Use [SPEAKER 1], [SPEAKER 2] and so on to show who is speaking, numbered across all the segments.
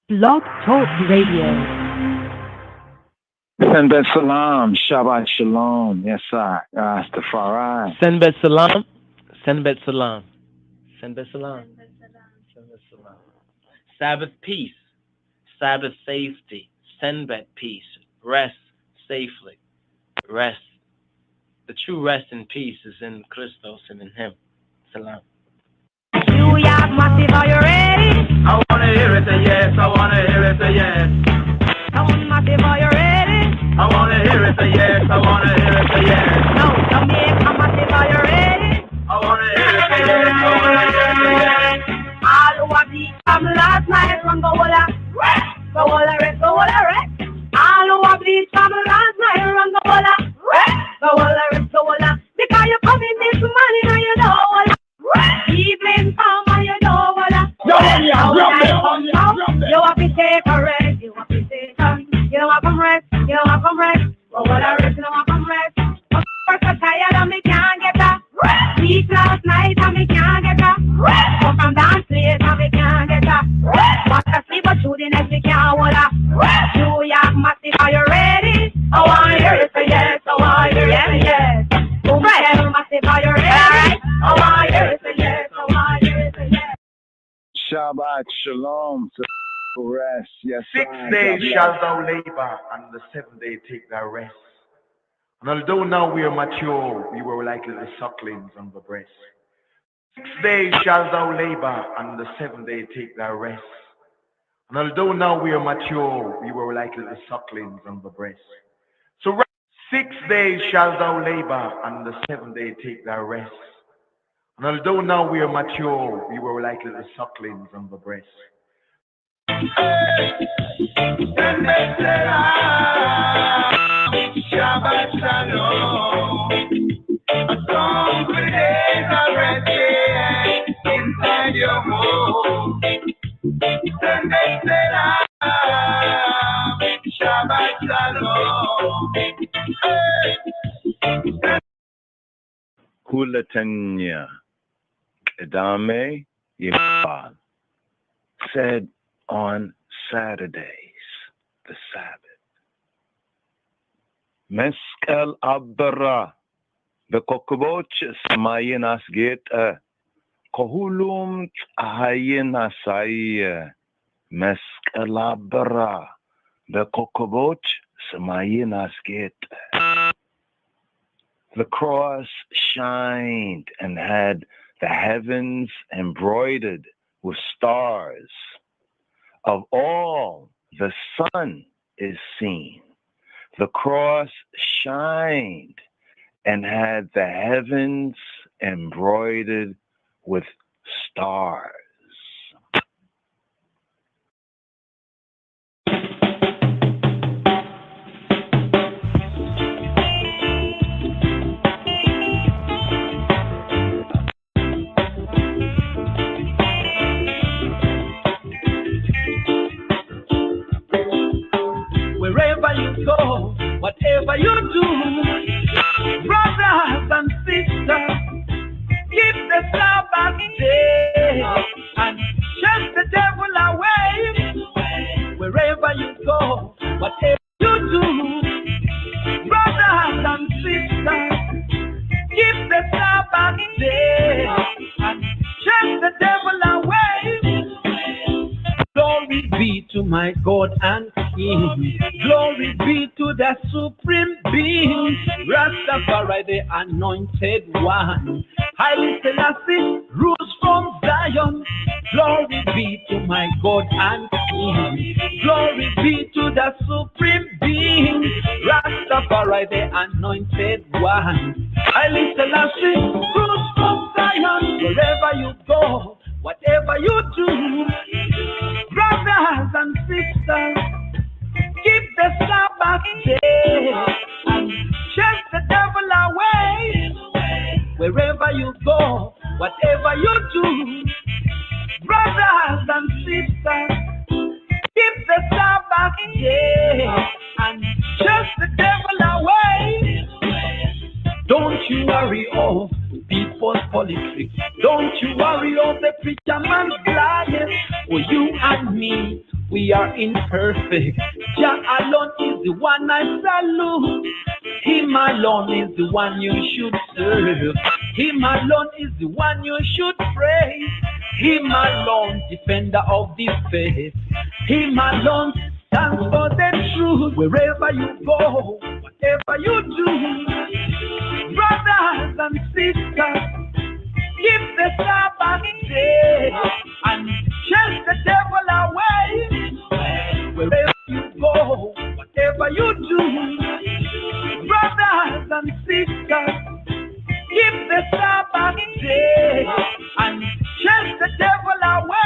[SPEAKER 1] Blog Talk Radio.
[SPEAKER 2] Senbet Salam, Shabbat Shalom, yes sir, Rastafari.
[SPEAKER 3] Senbet Salam, Senbet Salam, Senbet Salam, Senbet Salam. Sabbath peace, Sabbath safety, Senbet peace, rest safely, rest. The true rest and peace is in Christos and in Him. Salam.
[SPEAKER 4] New York Massive, are you ready?
[SPEAKER 5] I wanna hear it say yes, I wanna hear it say yes.
[SPEAKER 4] Sound Massive, are you ready?
[SPEAKER 5] I wanna hear it say yes, I wanna hear it say yes.
[SPEAKER 4] Now Jamaica Massive, are you ready?
[SPEAKER 5] I wanna hear it say yes, I wanna hear it say yes.
[SPEAKER 4] All over the from last night from the whole rest. All over the from last night from the whole rest. Because you come in this morning and you know what. Evening come and you know what. You have to take a rest, you have to take some. You don't want to rest, you don't want to rest. But what I rest, you don't want to rest. I'm so tired and me can't get up. Sleep last night and me can't get up. Come from dance late and me can't get up. Want to sleep but through the next me can't hold up. New York Massive, are you ready? I want to hear it say yes, I want to hear it say yes. Right. Massive, are you ready? I want to hear it say yes, I want to hear it say yes.
[SPEAKER 2] Shabbat Shalom, rest, yes sir.
[SPEAKER 6] 6 days shalt thou labor, and the 7th day take thy rest. And although now we are mature, we were like little sucklings on the breast. 6 days shalt thou labor, and the 7th day take thy rest. And although now we are mature, we were like little sucklings on the breast. So 6 days shalt thou labor, and the 7th day take thy rest. And although now we are mature, we were like little sucklings on the breast.
[SPEAKER 5] Shabbat Shalom. A song for the days already inside your home. Senbet Salam. Shabbat Shalom.
[SPEAKER 2] Kulatanya Kedame Yifal said on Saturdays, the Sabbath. Meskel Abra Bekokboch Smayin Asget Kohulum Hayin Asai Meskel Abra Bekokboch Smayin Asget. The cross shined and had the heavens embroidered with stars. Of all the sun is seen. The cross shined and had the heavens embroidered with stars.
[SPEAKER 5] Wherever you go, whatever you do, brothers and sisters, keep the Sabbath day and chase the devil away. Wherever you go, whatever you do, brothers and sisters, keep the Sabbath day and chase the devil away. Glory be to my God and King. Glory be to the Supreme Being. Rastafari, the Anointed One. Haile Selassie rules from Zion. Glory be to my God and King. Glory be to the Supreme Being. Rastafari, the Anointed One. Haile Selassie rules from Zion. Wherever you go, whatever you do, brothers and sisters, keep the Sabbath day and chase the devil away. Wherever you go, whatever you do, brothers and sisters, keep the Sabbath day and chase the devil away. Don't you worry of people's politics. Don't you worry of the preacher man's liars. For you and me, we are imperfect. Jah alone is the one I salute. Him alone is the one you should serve. Him alone is the one you should praise. Him alone, defender of the faith. Him alone stands for the truth. Wherever you go, whatever you do, brothers and sisters, keep the Sabbath day and chase the devil away. Wherever you go, whatever you do, brothers and sisters, keep the Sabbath day and chase the devil away.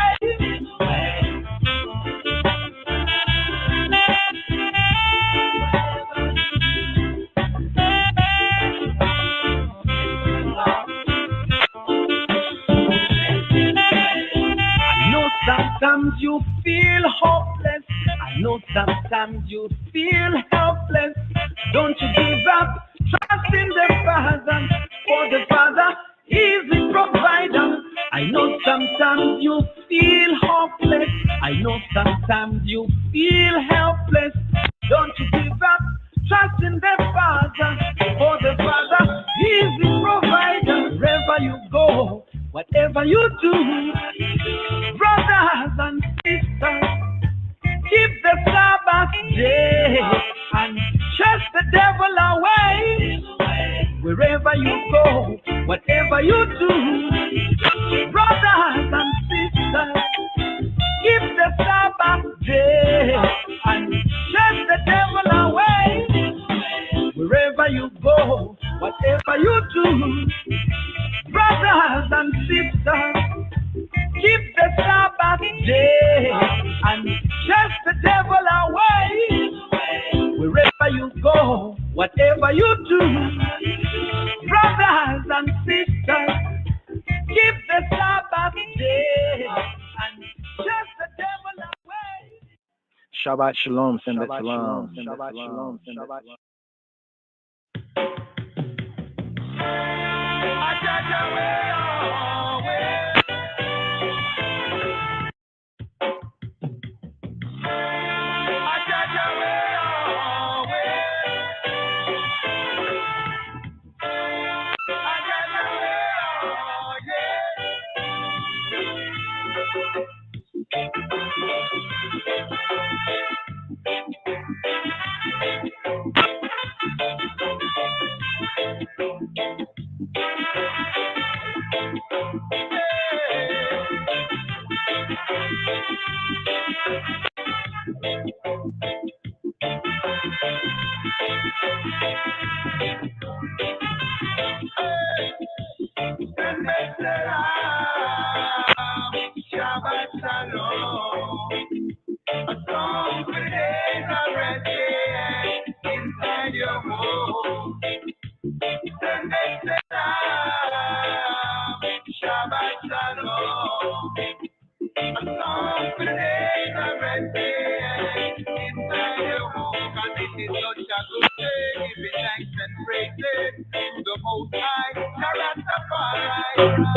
[SPEAKER 5] Sometimes you feel hopeless. I know sometimes you feel helpless. Don't you give up. Trust in the Father, for the Father is the provider. I know sometimes you feel hopeless. I know sometimes you feel helpless. Don't you give up. Trust in the Father, for the Father is the provider. Wherever you go, whatever you do, brothers and sisters, keep the Sabbath day and chase the devil away. Wherever you go, whatever you do, brothers and sisters, keep the Sabbath day and chase the devil away. Wherever you go, whatever you do, brothers and sisters, keep the Sabbath day and chase the devil away. Wherever you go, whatever you do, brothers and sisters, keep the Sabbath day and chase the devil away.
[SPEAKER 2] Shabbat Shalom, Shabbat Shalom, Shabbat Shalom, Shabbat Shalom.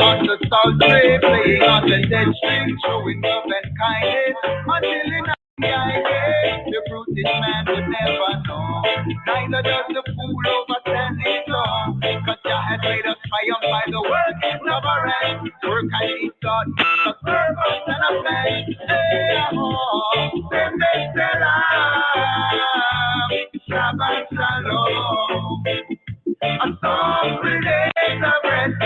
[SPEAKER 7] On the sultry, playing on the dead string, showing love and kindness, until in the brutish man would never know. Neither does the fool overstand his law, cause Jah had made us triumph by the work of our hands. Work I need God, a servant and a man. Shabbat Shalom. A song creates a breath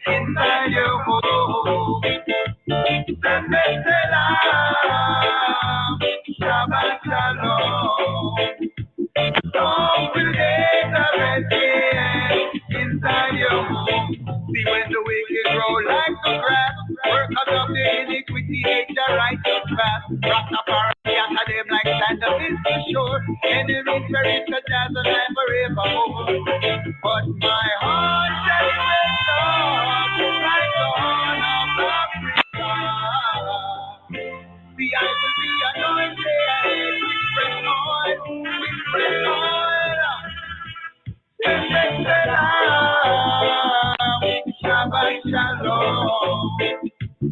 [SPEAKER 7] inside your home. Shabbat Shalom. A song creates a breath inside your home. See when the wicked grow like the grass, workers of the iniquity hate the righteous path. Rastafari after them like sand up is the shore. Enemies very such as a land forevermore. But my heart shall raise up like the horn of Africa. See, I will be anointed with fresh oil, with fresh oil. Shabbat Shalom.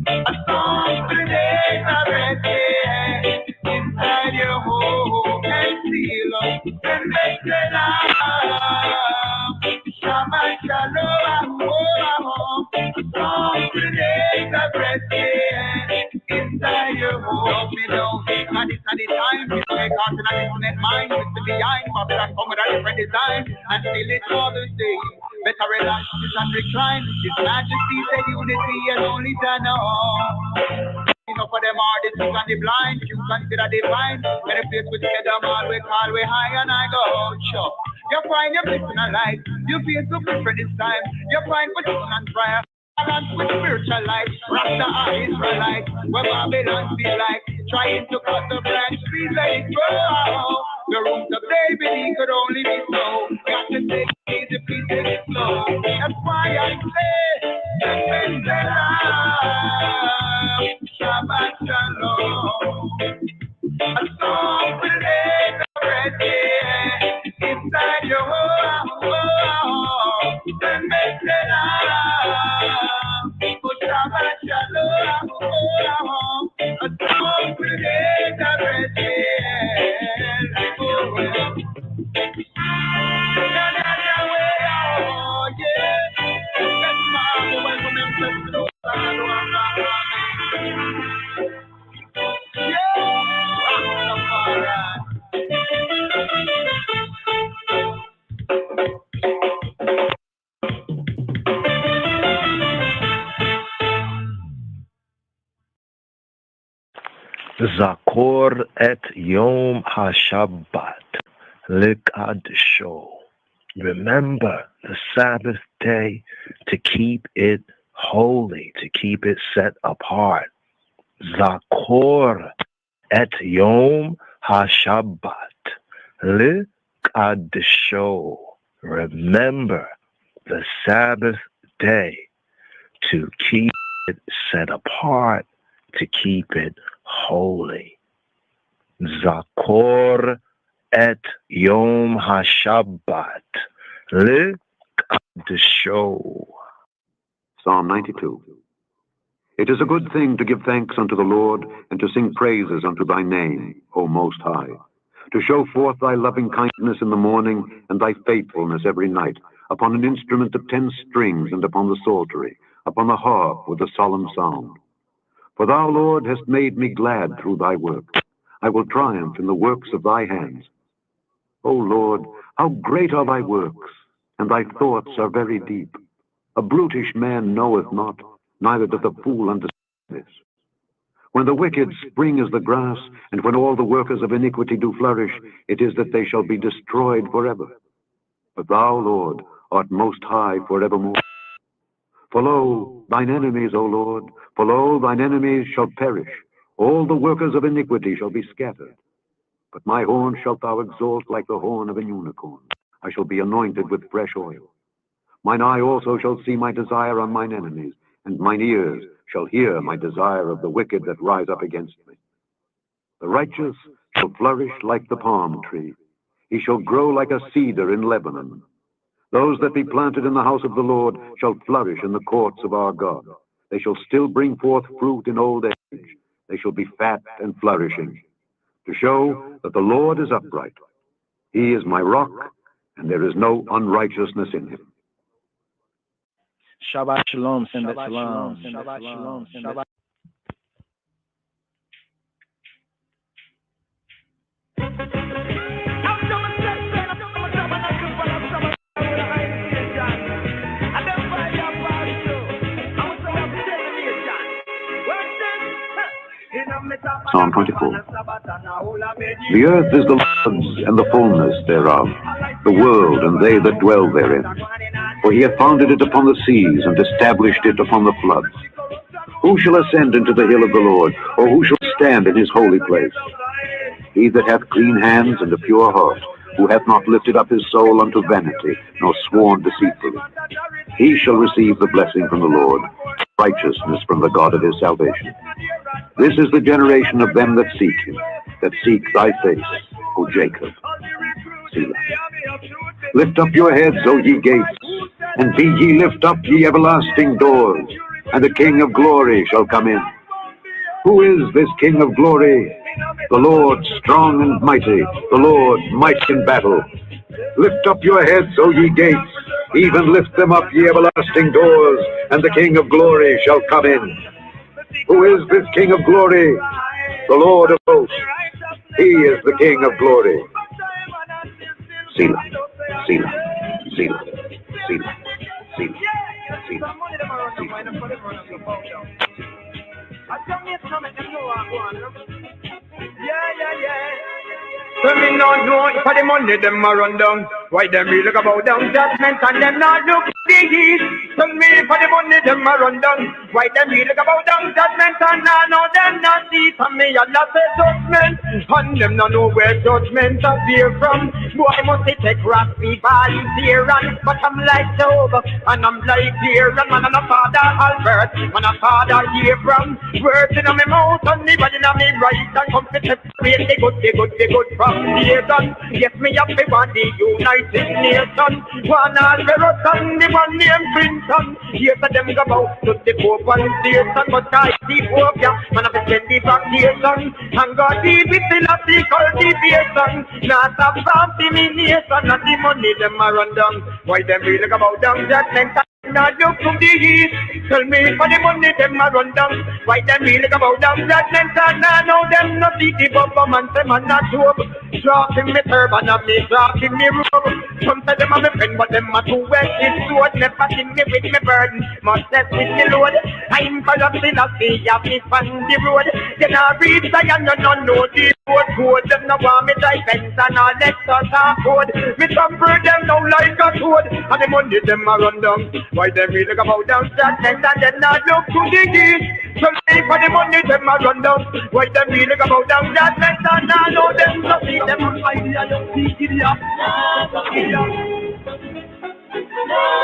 [SPEAKER 7] A song for the days are ready. until it's all the same. Better relax and recline. His Majesty said unity and only turn on. Enough for them are the sick and the blind. You consider divine. When the place we together, all we call we high and I go sure. You find your blessing and light. You feel so different this time. You find position and prayer. Balance with spiritual life. Rastafari Israelite. Where Babylon be like. Trying to cut the branch. Please let it grow. The roots of David, he could only be slow. Got to take it easy, please take it slow. That's why I say, Shabbat Shalom. A song will make a ready inside your home. Shabbat Shalom. A song will make a ready.
[SPEAKER 2] Zakor et Yom HaShabbat Likadisho. Remember the Sabbath day to keep it holy, to keep it set apart. Zakor et Yom HaShabbat Likadisho. Remember the Sabbath day to keep it set apart, to keep it holy. Zakor et Yom HaShabbat Likadisho.
[SPEAKER 8] Psalm 92. It is a good thing to give thanks unto the Lord, and to sing praises unto thy name, O Most High, to show forth thy loving kindness in the morning, and thy faithfulness every night, upon an instrument of 10 strings, and upon the psaltery, upon the harp with a solemn sound. For thou, Lord, hast made me glad through thy work. I will triumph in the works of thy hands. O Lord, how great are thy works, and thy thoughts are very deep. A brutish man knoweth not, neither doth a fool understand this. When the wicked spring as the grass, and when all the workers of iniquity do flourish, it is that they shall be destroyed forever. But thou, Lord, art most high forevermore. For lo, thine enemies, O Lord, for lo, thine enemies shall perish. All the workers of iniquity shall be scattered. But my horn shalt thou exalt like the horn of an unicorn. I shall be anointed with fresh oil. Mine eye also shall see my desire on mine enemies, and mine ears shall hear my desire of the wicked that rise up against me. The righteous shall flourish like the palm tree. He shall grow like a cedar in Lebanon. Those that be planted in the house of the Lord shall flourish in the courts of our God. They shall still bring forth fruit in old age. They shall be fat and flourishing, to show that the Lord is upright. He is my rock, and there is no unrighteousness in him.
[SPEAKER 2] Shabbat Shalom, send it Shalom. Shabbat Shalom, Shabbat.
[SPEAKER 8] Psalm 24. The earth is the Lord's, and the fullness thereof, the world and they that dwell therein. For he hath founded it upon the seas, and established it upon the floods. Who shall ascend into the hill of the Lord, or who shall stand in his holy place? He that hath clean hands and a pure heart, who hath not lifted up his soul unto vanity, nor sworn deceitfully. He shall receive the blessing from the Lord, righteousness from the God of his salvation. This is the generation of them that seek you, that seek thy face, O Jacob. Selah. Lift up your heads, O ye gates, and be ye lift up, ye everlasting doors, and the King of glory shall come in. Who is this King of glory? The Lord strong and mighty, the Lord mighty in battle. Lift up your heads, O ye gates, even lift them up, ye everlasting doors, and the King of glory shall come in. Who is this King of glory? The Lord of hosts. He is the King of glory. Selah. Selah. Selah, Selah, Selah, Selah.
[SPEAKER 7] So me not know if the money them a run down. Why them really look about down judgment and them not look the east. So me for the money them a run down. Why them really look about down judgment and I know them not see. For me I not say judgment and them not know where judgment appear from. Boy must take Rastafari here and but I'm like Job and I'm like here and man and a father Albert and a father Abraham. Words in my mouth and the body in my right and come to separate the good from the done. Yes, me have to want the United Nations. One all Ferrous and the one named Clinton. Yes, them go out to the Pope and Satan, but I see Pope, yeah, man have to send the vacation. And God deal with the lasty cultivation. Not a family nation and the money them a run down. Why them really go about down judgment? Now look to the east. Tell me for the money them a run down. Why them really go about down judgment? And I know them not see the government them a not job. Dropping me turban and me dropping me robe. Some say them a me friend but them a too wet. It's sword never see me with me burden. Must set with me load. I'm for the philosophy have me on the road. Then I read Zion and no know the road code. Them no want me die fence and all let us afford. Me tamper them now like a sword. And the money them a run down. Why them really go about down judgment and then not look to the east. So me for the money them a run down. Why them really go about down judgment and I know them no see them on idea don't see idiot.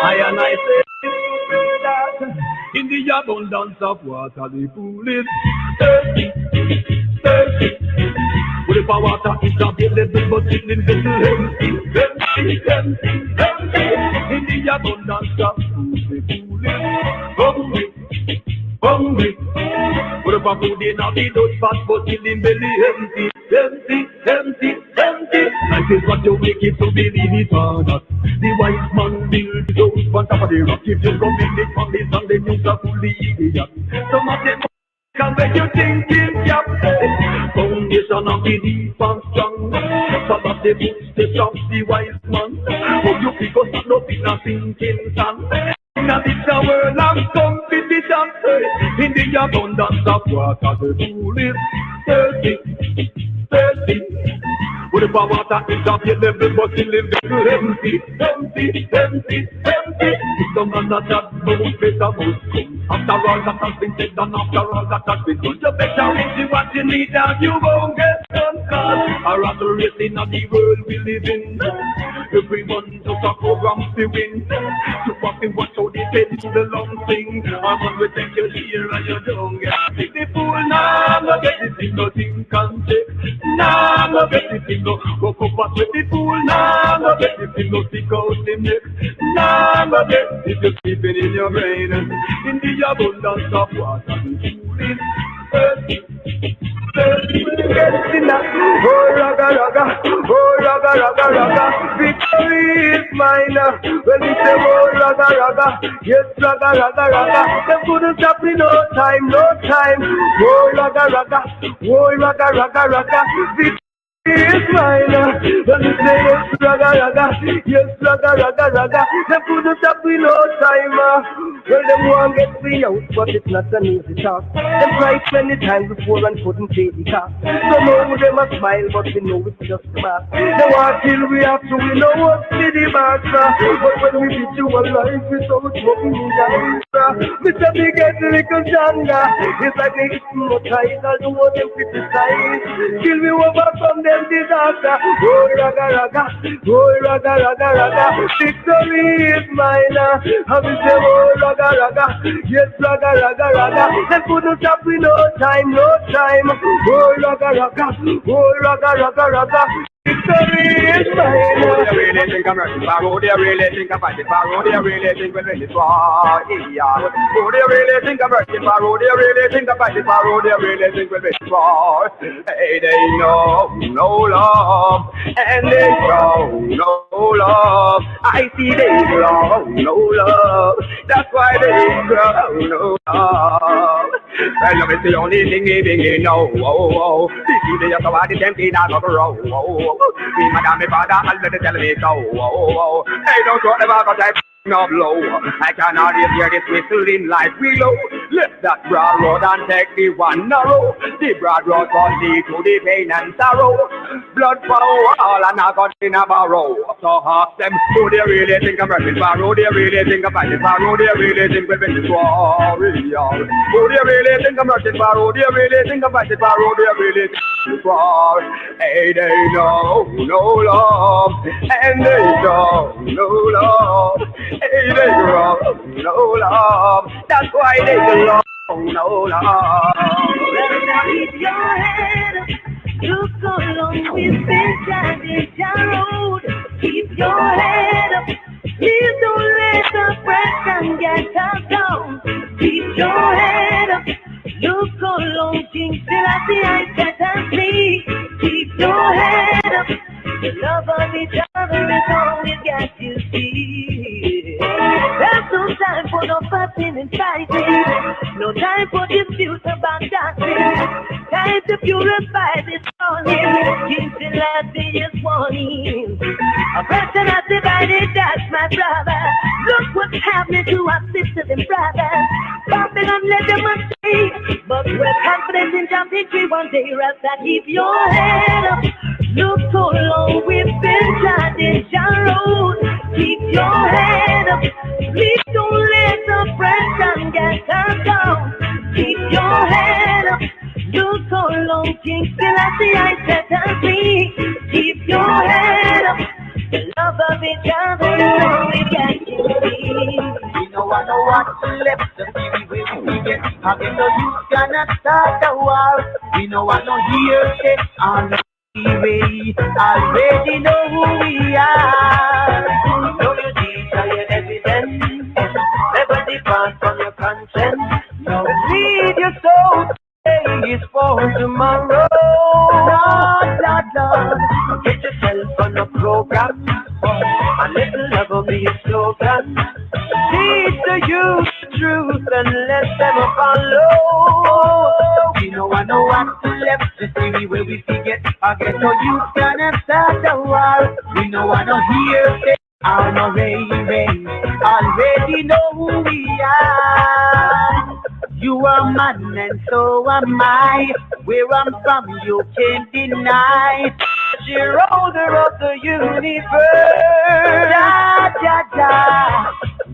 [SPEAKER 7] I and I say that in the abundance of water the pool is thirsty, thirsty. With the water is available but it is empty, empty. In the abundance of food the pool is hungry, hungry. With the food in the dust fat but in the belly empty, empty, empty, empty. Life is what you make it to believe it or not. The wise man built his house on top of the rock. If you come in the from this and then you are fully idiot. Some of them can make you think it's your foundation of the deep and strong. Some of the footsteps of the wise man. Oh, you people stand up in a sinking sand. Now this a world of competition. In the abundance of water the pool is thirsty, thirsty. With the water is available but still empty, empty, empty, empty. If someone that has no space about come. After all that has been said and after all that has been done, you better reach what you need and you won't get done. Cause a rat race in the world we live in. Everyone just a program to win. You have to watch how they pay the long thing. I'm on with them you hear and you don't get it. The fool now no get it in nothing can take. Now no get it in no go up with the fool. Now no get it in no stick out the neck. Now no get it just sleeping in your brain. In the abundance of water the fool is thirsty. Oh raga raga, oh raga raga raga, victory is mine. When we say oh raga raga, yes raga raga raga, them couldn't stop me no time, no time. Oh raga raga, oh raga raga raga, victory is mine. When we say yes raga raga, yes raga raga raga, them couldn't stop me no time. Well, them want get me out, but it's not an easy task. Them tried many times before and couldn't pay the cost. So now them a smile, but we know it's just a mask. They want till we have to, we know what's the master. But when we beat you alive, without smoking guys, Mr. Big get a little younger. It's like they eat no tight, I'll do what them criticize. Till we overcome them disaster. Oh, raga raga, oh, raga raga raga. Victory is mine. Have you said, oh, raga raga, yes raga raga raga. They couldn't stop me no time, no time. Oh raga raga, oh raga raga raga. Victory is mine. Oh, they really think I'm running far. Oh, they really think I'm fighting far. Oh, they really think we're really far. Oh, they really think I'm running far. Oh, they really think I'm fighting far. Oh, they really think we're really far. Hey, they know no love, and they show no love. I see they grow no love. That's why they grow no love. Well, love is the only thing they know. Oh, oh. This is the other one, the empty out of a row. Oh, Me mother, me father, all of them tell me so. Hey, don't talk about the type of blow. I can always hear this whistling like willow. Left that broad road and take the one narrow. The broad road will lead to the pain and sorrow. Blood for all and I got in a barrow. So ask them who they really think I'm running for. Who they really think I'm fighting for. Who they really think we're in this warrior. Who they really think I'm running for. Who they really think I'm fighting for. Who they really think I'm for. Hey, they know no love. And they know no love. Hey, they know no love. That's why they love no love.
[SPEAKER 4] Keep your head up. Look so long we've been shining down road. Keep your head up. Please don't let the pressure get us down. Keep your head up. Look so long, things still at the eyes that I see. Keep your head up. The love of each other is all we got to see. There's no time for no fussing and fighting. No time for disputes about gossip. Time to purify this morning. Keep the last day is warning. A person has divided, that's my brother. Look what's happening to our sisters and brothers. Babylon let them astray. But we're confident in our victory one day. Rasta, keep your head up. Look so long we've been shining down road. Keep your head up. Please don't let the pressure get us down. Keep your head up. Look so long, things still at the eyes that I see. Keep your head up. The love of each other is all we got to see.
[SPEAKER 5] We know I know what's left to be with we get. Again, no you cannot start a war. We know I know here say on the way. Already know who we are. Know your deeds are your evidence. Never depart from your conscience. Now lead your soul. Today is for tomorrow. Lord, get yourself on a program. A little love will be a slogan. Teach the youth the truth and let them follow. We know I know what's left to see where we forget. Again, no you cannot start a war. We know I know here they are no rain. Already know who we are. You are man and so am I. Where I'm from you can't deny. Shareholder of the universe.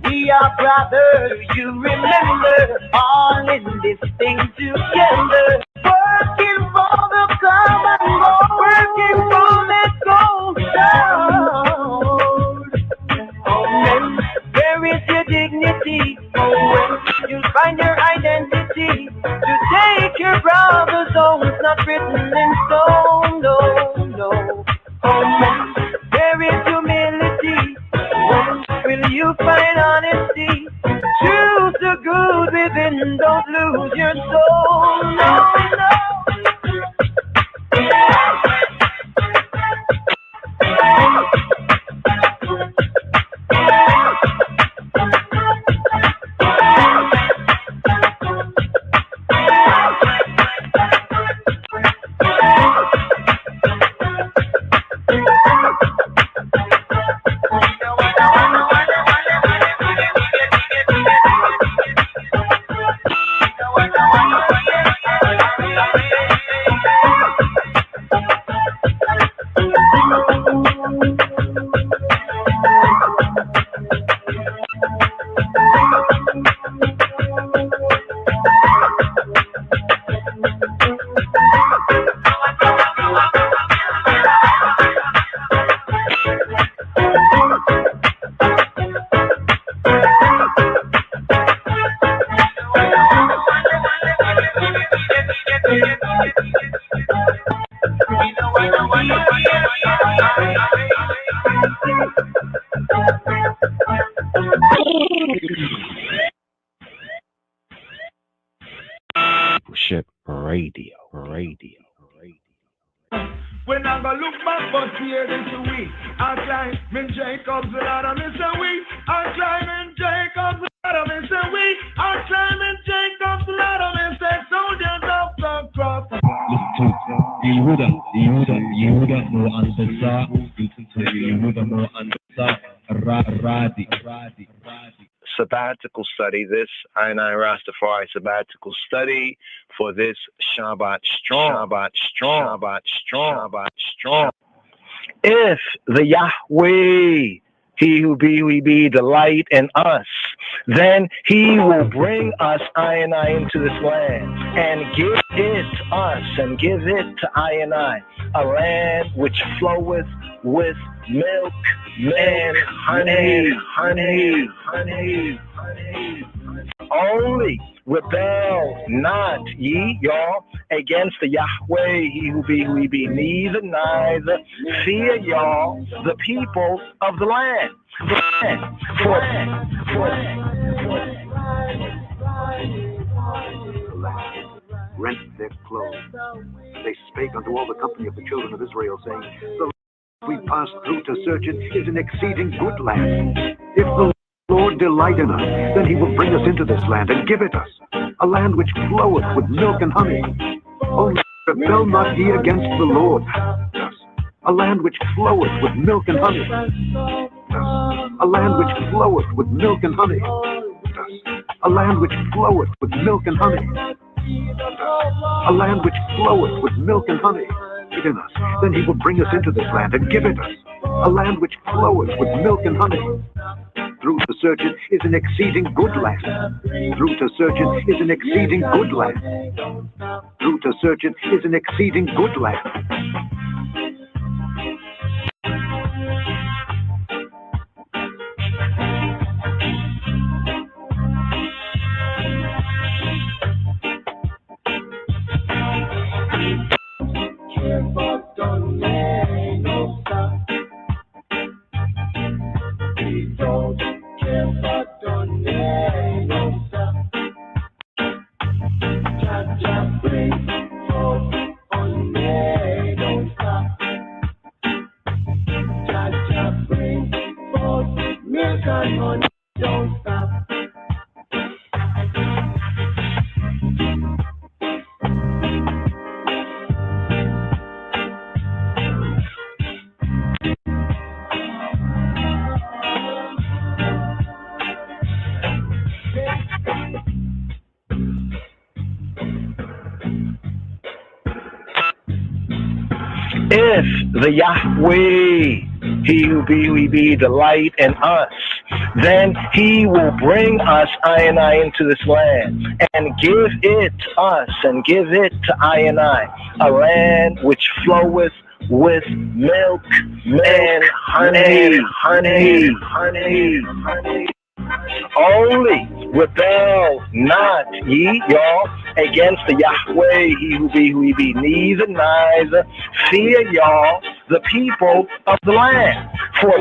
[SPEAKER 5] We are brothers, you remember. All in this thing together. Working for the common goal. Working for that gold. Oh man, where is your dignity? Oh, when you find your identity. To take your brother's own, it's not written in stone, no. Oh man, there is humility. When will you find honesty? Choose the good within, don't lose your soul, no.
[SPEAKER 7] When I go look back, but here this week, I climb in Jacob's ladder, me say we. I climb in Jacob's ladder, me say we. I climb in Jacob's ladder, me say soldiers of the cross.
[SPEAKER 9] Listen to Sabbatical study, this I Rastafari sabbatical study for this Shabbat strong, Shabbat strong, Shabbat strong, Shabbat strong. If the Yahweh, he who be delight in us, then he will bring us I into this land and give it to us and give it to I, a land which floweth with milk and honey, honey, honey, honey. Only rebel not ye, y'all, against the Yahweh, he who be, neither fear y'all the people of the land.
[SPEAKER 8] Rent their clothes. They spake unto all the company of the children of Israel, saying, the land we passed through to search it is an exceeding good land. If the Lord delight in us, then he will bring us into this land and give it us, a land which floweth with milk and honey. Only rebel not ye against the Lord, a land which floweth with milk and honey. A land which floweth with milk and honey. A land which floweth with milk and honey. A land which floweth with milk and honey. In us, then he will bring us into this land and give it us, a land which floweth with milk and honey. Through to search it is an exceeding good land. Through to search it is an exceeding good land. Through to search it is an exceeding good land.
[SPEAKER 9] If the Yahweh, he who be delight in us, then he will bring us I into this land and give it to us and give it to I, a land which floweth with milk and honey, honey, honey, honey. Only rebel not ye, y'all, against the Yahweh, he who be, neither fear y'all the people of the land. For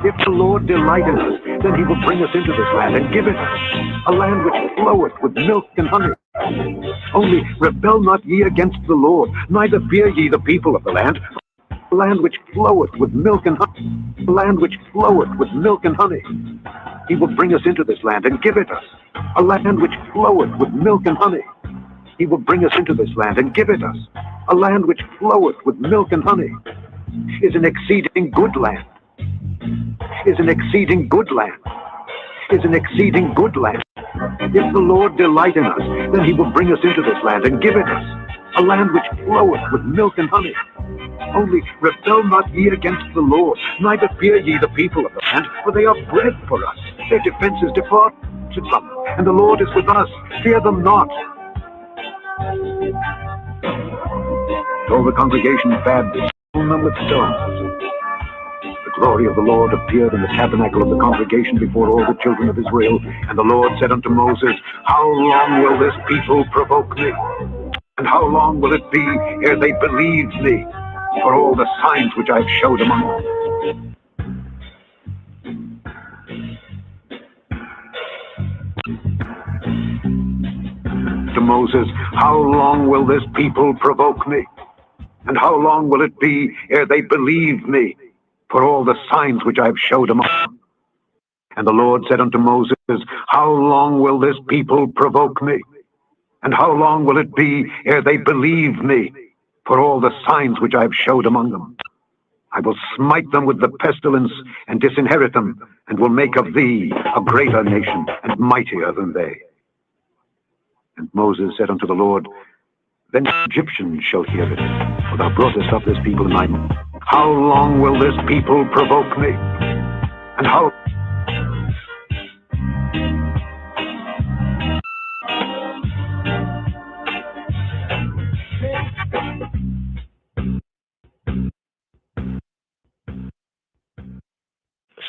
[SPEAKER 8] if the Lord delight in us, then he will bring us into this land and give it us, a land which floweth with milk and honey. Only rebel not ye against the Lord, neither fear ye the people of the land, a land which floweth with milk and honey, a land which floweth with milk and honey. He will bring us into this land and give it us, a land which floweth with milk and honey. He will bring us into this land and give it us, a land which floweth with milk and honey. Is an exceeding good land. Is an exceeding good land. Is an exceeding good land. If the Lord delight in us, then he will bring us into this land and give it us, a land which floweth with milk and honey. Only rebel not ye against the Lord, neither fear ye the people of the land, for they are bread for us. Their defense is departed from them, and the Lord is with us. Fear them not. So the congregation bade the stone with stones. The glory of the Lord appeared in the tabernacle of the congregation before all the children of Israel. And the Lord said unto Moses, how long will this people provoke me? And how long will it be ere they believe me for all the signs which I have showed among them? To Moses, how long will this people provoke me? And how long will it be ere they believe me for all the signs which I have showed among them? And the Lord said unto Moses, how long will this people provoke me? And how long will it be ere they believe me for all the signs which I have showed among them? I will smite them with the pestilence and disinherit them, and will make of thee a greater nation and mightier than they. And Moses said unto the Lord, then the Egyptians shall hear it, for thou broughtest up this people in thy mouth. How long will this people provoke me? And how...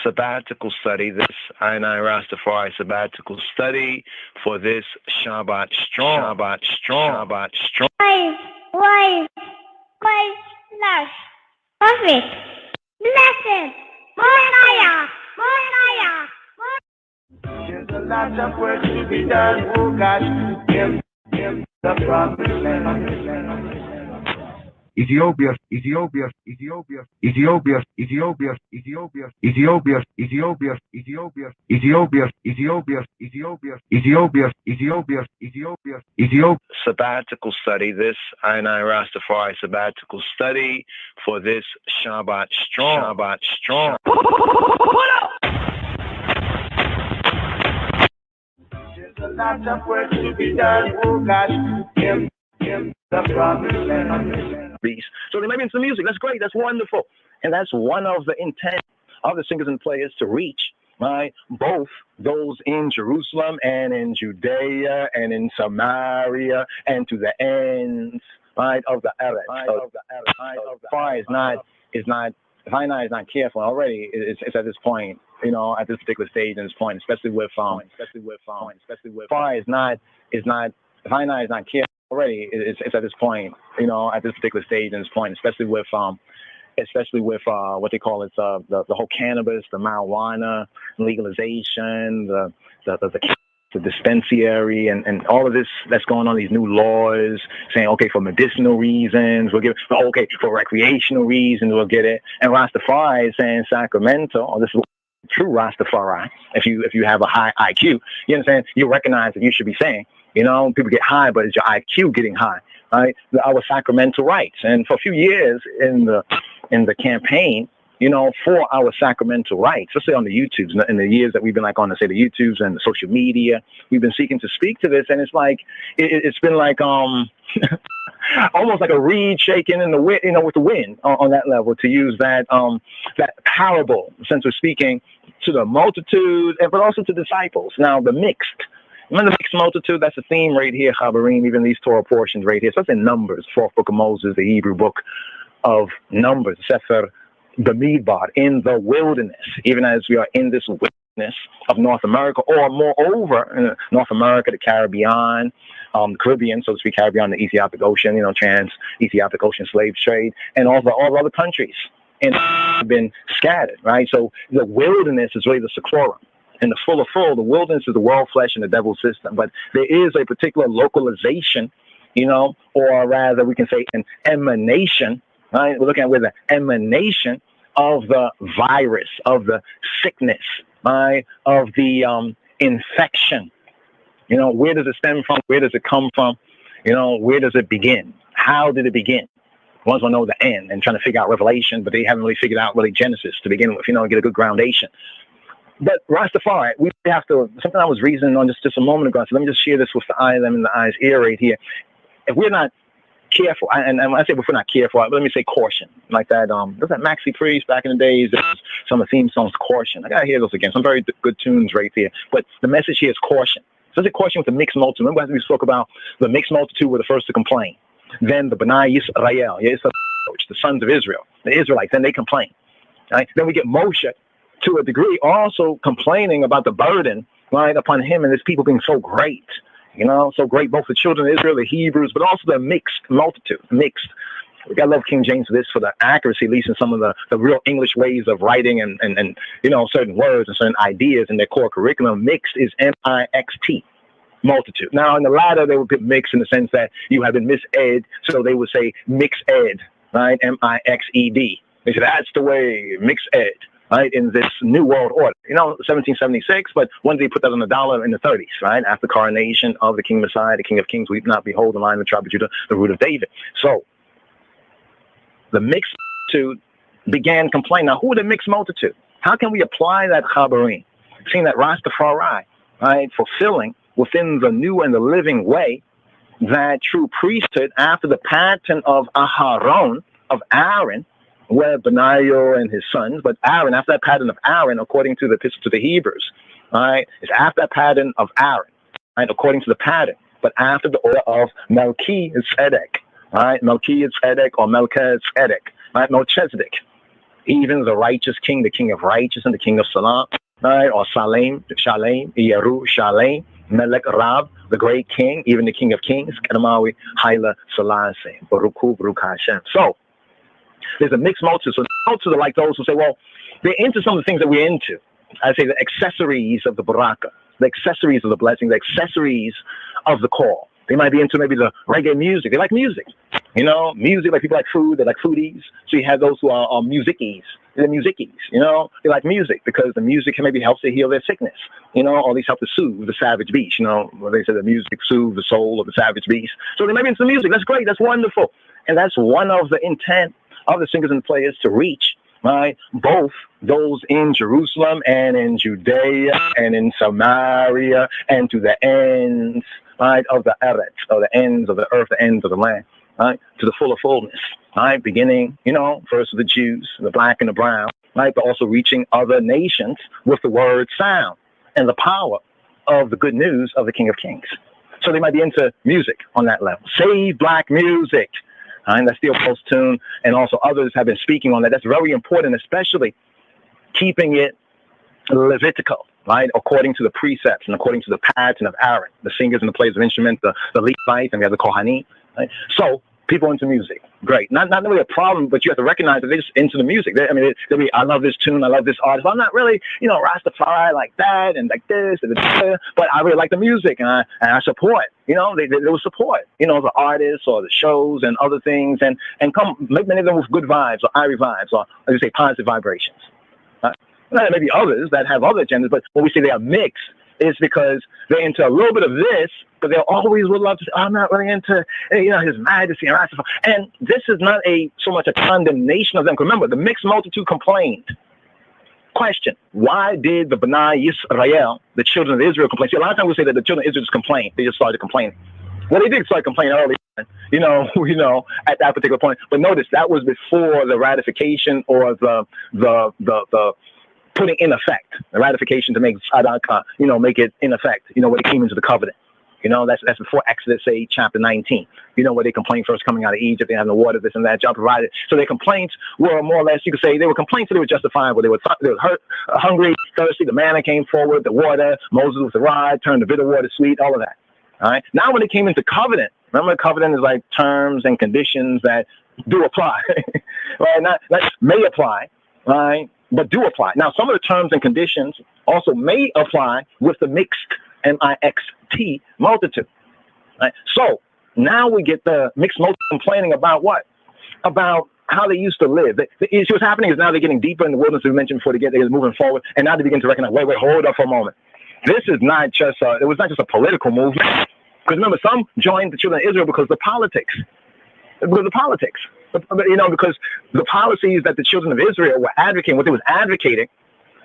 [SPEAKER 9] Sabbatical study, this I Rastafari sabbatical study for this Shabbat Strong. Shabbat Strong. Shabbat Strong.
[SPEAKER 4] Why, slash, perfect, blessed, Messiah.
[SPEAKER 7] There's a lot of work to be done, oh God, in the promised land.
[SPEAKER 8] Ethiopia,
[SPEAKER 9] sabbatical study, this I Rastafari sabbatical study for this Shabbat Strong. Shabbat Strong.
[SPEAKER 7] There's a lot of work to be done, oh God, in the promised land.
[SPEAKER 9] So there may be some music. That's great. That's wonderful. And that's one of the intent of the singers and players to reach, right? Both those in Jerusalem and in Judea and in Samaria and to the ends, right, of the earth. If I is not careful already, it's at this point, you know, at this particular stage in this point, especially with fire is not if I is not careful already, it's at this point, you know, at this particular stage in this point, especially with what they call it, the whole cannabis, the marijuana legalization, the dispensary and all of this that's going on, these new laws saying, okay, for medicinal reasons, we'll give it, okay, for recreational reasons, we'll get it. And Rastafari is saying Sacramento, or this is true Rastafari, if you have a high IQ, you understand, you recognize that you should be saying, you know, people get high, but it's your IQ getting high, right? Our sacramental rights. And for a few years in the campaign, you know, for our sacramental rights, especially on the YouTubes, in the years that we've been like on, say, the YouTubes and the social media, we've been seeking to speak to this. And it's like, it's been like, almost like a reed shaking in the wind, you know, with the wind on that level, to use that parable, since we're speaking to the multitude, but also to disciples. Now, the mixed multitude, that's a theme right here, Chabarim, even these Torah portions right here. So that's in Numbers, 4th book of Moses, the Hebrew book of Numbers, Sefer Bamidbar, in the wilderness, even as we are in this wilderness of North America, or moreover, North America, the Caribbean, the Caribbean, so to speak, Caribbean, the Ethiopic Ocean, you know, trans-Ethiopic Ocean slave trade, and all the other countries, and have been scattered, right? So the wilderness is really the Saklorum. And the full, the wilderness is the world, flesh, and the devil's system. But there is a particular localization, you know, or rather we can say an emanation, right? We're looking at where the emanation of the virus, of the sickness, right? Of the infection. You know, where does it stem from? Where does it come from? You know, where does it begin? How did it begin? Ones will know the end and trying to figure out Revelation, but they haven't really figured out really Genesis to begin with, you know, and get a good groundation. But Rastafari, we have to, something I was reasoning on just a moment ago, so let me just share this with the eye, them in the eyes, ear right here. If we're not careful, and when I say if we're not careful, let me say caution, like that, was that Maxi Priest back in the days, some of the theme songs, caution. I gotta hear those again, some very good tunes right there. But the message here is caution. So it's a caution with the mixed multitude. Remember we spoke about the mixed multitude were the first to complain. Then the B'nai Yisrael, the sons of Israel, the Israelites, then they complain. Right? Then we get Moshe, to a degree, also complaining about the burden, right, upon him and his people being so great, You know, so great, both the children of Israel, the Hebrews, but also the mixed multitude, mixed. I love King James for this, for the accuracy, at least in some of the real English ways of writing and you know, certain words and certain ideas in their core curriculum. Mixed is M-I-X-T, multitude. Now, in the latter, they would put mixed in the sense that you have been mised, so they would say mixed ed, right? M-I-X-E-D. They say that's the way, mixed ed, right? In this new world order, you know, 1776. But when did they put that on the dollar? In the 30s, right? After coronation of the King Messiah, the King of Kings, we not behold the Lion of the tribe of Judah, the root of David. So the mixed multitude began complaining. Now, who are the mixed multitude? How can we apply that chabarim? Seeing that Rastafari, right, fulfilling within the new and the living way that true priesthood after the pattern of Aharon, of Aaron, where Benaiah and his sons, but Aaron, after that pattern of Aaron, according to the Epistle to the Hebrews, right, is after that pattern of Aaron, right, according to the pattern, but after the order of Melchizedek, right, Melchizedek or Melchizedek, right, Melchizedek, even the righteous king, the king of righteousness and the king of Salam, right, or Shalem, Yerushalayim, Melech Rab, the great king, even the king of kings, Kedamawi, Haile Selassie, Baruch Hashem. So, there's a mixed multitude. So multitude are like those who say, well, they're into some of the things that we're into. I say the accessories of the baraka, the accessories of the blessing, the accessories of the call. They might be into maybe the reggae music. They like music. You know, music, like people like food, they like foodies. So you have those who are musicies. They're musicies, you know. They like music because the music can maybe help to heal their sickness, you know, or at least help to soothe the savage beast, you know, where they say the music soothes the soul of the savage beast. So they might be into music. That's great. That's wonderful. And that's one of the intent of the singers and players to reach, right, both those in Jerusalem and in Judea and in Samaria and to the ends, right, of the earth, or the ends of the earth, the ends of the land, right, to the fuller fullness, right, beginning, you know, first with the Jews, the black and the brown, right, but also reaching other nations with the word sound and the power of the good news of the King of Kings. So they might be into music on that level. Save black music. And that's still post-tune, and also others have been speaking on that. That's very important, especially keeping it Levitical, right, according to the precepts and according to the pattern of Aaron, the singers and the players of instruments, the Levites, and we have the Kohanim. Right? So people into music, great. Not really a problem, but you have to recognize that they're just into the music. They'll be, I love this tune, I love this artist. I'm not really, you know, Rastafari like that and like this, but I really like the music, and I support. You know, they will support, you know, the artists or the shows and other things, and come make many of them with good vibes or airy vibes or, as you say, positive vibrations. There may be others that have other agendas, but when we say they are mixed, it's because they're into a little bit of this, but they always would love to say, oh, I'm not really into, you know, His Majesty and Rastafari. And this is not so much a condemnation of them. Remember, the mixed multitude complained. Question: why did the B'nai Yisrael, the children of Israel, complain? See, a lot of times we say that the children of Israel just complained. They just started complaining. Well, they did start complaining early, you know, at that particular point. But notice that was before the ratification or the putting in effect, the ratification to make Sadaka, you know, make it in effect, you know, when it came into the covenant. You know, that's before Exodus, say, chapter 19. You know, where they complained first coming out of Egypt, they had no water, this and that, John provided. So their complaints were more or less, you could say, they were complaints, so they were justifiable. They were hurt, hungry, thirsty. The manna came forward, the water, Moses with the rod, turned the bitter water sweet, all of that. All right. Now, when it came into covenant, remember, covenant is like terms and conditions that do apply, right? Not may apply, right? But do apply. Now, some of the terms and conditions also may apply with the mixed M-I-X-T multitude. Right? So now we get the mixed multitude complaining about what? About how they used to live. The issue what's happening is now they're getting deeper in the wilderness, as we mentioned before, they're moving forward, and now they begin to recognize, wait, hold up for a moment. This is not just it was not just a political movement. Because remember, some joined the children of Israel because of the politics. Because of politics. You know, because the policies that the children of Israel were advocating, what they was advocating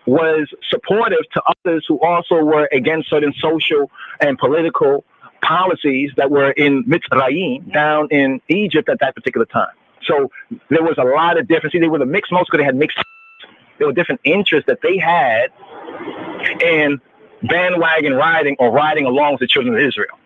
[SPEAKER 9] was supportive to others who also were against certain social and political policies that were in Mitzrayim, down in Egypt at that particular time. So there was a lot of difference. See, they were the mixed multitude, they had mixed, there were different interests that they had in bandwagon riding or riding along with the children of Israel.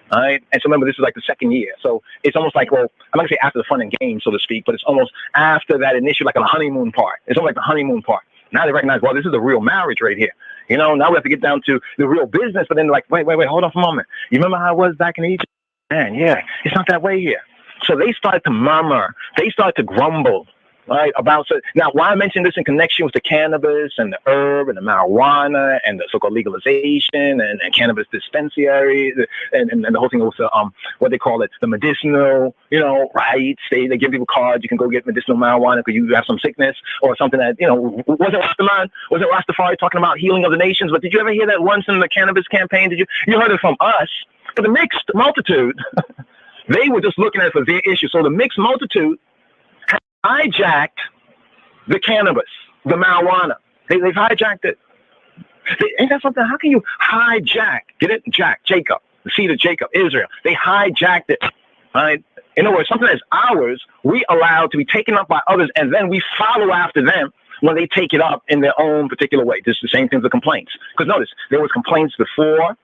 [SPEAKER 9] All right. And so remember, this is like the second year. So it's almost like, well, I'm not gonna say after the fun and games, so to speak, but it's almost after that initial, like a honeymoon part. It's almost like the honeymoon part. Now they recognize, well, this is a real marriage right here. You know, now we have to get down to the real business. But then, like, wait, hold on for a moment. You remember how it was back in Egypt? Man, yeah, it's not that way here. So they started to murmur. They started to grumble, right? About so now, why I mention this in connection with the cannabis and the herb and the marijuana and the so-called legalization and cannabis dispensary and the whole thing with what they call it, the medicinal, you know, rights. They give people cards. You can go get medicinal marijuana because you have some sickness or something that, you know, wasn't Rastafari talking about healing of the nations? But did you ever hear that once in the cannabis campaign? You heard it from us, but the mixed multitude. They were just looking at it for their issue. So the mixed multitude hijacked the cannabis, the marijuana. They've hijacked it. Ain't that something? How can you hijack? Get it? Jacob, the seed of Jacob, Israel. They hijacked it. Right? In other words, something that's ours, we allow to be taken up by others, and then we follow after them when they take it up in their own particular way. This is the same thing with complaints. Because notice, there was complaints before,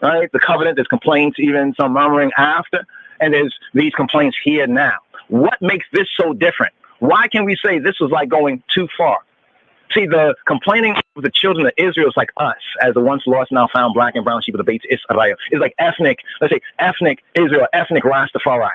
[SPEAKER 9] right? The covenant, there's complaints, even some murmuring after. And there's these complaints here now. What makes this so different? Why can we say this was like going too far? See, the complaining of the children of Israel is like us, as the once lost, now found black and brown sheep of the Beit Israel. It's like ethnic, let's say ethnic Israel, ethnic Rastafari.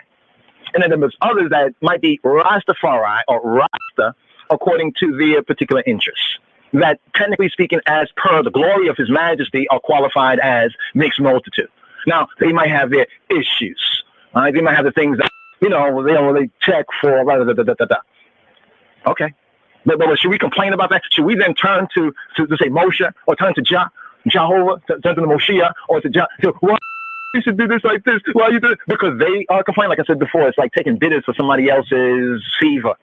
[SPEAKER 9] And then there's others that might be Rastafari or Rasta according to their particular interests. That technically speaking, as per the glory of His Majesty, are qualified as mixed multitude. Now, they might have their issues. They might have the things that, you know, they don't really check for. Okay. But should we complain about that? Should we then turn to say Moshe or turn to Jehovah, turn to the Moshiach or to Jah? Why you should do this like this? Why you do it? Because they are complaining. Like I said before, it's like taking bitters for somebody else's fever.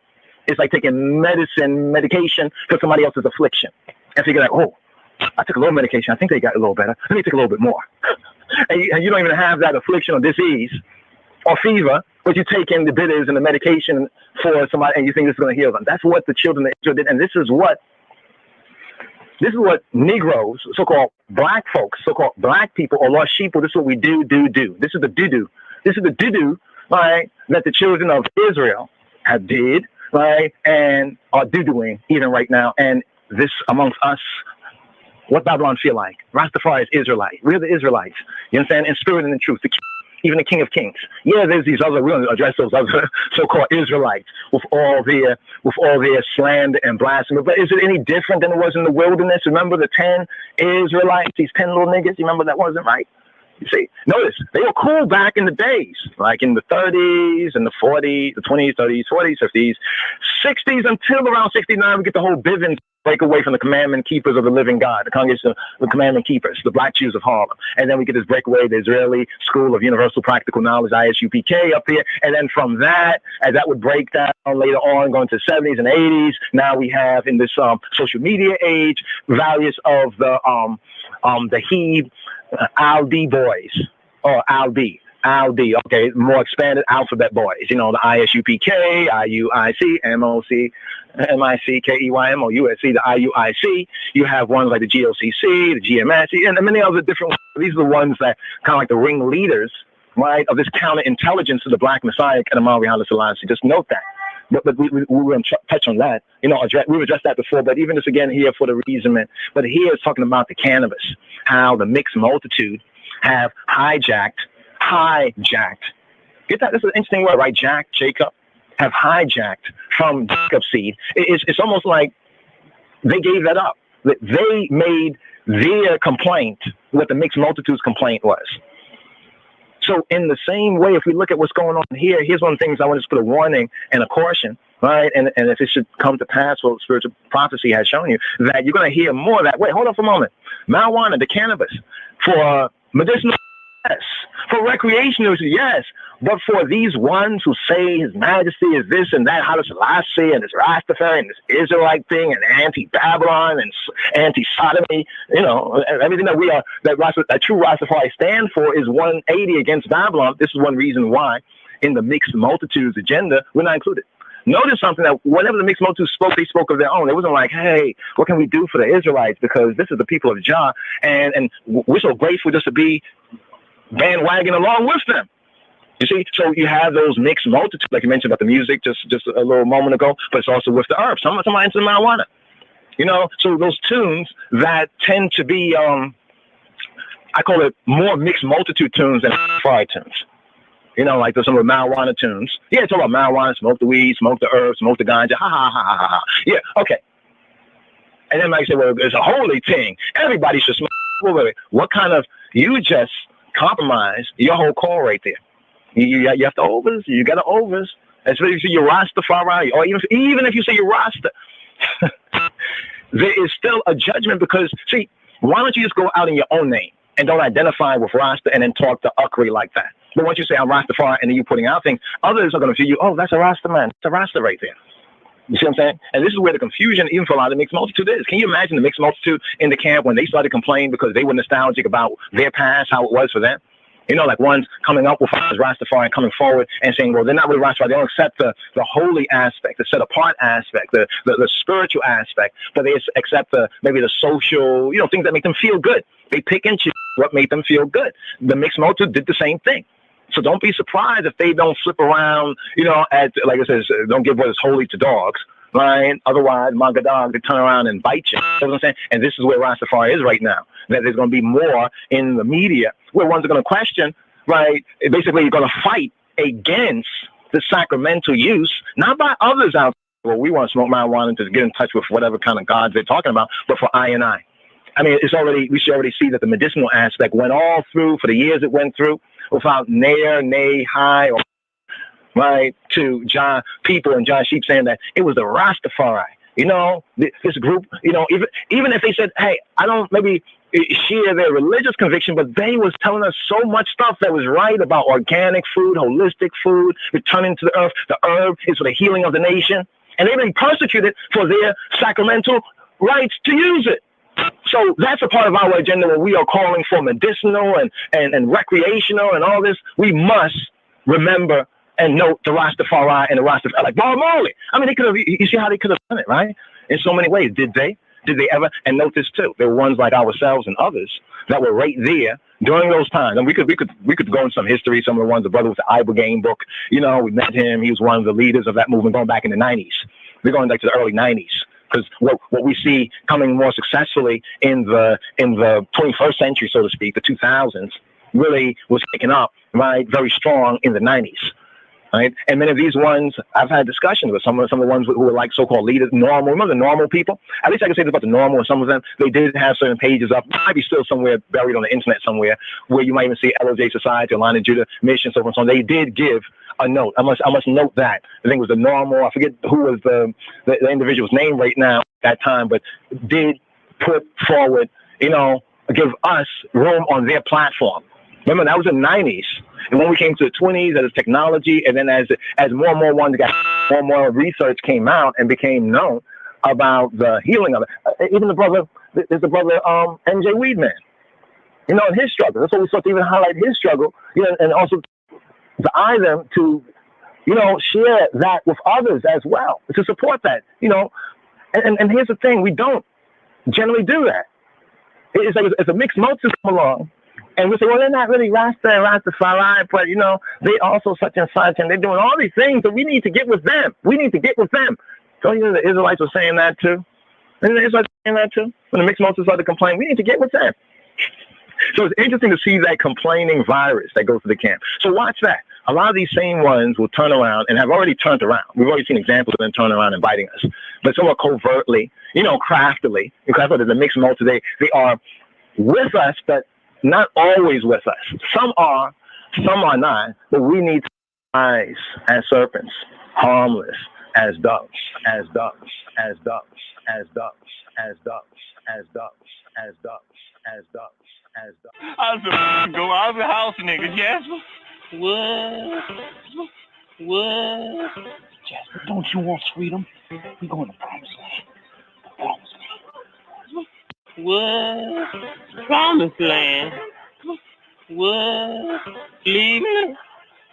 [SPEAKER 9] It's like taking medication for somebody else's affliction. And figure like, oh, I took a little medication. I think they got a little better. Let me take a little bit more. And you don't even have that affliction or disease or fever, but you take in the bitters and the medication for somebody, and you think this is going to heal them. That's what the children of Israel did, and this is what Negroes, so-called black folks, so-called black people, or lost sheep, this is what we do. This is the do-do. This is the do-do, right, that the children of Israel have did, right, and are do-doing even right now. And this amongst us, what Babylon feel like? Rastafari is Israelite. We're the Israelites. You understand? In spirit and in truth. Even the King of Kings. Yeah, there's these other, we're going to address those other so-called Israelites with all their slander and blasphemy. But is it any different than it was in the wilderness? Remember the 10 Israelites, these 10 little niggas? You remember that wasn't right? You see, notice, they were cool back in the days, like in the 30s and the 40s, the 20s, 30s, 40s, 50s, 60s, until around 69, we get the whole Bivens break away from the commandment keepers of the living God, the congregation of the commandment keepers, the black Jews of Harlem. And then we get this breakaway, the Israeli School of Universal Practical Knowledge, ISUPK, up here. And then from that, as that would break down later on, going to the 70s and 80s, now we have in this social media age, values of the Heeb, Aldi boys, or Aldi, okay, more expanded alphabet boys, you know, the ISUPK, IUIC, MOC, MICKEYM, USC, the IUIC. You have ones like the GOCC, the GMSC, and many other different ones. These are the ones that kind of like the ringleaders, right, of this counterintelligence to the Black Messiah, Kadamawi Haile Selassie. Just note that. But we won't touch on that. You know, we've addressed that before, but even this again here for the reason, but here it's talking about the cannabis, how the mixed multitude have hijacked. Get that? This is an interesting word, right? Jacob, have hijacked from Jacob's seed. It's almost like they gave that up. They made their complaint what the mixed multitude's complaint was. So in the same way, if we look at what's going on here, here's one of the things I want to put a warning and a caution, right? And if it should come to pass, well, spiritual prophecy has shown you that you're going to hear more of that. Wait, hold on for a moment. Marijuana, the cannabis, for medicinal, yes. For recreational, yes. But for these ones who say His Majesty is this and that, Haile Selassie and this Rastafari and this Israelite thing and anti-Babylon and anti-sodomy, you know, everything that we are, that true Rastafari stand for is 180 against Babylon. This is one reason why in the mixed multitudes agenda, we're not included. Notice something, that whenever the mixed multitude spoke, they spoke of their own. It wasn't like, hey, what can we do for the Israelites? Because this is the people of Jah, and we're so grateful just to be bandwagon along with them. You see, so you have those mixed multitudes, like you mentioned about the music just a little moment ago, but it's also with the herbs. Somebody into the marijuana. You know, so those tunes that tend to be, I call it more mixed multitude tunes than Rastafari tunes. You know, like there's some of the marijuana tunes. Yeah, it's all about marijuana, smoke the weed, smoke the herb, smoke the ganja, ha ha ha ha ha ha. Yeah, okay. And then like say, well, it's a holy thing. Everybody should smoke. Wait. What kind of, you just compromise your whole call right there. You have to overs, you got to overs. Especially if you say you're Rastafari, or even if you say you're Rasta, there is still a judgment because, see, why don't you just go out in your own name and don't identify with Rasta and then talk to Ukri like that? But once you say I'm Rastafari and then you're putting out things, others are going to feel you, oh, that's a Rasta man. It's a Rasta right there. You see what I'm saying? And this is where the confusion, even for a lot of the mixed multitude, is. Can you imagine the mixed multitude in the camp when they started complaining because they were nostalgic about their past, how it was for them? You know, like ones coming up with Rastafari and coming forward and saying, well, they're not really Rastafari. They don't accept the holy aspect, the set apart aspect, the spiritual aspect, but they accept maybe the social, you know, things that make them feel good. They pick and choose what made them feel good. The mixed multitude did the same thing. So don't be surprised if they don't flip around, you know, like it says, don't give what is holy to dogs, right? Otherwise, manga dog, they turn around and bite you. You know what I'm saying? And this is where Rastafari is right now. That there's going to be more in the media where ones are going to question, right? Basically, you're going to fight against the sacramental use, not by others out there. Well, we want to smoke marijuana to get in touch with whatever kind of gods they're talking about, but for I and I. I mean, we should already see that the medicinal aspect went all through for the years it went through without nay, high, or right to John people and John Sheep saying that it was the Rastafari. You know, this group, you know, even if they said, hey, I don't maybe share their religious conviction, but they was telling us so much stuff that was right about organic food, holistic food, returning to the earth. The herb is for the healing of the nation. And they've been persecuted for their sacramental rights to use it. So that's a part of our agenda when we are calling for medicinal and recreational and all this. We must remember and note the Rastafari and the Rastafari, like Bob Marley. I mean, they could have, you see how they could have done it, right? In so many ways. Did they ever? And note this too. There were ones like ourselves and others that were right there during those times. And we could go into some history. Some of the ones, the brother with the Ibogaine book, you know, we met him. He was one of the leaders of that movement going back in the 90s. We're going back to the early 90s. Because what we see coming more successfully in the 21st century, so to speak, the 2000s, really was picking up, right, very strong in the 90s. Right? And many of these ones, I've had discussions with some of the ones who were like so-called leaders, normal. Remember the normal people? At least I can say this about the normal. And some of them, they did have certain pages up. Might be still somewhere buried on the internet somewhere where you might even see LOJ Society, Atlanta Judah Mission, so on and so on. They did give a note. I must note that. I think it was the normal. I forget who was the individual's name right now at that time, but did put forward, you know, give us room on their platform. Remember, that was in the 90s. And when we came to the 20s, as technology, and then as more and more ones got, more and more research came out and became known about the healing of it. Even there's the brother, MJ Weedman, you know, in his struggle. That's what we sought to even highlight his struggle, you know, and also to eye them to, you know, share that with others as well, to support that, you know. And here's the thing, we don't generally do that. It's like it's a mixed multitude come along. And we say, well, they're not really Rasta and Rastafari, but, you know, they also such and such, and they're doing all these things, so we need to get with them. We need to get with them. So, you know, the Israelites were saying that too. And the Israelites were saying that too. When the mixed multitude started complaining, we need to get with them. So it's interesting to see that complaining virus that goes to the camp. So watch that. A lot of these same ones will turn around and have already turned around. We've already seen examples of them turning around and biting us. But somewhat covertly, you know, craftily, because the mixed multitude, they are with us, but not always with us. Some are not, but we need to rise as serpents, harmless as doves, as doves, as doves, as doves, as doves, as doves, as doves, as doves, as doves.
[SPEAKER 10] I was a house nigga, Jasper. What?
[SPEAKER 11] Jasper, don't you want freedom? We going to promised land. Promised land.
[SPEAKER 10] What? Promised land? What? Cleveland?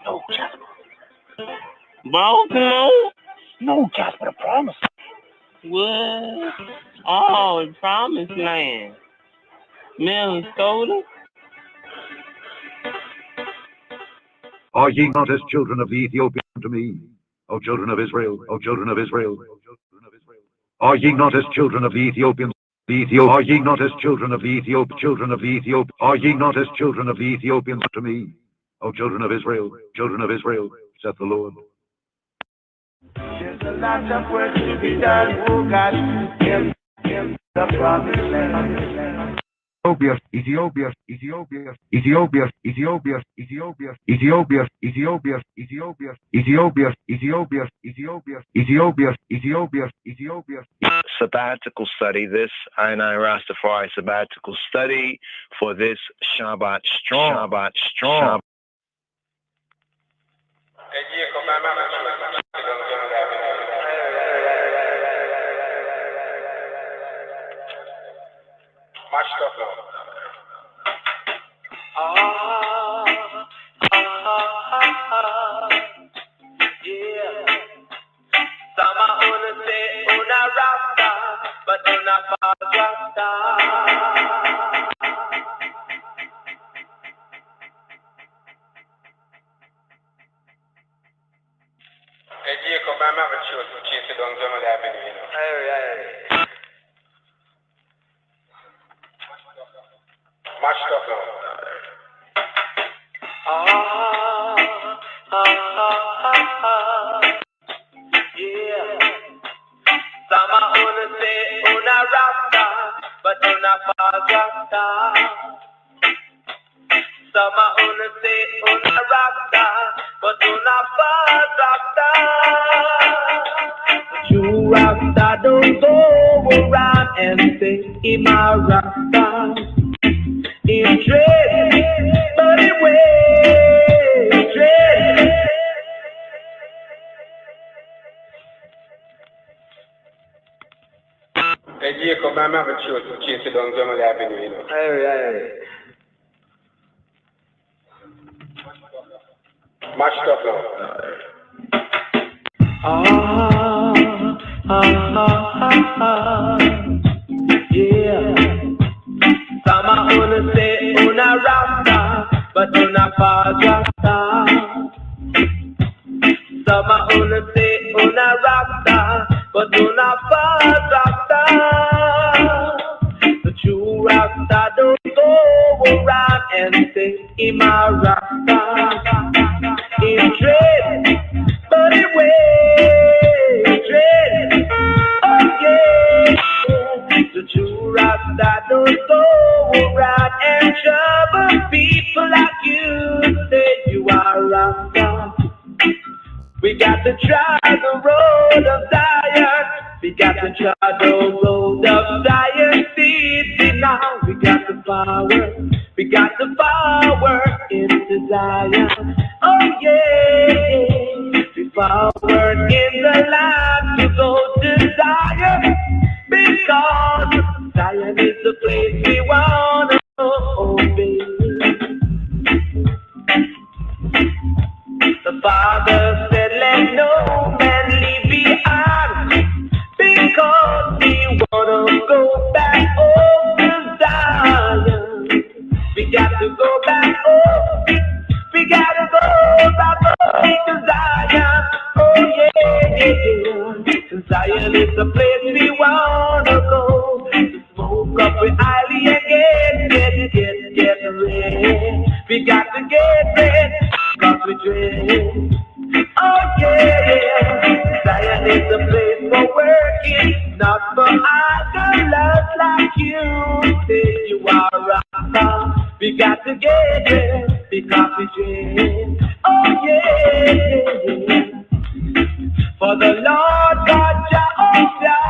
[SPEAKER 11] No, Jasper.
[SPEAKER 10] Baltimore?
[SPEAKER 11] No, Jasper, the promise.
[SPEAKER 10] What? Oh, the promised land. Minnesota?
[SPEAKER 8] Are ye not as children of the Ethiopian to me, O children of Israel, O children of Israel, O children of Israel? Are ye not as children of the Ethiopians? Are ye not as children of the children of the Ethiopians? Are ye not as children of the Ethiopians to me? O children of Israel, saith the Lord.
[SPEAKER 7] There's a lot of work to be done, oh God, in the promised land.
[SPEAKER 8] Ethiopia.
[SPEAKER 9] Sabbatical study, this I Rastafari sabbatical study for this Shabbat strong.
[SPEAKER 5] Yeah. Some are gonna say una Rasta, but una false Rasta.
[SPEAKER 7] Hey, Jacob, I'm having chance to chase it down German Avenue, you know. Hey. Mashed up now.
[SPEAKER 5] Yeah. Some are gonna say una Rasta, but una false Rasta. Some are gonna say una Rasta, but una false Rasta. True Rasta don't go around and say him a Rasta. Him trade, but he way trade.
[SPEAKER 7] Hey, Jacob, I'm having chance to chase it down German Avenue, you know. Hey. Mashed up now.
[SPEAKER 5] Yeah. Some are gonna say una Rasta, but una false Rasta. Some are gonna say una Rasta, but una false Rasta. The true Rasta don't go around and say him a Rasta. He trade, but he way trade. Oh yeah. The true Rasta don't go around and trouble people like you. Say you are Rasta. We got to try the road of Zion. We got to try the road of Zion. See now. We got the power. We got the power into Zion. Oh yeah. We power in the land to go to Zion. Because Zion is the place we want to go, baby. The Father said, let no man leave behind, because we want to go back home to Zion. We got to go back home. We got to go back home to Zion. Oh yeah. Zion is the place we want to go. To smoke up with highly again. Get ready. We got to get ready. Cause we dream. Oh yeah. Zion is the place for working, not for idlers like you. Say you are Rasta. We got to get ready because we dream. Oh yeah. For the Lord God Jehovah,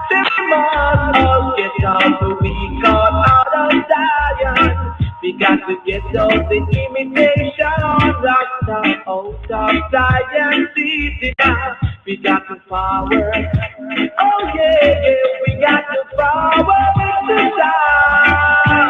[SPEAKER 5] they must all get out so we got out of Zion. We got to get out the imitation Rasta out of Zion City now. We got the power. Oh yeah, we got the power to Zion.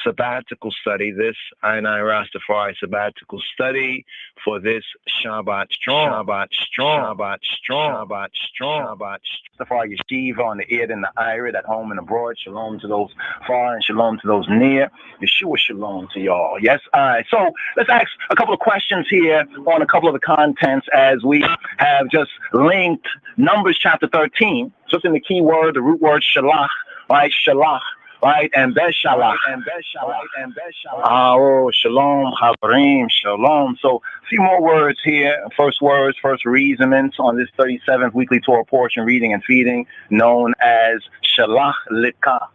[SPEAKER 9] Sabbat sabbatical study, this I Rastafari sabbatical study for this Shabbat strong, Shabbat strong, Shabbat strong, Shabbat strong, Shabbat Rastafari Yeshiva on the ear and the irid at home and abroad. Shalom to those far and shalom to those near. Yeshua shalom to y'all. Yes, I. So let's ask a couple of questions here on a couple of the contents as we have just linked Numbers chapter 13. Just in the key word, the root word shalach, right? Shalach, right? And beshalach, and beshalach, and beshalach. Oh, shalom, chaverim, shalom. So a few more words here. First words, first reasonings on this 37th weekly Torah portion, reading and feeding, known as shalach likah.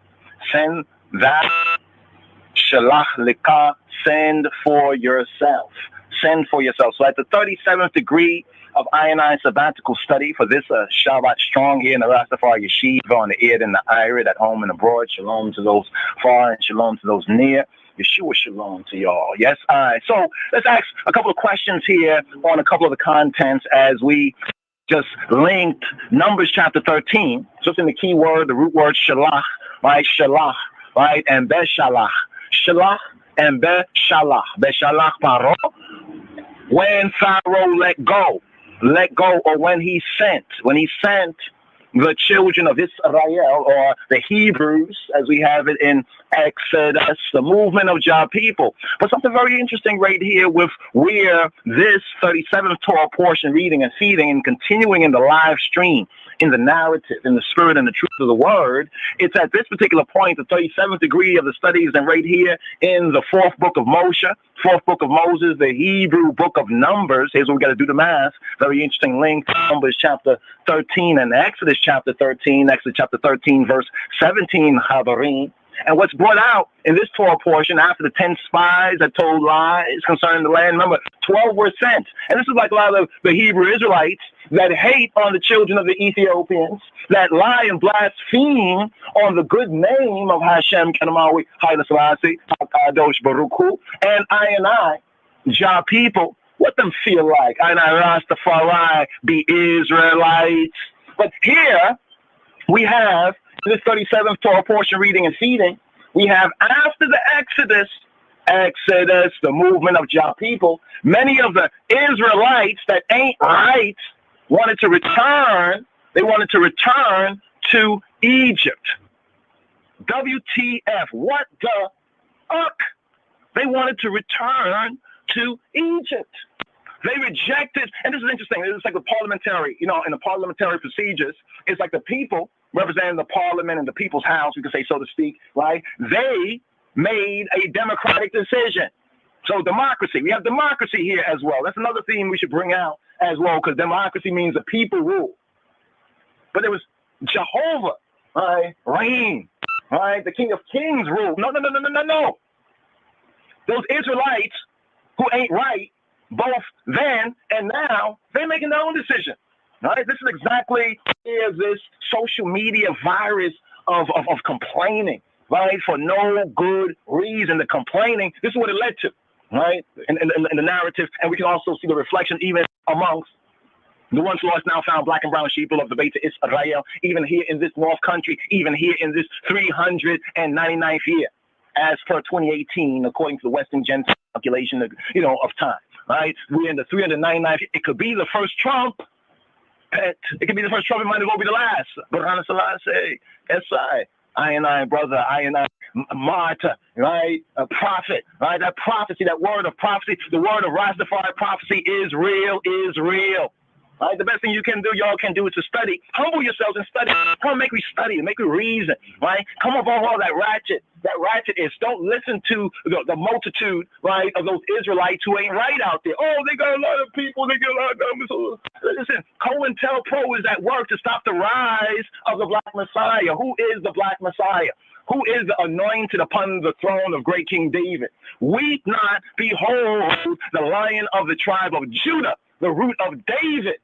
[SPEAKER 9] Send that. Shalach likah, send for yourself. Send for yourself. So at the 37th degree of I sabbatical study for this Shabbat strong here in the Rastafari Yeshiva on the ear and the irid at home and abroad. Shalom to those far and shalom to those near. Yeshua shalom to y'all. Yes, I. So let's ask a couple of questions here on a couple of the contents as we just linked Numbers chapter 13. Just in the key word, the root word shalach, right? Shalach, right? And beshalach. Shalach and beshalach. Beshalach paro. When Pharaoh let go, or when he sent the children of Israel, or the Hebrews, as we have it in Exodus, the movement of Jah people. But something very interesting right here with where this 37th Torah portion, reading and feeding and continuing in the live stream, in the narrative, in the spirit and the truth of the word, it's at this particular point, the 37th degree of the studies, and right here in the fourth book of Moshe, fourth book of Moses, the Hebrew book of Numbers. Here's what we got to do the math. Very interesting link. Numbers chapter 13 and Exodus chapter 13, Exodus chapter 13, verse 17, Habarim. And what's brought out in this Torah portion after the 10 spies that told lies concerning the land, remember, 12 were sent. And this is like a lot of the Hebrew Israelites that hate on the children of the Ethiopians, that lie and blaspheme on the good name of Hashem, Kenamawi, Haile Selassie, Kadosh Baruch Hu, and I, Jah people. What them feel like? I Rastafari be Israelites. But here we have this 37th Torah portion, reading and feeding. We have after the Exodus, the movement of Jah people, many of the Israelites that ain't right wanted to return. They wanted to return to Egypt. WTF? What the fuck? They wanted to return to Egypt. They rejected, and this is interesting. This is like the parliamentary, in the parliamentary procedures, it's like the people representing the parliament and the people's house, we could say, so to speak, right? They made a democratic decision. So democracy, we have democracy here as well. That's another theme we should bring out as well, because democracy means the people rule. But there was Jehovah, right? Reign, right? The King of Kings rule. No. Those Israelites who ain't right, both then and now, they're making their own decision. Right? This is exactly this social media virus of complaining, right? For no good reason. The complaining, this is what it led to, right? In the narrative. And we can also see the reflection even amongst the ones lost now found black and brown sheeple of the Beit Israel, even here in this North Country, even here in this 399th year, as per 2018, according to the Western Gentile calculation, of time. Right? We're in the 399th. It could be the first Trump. It could be the first Trump. It might as well be the last. But Haile Selassie, S.I., I, brother, I, martyr, right? A prophet, right? That prophecy, that word of prophecy, the word of Rastafari prophecy is real, Right? The best thing you can do, y'all can do, is to study. Humble yourselves and study. Come make me study, make me reason, right? Come up on all that ratchet. That ratchet is, don't listen to the multitude, right, of those Israelites who ain't right out there. Oh, they got a lot of people, they get a lot of numbers. Listen, COINTELPRO is at work to stop the rise of the Black Messiah. Who is the Black Messiah? Who is the anointed upon the throne of great King David? Weep not, behold, the Lion of the tribe of Judah, the root of David.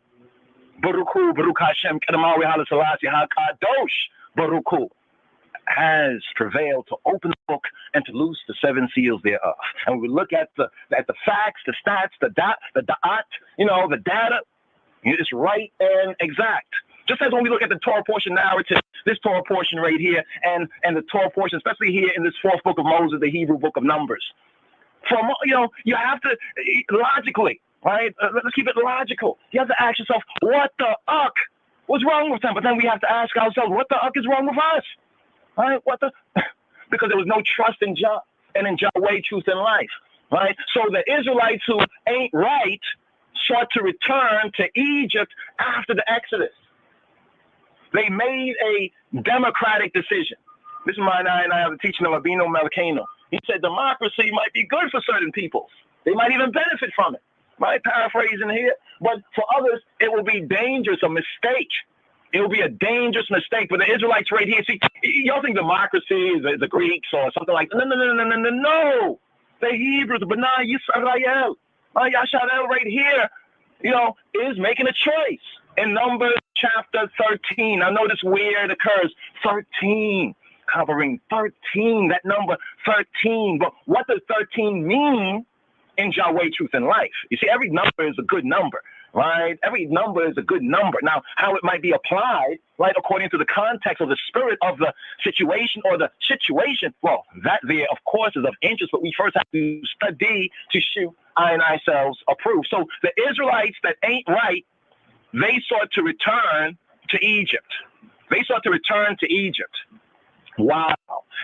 [SPEAKER 9] Baruch Hu, Baruch Hashem, Kedamawi, Haile Selassie, HaKadosh, Baruch Hu, has prevailed to open the book and to loose the seven seals thereof. And we look at the facts, the stats, the data, it's right and exact. Just as when we look at the Torah portion narrative, this Torah portion right here, and the Torah portion, especially here in this fourth book of Moses, the Hebrew book of Numbers. From, you have to, logically, right? Let's keep it logical. You have to ask yourself, what the uck? What's wrong with them? But then we have to ask ourselves, what the uck is wrong with us? Right? Because there was no trust in Jah and in Yahweh, truth, and life. Right? So the Israelites who ain't right sought to return to Egypt after the Exodus. They made a democratic decision. This is and I have a teaching of Abino Malakano. He said democracy might be good for certain people. They might even benefit from it. Right? Paraphrasing here. But for others, it will be dangerous, a mistake. It will be a dangerous mistake. But the Israelites right here, see, y'all think democracy is the Greeks or something like that. No. The Hebrews, B'nai Yisrael, Yasharel right here, is making a choice. In Numbers chapter 13, now notice where it occurs. 13, covering 13, that number 13. But what does 13 mean in Yahweh, truth, and life? You see, every number is a good number, right? Every number is a good number. Now, how it might be applied, right, according to the context of the spirit of the situation or the situation, well, that there, of course, is of interest, but we first have to study to show ourselves approved. So the Israelites that ain't right, they sought to return to Egypt. They sought to return to Egypt. Wow.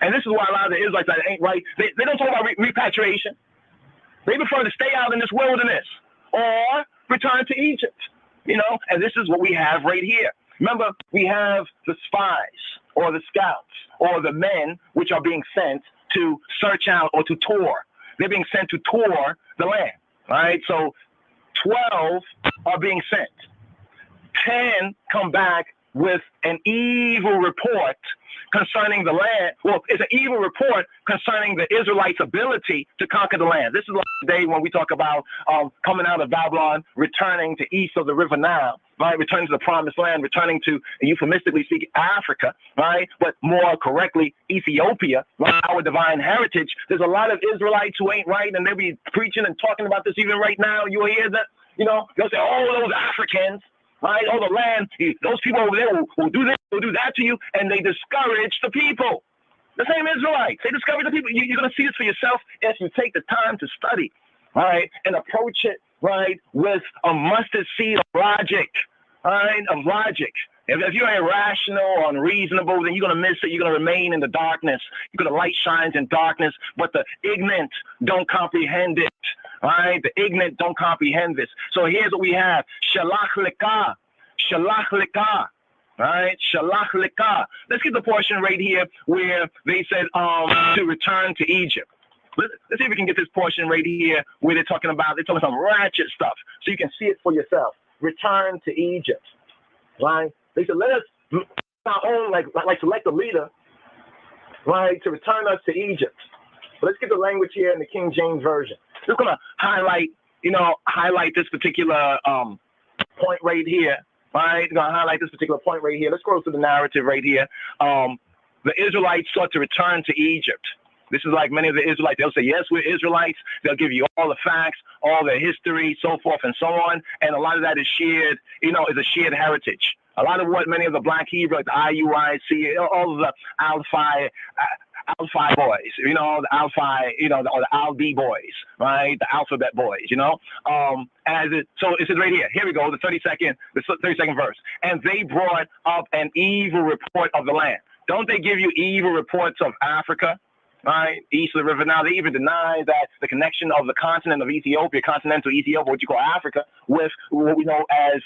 [SPEAKER 9] And this is why a lot of the Israelites that ain't right, they don't talk about repatriation. They prefer to stay out in this wilderness or return to Egypt, and this is what we have right here. Remember, we have the spies or the scouts or the men which are being sent to search out or to tour. They're being sent to tour the land, right? So 12 are being sent. 10 come back with an evil report concerning the land. Well, it's an evil report concerning the Israelites' ability to conquer the land. This is like the day when we talk about coming out of Babylon, returning to east of the river Nile, right? Returning to the promised land, returning to, euphemistically speaking, Africa, right? But more correctly, Ethiopia, right? Our divine heritage. There's a lot of Israelites who ain't right, and they be preaching and talking about this even right now. You'll hear that, they'll say, oh, those Africans, right? Oh, the land, those people over there will do this, will do that to you, and they discourage the people. The same Israelites, they discourage the people. You're going to see this for yourself if you take the time to study, right? And approach it, right, with a mustard seed of logic, right, of logic. If you're irrational or unreasonable, then you're going to miss it. You're going to remain in the darkness. You're going to light shines in darkness, but the ignorant don't comprehend it. Right? The ignorant don't comprehend this. So here's what we have. Shalach leka. Shalach leka. Right? Shalach leka. Let's get the portion right here where they said to return to Egypt. Let's see if we can get this portion right here where they're talking some ratchet stuff. So you can see it for yourself. Return to Egypt. Right? They said, let us our own, like select a leader, right, to return us to Egypt. But let's get the language here in the King James Version. Just gonna highlight this particular point right here. Right, gonna highlight this particular point right here. Let's scroll through the narrative right here. The Israelites sought to return to Egypt. This is like many of the Israelites. They'll say, yes, we're Israelites. They'll give you all the facts, all the history, so forth and so on. And a lot of that is shared, is a shared heritage. A lot of what many of the black Hebrew, like the IUIC, all of the Alphi boys, the Alphi, or the Aldi boys, right? The alphabet boys, so it says right here. Here we go. The 32nd verse. And they brought up an evil report of the land. Don't they give you evil reports of Africa, right? East of the river. Now they even deny that the connection of the continent of Ethiopia, continental Ethiopia, what you call Africa, with what we know as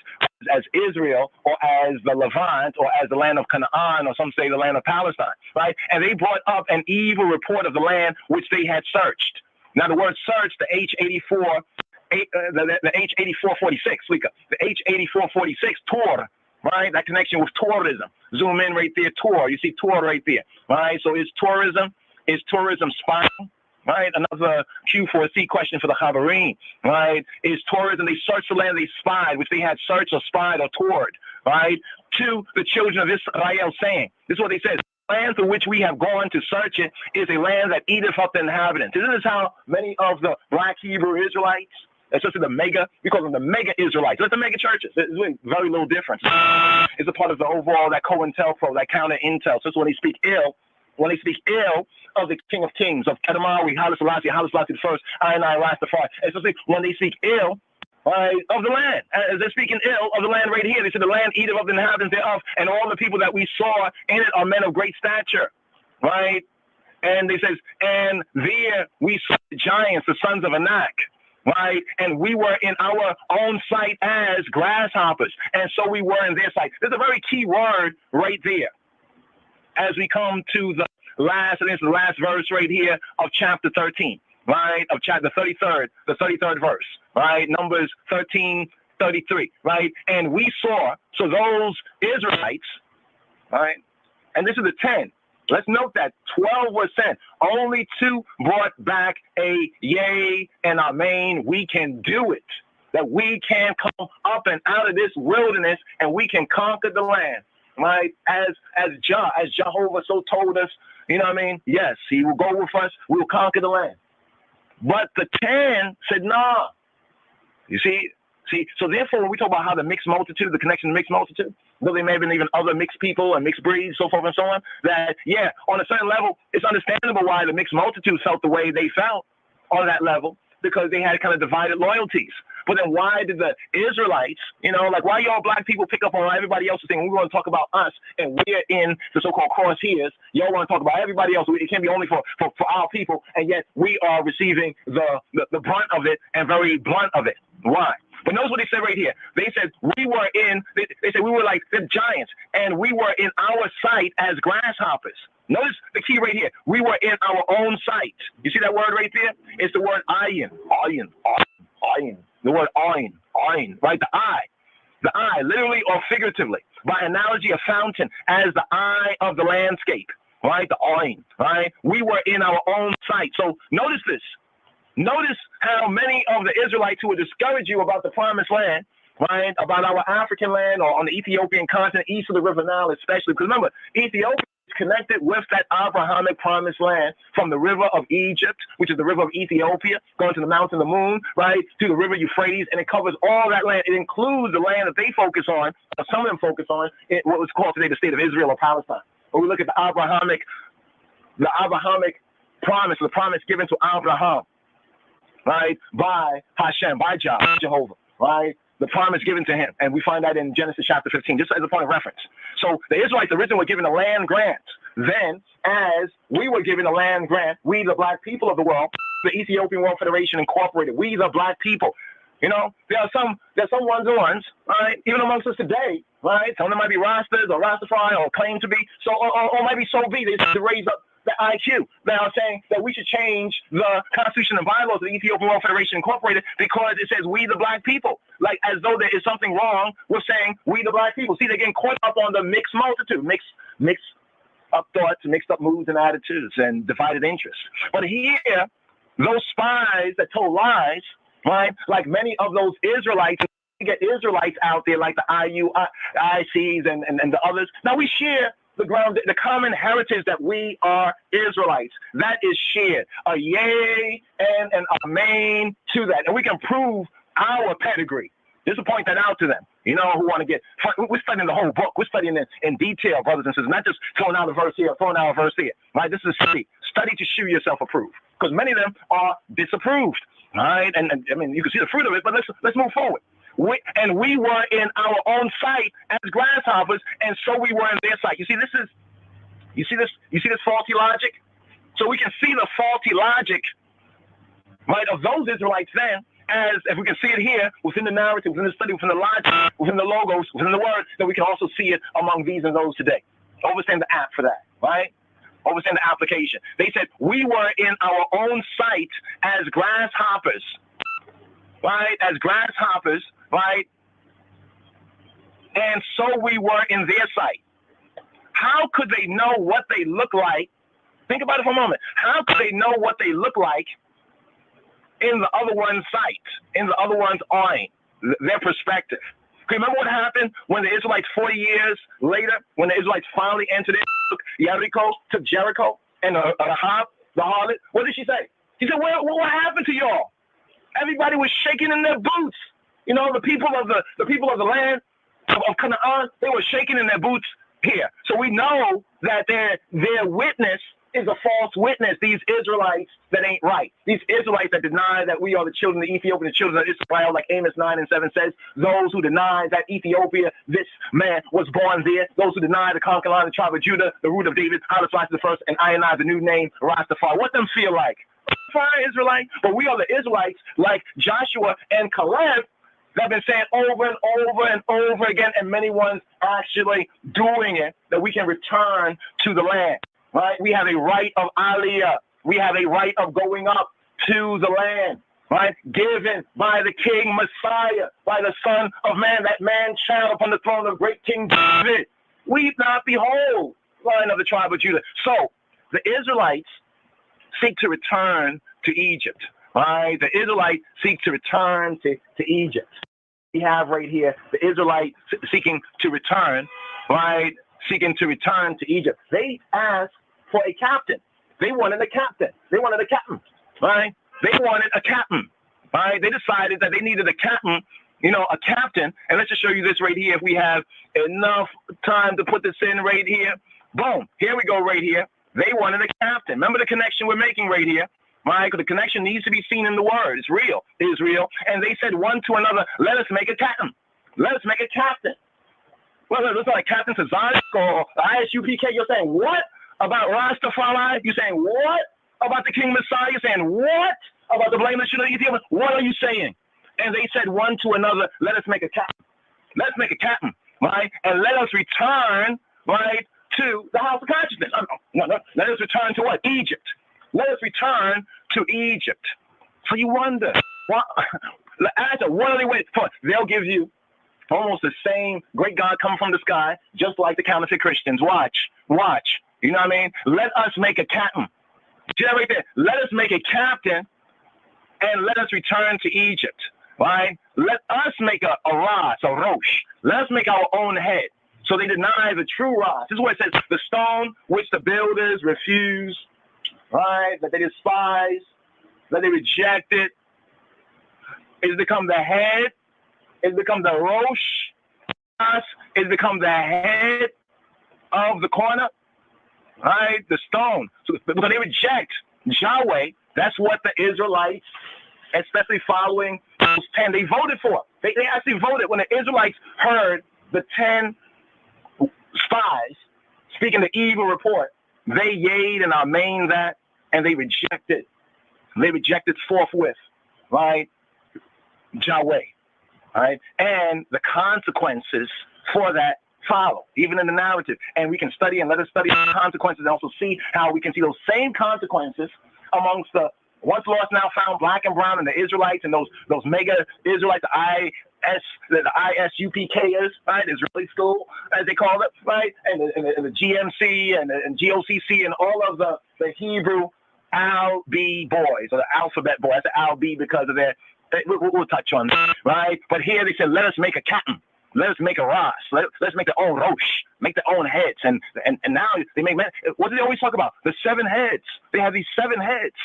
[SPEAKER 9] Israel, or as the Levant, or as the land of Canaan, or some say the land of Palestine, right? And they brought up an evil report of the land which they had searched. Now the word search, the H84, the H8446, the H8446, Tor, right? That connection with tourism. Zoom in right there, tour. You see tour right there, right? So is tourism spying? Right? Another Q4C question for the Chabarim, right? Is tourism, they searched the land, they spied, which they had searched or spied or toured, right? To the children of Israel, saying, this is what they said, the land through which we have gone to search it is a land that eateth up the inhabitants. Isn't this how many of the black Hebrew Israelites, especially the mega, we call them the mega Israelites. That's the mega churches. There's really very little difference. It's a part of the overall, that COINTELPRO, that counter intel. So it's when they speak ill of the King of Kings, of Kedamawi, Haile Selassie the First, I Rastafari, especially when they speak ill, right, of the land. As they're speaking ill of the land right here, they say the land eateth of the inhabitants thereof, and all the people that we saw in it are men of great stature, right? And they says, and there we saw the giants, the sons of Anak, right? And we were in our own sight as grasshoppers, and so we were in their sight. There's a very key word right there. As we come to the last verse right here of chapter 13, right? Of chapter 33rd, the 33rd verse, right? Numbers 13:33, right? And we saw, so those Israelites, right? And this is the 10. Let's note that 12 were sent. Only 2 brought back a yea and amen. We can do it. That we can come up and out of this wilderness and we can conquer the land. Right? As Jehovah so told us, you know what I mean? Yes, he will go with us. We'll conquer the land. But the 10 said, nah. You see, so therefore, when we talk about how the mixed multitude, the connection to mixed multitude, though there may have been even other mixed people and mixed breeds, so forth and so on, that, yeah, on a certain level, it's understandable why the mixed multitude felt the way they felt on that level, because they had kind of divided loyalties. But then why did the Israelites, you know, like why y'all black people pick up on everybody else's thing? We want to talk about us, and we're in the so-called crosshairs. Y'all want to talk about everybody else. It can't be only for our people, and yet we are receiving the brunt of it and very blunt of it. Why? But notice what they said right here. They said we were they said we were like the giants, and we were in our sight as grasshoppers. Notice the key right here. We were in our own sight. You see that word right there? It's the word ayin. The word ayin, right? The eye, literally or figuratively. By analogy, a fountain as the eye of the landscape, right? The ayin, right? We were in our own sight. So notice this. Notice how many of the Israelites who would discourage you about the promised land, right, about our African land or on the Ethiopian continent, east of the River Nile especially, because remember, Ethiopia is connected with that Abrahamic promised land from the river of Egypt, which is the river of Ethiopia, going to the mountain of the moon, right, to the river Euphrates, and it covers all that land. It includes the land that they focus on, or some of them focus on, in what was called today the state of Israel or Palestine. When we look at the Abrahamic promise, the promise given to Abraham, right, by Hashem, by Jehovah, right? The promise given to him. And we find that in Genesis chapter 15, just as a point of reference. So the Israelites originally were given a land grant. Then, as we were given a land grant, we, the black people of the world, the Ethiopian World Federation Incorporated, we, the black people, you know, there's some ones and ones, right? Even amongst us today, right? Some of them might be Rastas or Rastafari or claim to be, so, or might be so be, they just raise up the IQ. They are saying that we should change the Constitution and bylaws of the Ethiopian World Federation Incorporated because it says we the black people. Like as though there is something wrong with saying we the black people. See, they're getting caught up on the mixed multitude, mixed up thoughts, mixed up moods and attitudes and divided interests. But here, those spies that told lies, right, like many of those Israelites, we get Israelites out there like the ICs and the others. Now we share the common heritage that we are Israelites. That is shared. A yea and an amen to that. And we can prove our pedigree. Just to point that out to them, you know, who want to get, we're studying the whole book. We're studying it in detail, brothers and sisters, not just throwing out a verse here, throwing out a verse here, right? This is a study to show yourself approved, because many of them are disapproved, right? And I mean, you can see the fruit of it, but let's move forward. We were in our own sight as grasshoppers, and so we were in their sight. You see this faulty logic? So we can see the faulty logic, right, of those Israelites then, as if we can see it here within the narrative, within the study, within the logic, within the logos, within the word, then we can also see it among these and those today. Overstand the app for that, right? Overstand the application. They said we were in our own sight as grasshoppers, right? As grasshoppers, right? And so we were in their sight. How could they know what they look like? Think about it for a moment. How could they know what they look like in the other one's sight, in the other one's eye, their perspective? Remember what happened when the Israelites 40 years later, when the Israelites finally entered it, took Jericho, and Rahab, the harlot? What did she say? She said, what happened to y'all? Everybody was shaking in their boots. You know, the people of the land of Canaan, they were shaking in their boots here. So we know that their witness is a false witness. These Israelites that ain't right. These Israelites that deny that we are the children of Ethiopia, the children of Israel, like Amos 9:7 says. Those who deny that Ethiopia, this man was born there. Those who deny the conquering line of the tribe of Judah, the root of David, Haile Selassie the first, and I the new name, Rastafari. What them feel like? Rastafari Israelite, but we are the Israelites like Joshua and Caleb that have been saying over and over and over again, and many ones actually doing it, that we can return to the land. Right? We have a right of aliyah. We have a right of going up to the land, right? Given by the King Messiah, by the Son of Man, that man child upon the throne of great King David. Weep not, behold, Lion of the tribe of Judah. So the Israelites seek to return to Egypt, right? The Israelites seek to return to Egypt. We have right here the Israelites seeking to return, right? Seeking to return to Egypt. They asked for a captain. They wanted a captain. They wanted a captain, right? They wanted a captain, right? They decided that they needed a captain, you know, a captain. And let's just show you this right here. If we have enough time to put this in right here. Boom. Here we go right here. They wanted a captain. Remember the connection we're making right here, right? Because the connection needs to be seen in the word. It's real. It is real. And they said one to another, let us make a captain. Let us make a captain. Well, it looks like Captain Tazanic or ISUPK. You're saying what about Rastafari? You're saying what about the King Messiah? You're saying what about the blameless children of Ethiopia? What are you saying? And they said one to another, let us make a captain. Let's make a captain, right? And let us return, right, to the house of consciousness. No. Let us return to what? Egypt. Let us return to Egypt. So you wonder, what are they waiting for? They'll give you almost the same great God coming from the sky, just like the counterfeit Christians. Watch. You know what I mean? Let us make a captain. See that right there? Let us make a captain and let us return to Egypt, right? Let us make a Ras, a Rosh. Let us make our own head. So they deny the true Ras. This is what it says, the stone which the builders refused, right? That they despise, that they rejected, is become the head. It's become the Rosh. It's become the head of the corner, right? The stone. So, but they reject Yahweh. That's what the Israelites, especially following those 10, they voted for. They actually voted when the Israelites heard the 10 spies speaking the evil report. They yayed and amen that, and they rejected. They rejected forthwith, right? Yahweh. Right? And the consequences for that follow, even in the narrative. And we can study and let us study the consequences and also see how we can see those same consequences amongst the once lost, now found black and brown and the Israelites and those mega Israelites, the ISUPKers, right? Israeli school, as they call it, right? And the GMC and GOCC and all of the Hebrew Al-B boys or the alphabet boys. That's Al-B because of their. We'll touch on that, right? But here they said, let us make a captain. Let us make a Ras. Let's make their own Rosh. Make their own heads. And now they make, what do they always talk about? The 7 heads. They have these 7 heads.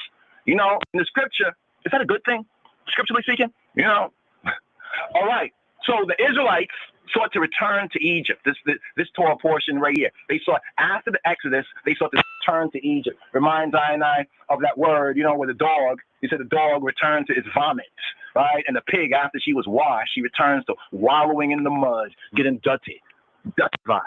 [SPEAKER 9] You know, in the scripture, is that a good thing? Scripturally speaking? You know? All right. So the Israelites sought to return to Egypt. This Torah portion right here. They sought, after the Exodus, they sought to return to Egypt. Reminds I of that word, you know, with the dog. He said the dog returned to its vomit, right? And the pig, after she was washed, she returns to wallowing in the mud, getting dirty. Dirty vibes.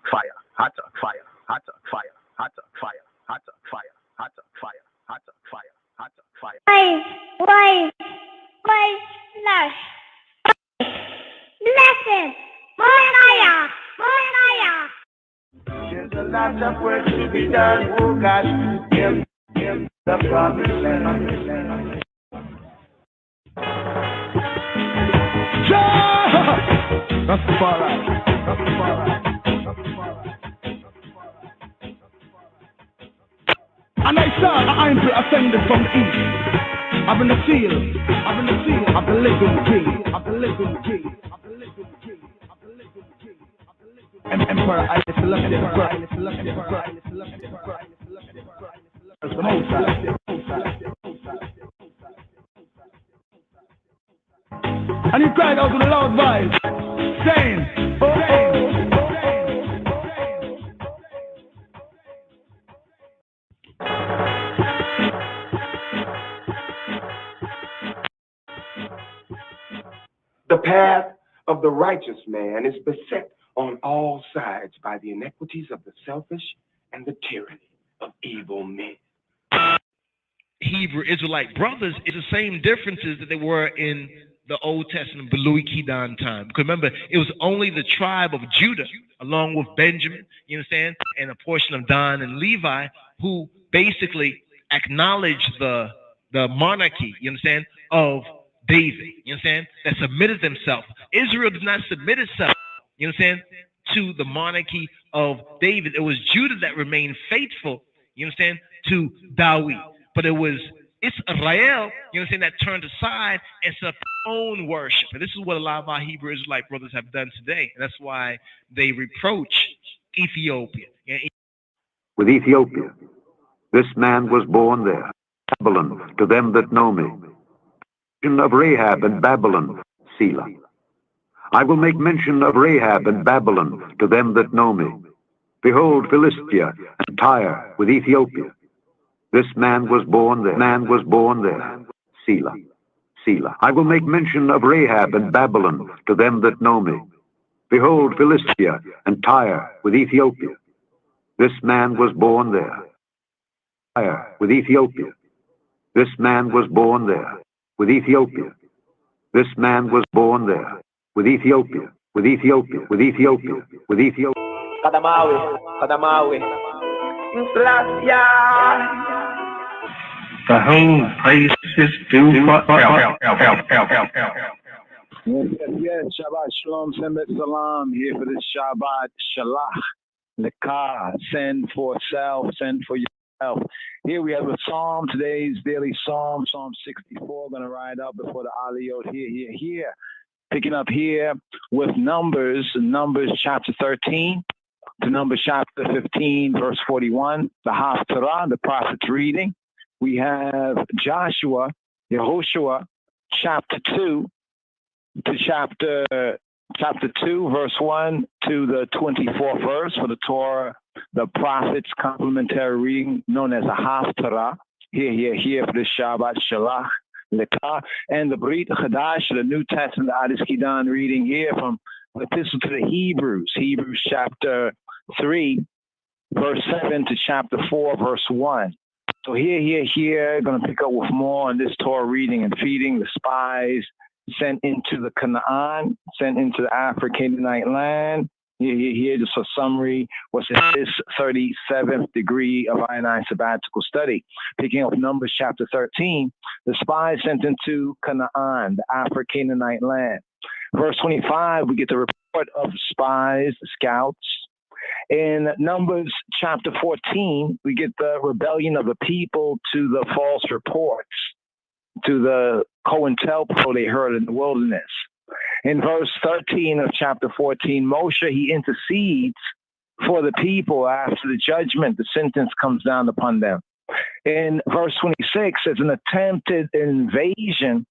[SPEAKER 9] Fire. Hotter, fire. Hotter, fire. Hotter, fire. Hotter, fire. Hotter, fire. Hotter, fire. Hotter, fire.
[SPEAKER 4] Blessed. Fire.
[SPEAKER 7] There's a lot of work to be done, oh God. Give the promised land. Rastafari. And I saw an angel ascended from the east. I'm in the field. I'm the living king. Emperor Haile Selassie the Most High. And he cried out with a loud voice, saying,
[SPEAKER 12] The path of the righteous man is beset on all sides by the iniquities of the selfish and the tyranny of evil men.
[SPEAKER 13] Hebrew Israelite brothers is the same differences that they were in the Old Testament Belui Kidan time. Because remember, it was only the tribe of Judah, along with Benjamin, you understand, and a portion of Dan and Levi, who basically acknowledged the monarchy, you understand, of David, you understand, that submitted themselves. Israel did not submit itself, you understand, to the monarchy of David. It was Judah that remained faithful, you understand, to Dawid. But it was Israel, you understand, that turned aside and set up their own worship. And this is what a lot of our Hebrew Israelite brothers have done today. And that's why they reproach Ethiopia.
[SPEAKER 8] With Ethiopia, this man was born there, Babylon, to them that know me. Of Rahab and Babylon, Selah. I will make mention of Rahab and Babylon to them that know me. Behold, Philistia and Tyre with Ethiopia. This man was born there. Selah. Selah. I will make mention of Rahab and Babylon to them that know me. Behold, Philistia and Tyre with Ethiopia. This man was born there. Tyre with Ethiopia. This man was born there. With Ethiopia. This man was born there. With Ethiopia. With Ethiopia. With Ethiopia. With Ethiopia.
[SPEAKER 5] Kadamawi.
[SPEAKER 14] The whole place is due for help.
[SPEAKER 2] Yes. Shabbat Shalom, Sembet Salam, here for this Shabbat Shalach. Lekah, send for self, send for yourself. Here we have a psalm, today's daily psalm, Psalm 64. Going to ride up before the Aliyot here. Picking up here with Numbers chapter 13 to Numbers chapter 15, verse 41, the Haftarah, the prophet's reading. We have Yehoshua, chapter 2 to chapter 2, verse 1 to the 24th verse for the Torah, the prophet's complementary reading known as a Haftarah. Here for the Shabbat Shalach Lekah, and the Brit Chadash, the New Testament, the Adis Kidan reading here from the Epistle to the Hebrews chapter 3, verse 7 to chapter 4, verse 1. So here, going to pick up with more on this Torah reading and feeding the spies sent into the Canaan, sent into the Afro-Canaanite land. Here, just a summary, what's in this 37th degree of I&I sabbatical study. Picking up Numbers chapter 13, the spies sent into Canaan, the Afro-Canaanite land. Verse 25, we get the report of the spies, the scouts. In Numbers chapter 14, we get the rebellion of the people to the false reports, to the COINTELPRO they heard in the wilderness. In verse 13 of chapter 14, Moshe, he intercedes for the people after the judgment, the sentence comes down upon them. In verse 26, there's an attempted invasion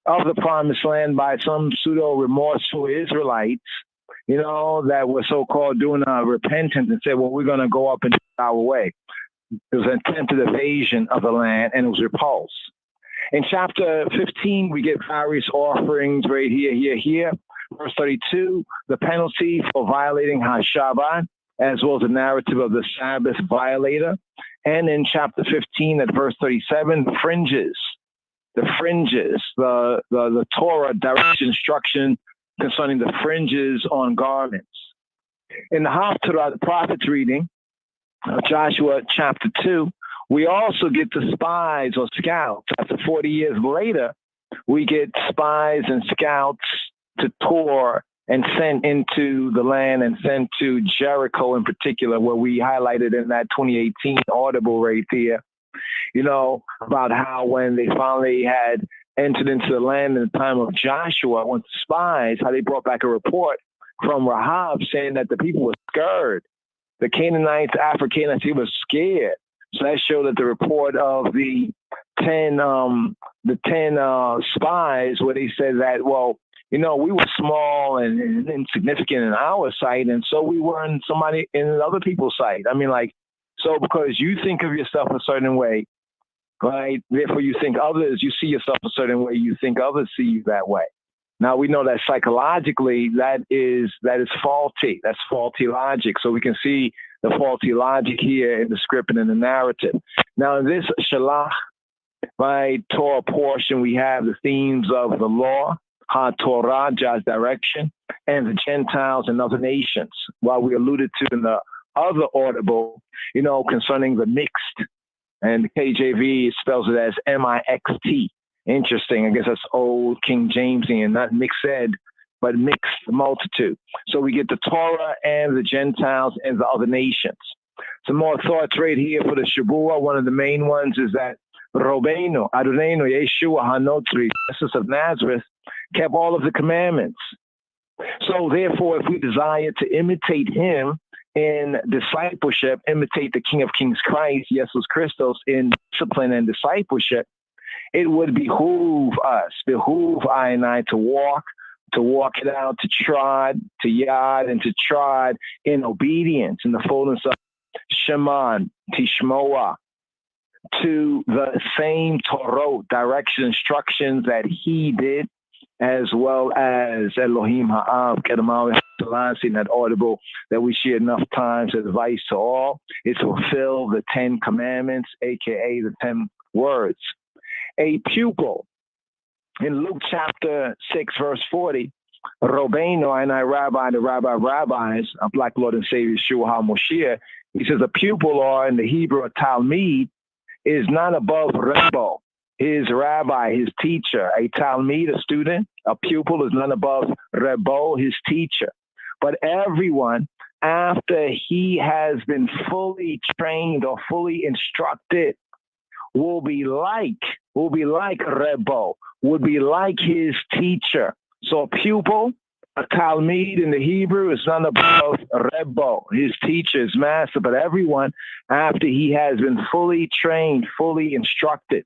[SPEAKER 2] of the promised land by some pseudo-remorseful Israelites, that were so-called doing repentance and said, well, we're going to go up and do it our way. It was an attempted invasion of the land, and it was repulsed. In chapter 15, we get various offerings right here. Verse 32, the penalty for violating HaShabbat, as well as the narrative of the Sabbath violator. And in chapter 15 at verse 37, the fringes, the Torah direct instruction concerning the fringes on garments. In the Haftarah, the prophet's reading of Joshua chapter 2, we also get the spies or scouts. After 40 years later, we get spies and scouts to tour and sent into the land and sent to Jericho in particular, where we highlighted in that 2018 audible right there, about how when they finally had entered into the land in the time of Joshua, when the spies, how they brought back a report from Rahab saying that the people were scared. The Canaanites, Afro-Canaanites, they were scared. So that showed that the report of the 10 spies, where they said that, well, we were small and insignificant in our sight, and so we were in other people's sight. I mean, so because you think of yourself a certain way, right? Therefore, you see yourself a certain way, you think others see you that way. Now, we know that psychologically that is faulty. That's faulty logic. So we can see the faulty logic here in the script and in the narrative. Now, in this Shalach, right, Torah portion, we have the themes of the law, HaTorah, God's direction, and the Gentiles and other nations. While we alluded to in the other audible, concerning the mixed, and the KJV spells it as M-I-X-T. Interesting. I guess that's old King Jamesian, not mixed, but mixed multitude. So we get the Torah and the Gentiles and the other nations. Some more thoughts right here for the Shabua. One of the main ones is that Robeinu, Adonai, Yeshua HaNotri, Jesus of Nazareth, kept all of the commandments. So therefore, if we desire to imitate him in discipleship, imitate the King of Kings Christ, Jesus Christos, in discipline and discipleship, it would behoove I and I to walk it out, to trod, to yad, and to trod in obedience, in the fullness of Sheman, Tishmoa, to the same Torah, direction, instructions that he did, as well as Elohim Ha'av, Kedamawi Selassie, that audible that we share enough times, advice to all, is to fulfill the 10 commandments, aka the 10 words. A pupil, in Luke chapter 6, verse 40, Robeinu, and I rabbi, the rabbis, our Black Lord and Savior, Yeshua HaMoshiach, he says a pupil, or in the Hebrew, a Talmid, is not above Rebbe, his rabbi, his teacher. A Talmid, a student, a pupil, is not above Rebbe, his teacher. But everyone, after he has been fully trained or fully instructed, will be like Rebbe, would be like his teacher. So a pupil, a Talmid in the Hebrew, is not above Rebbe, his teacher, his master, but everyone, after he has been fully trained, fully instructed.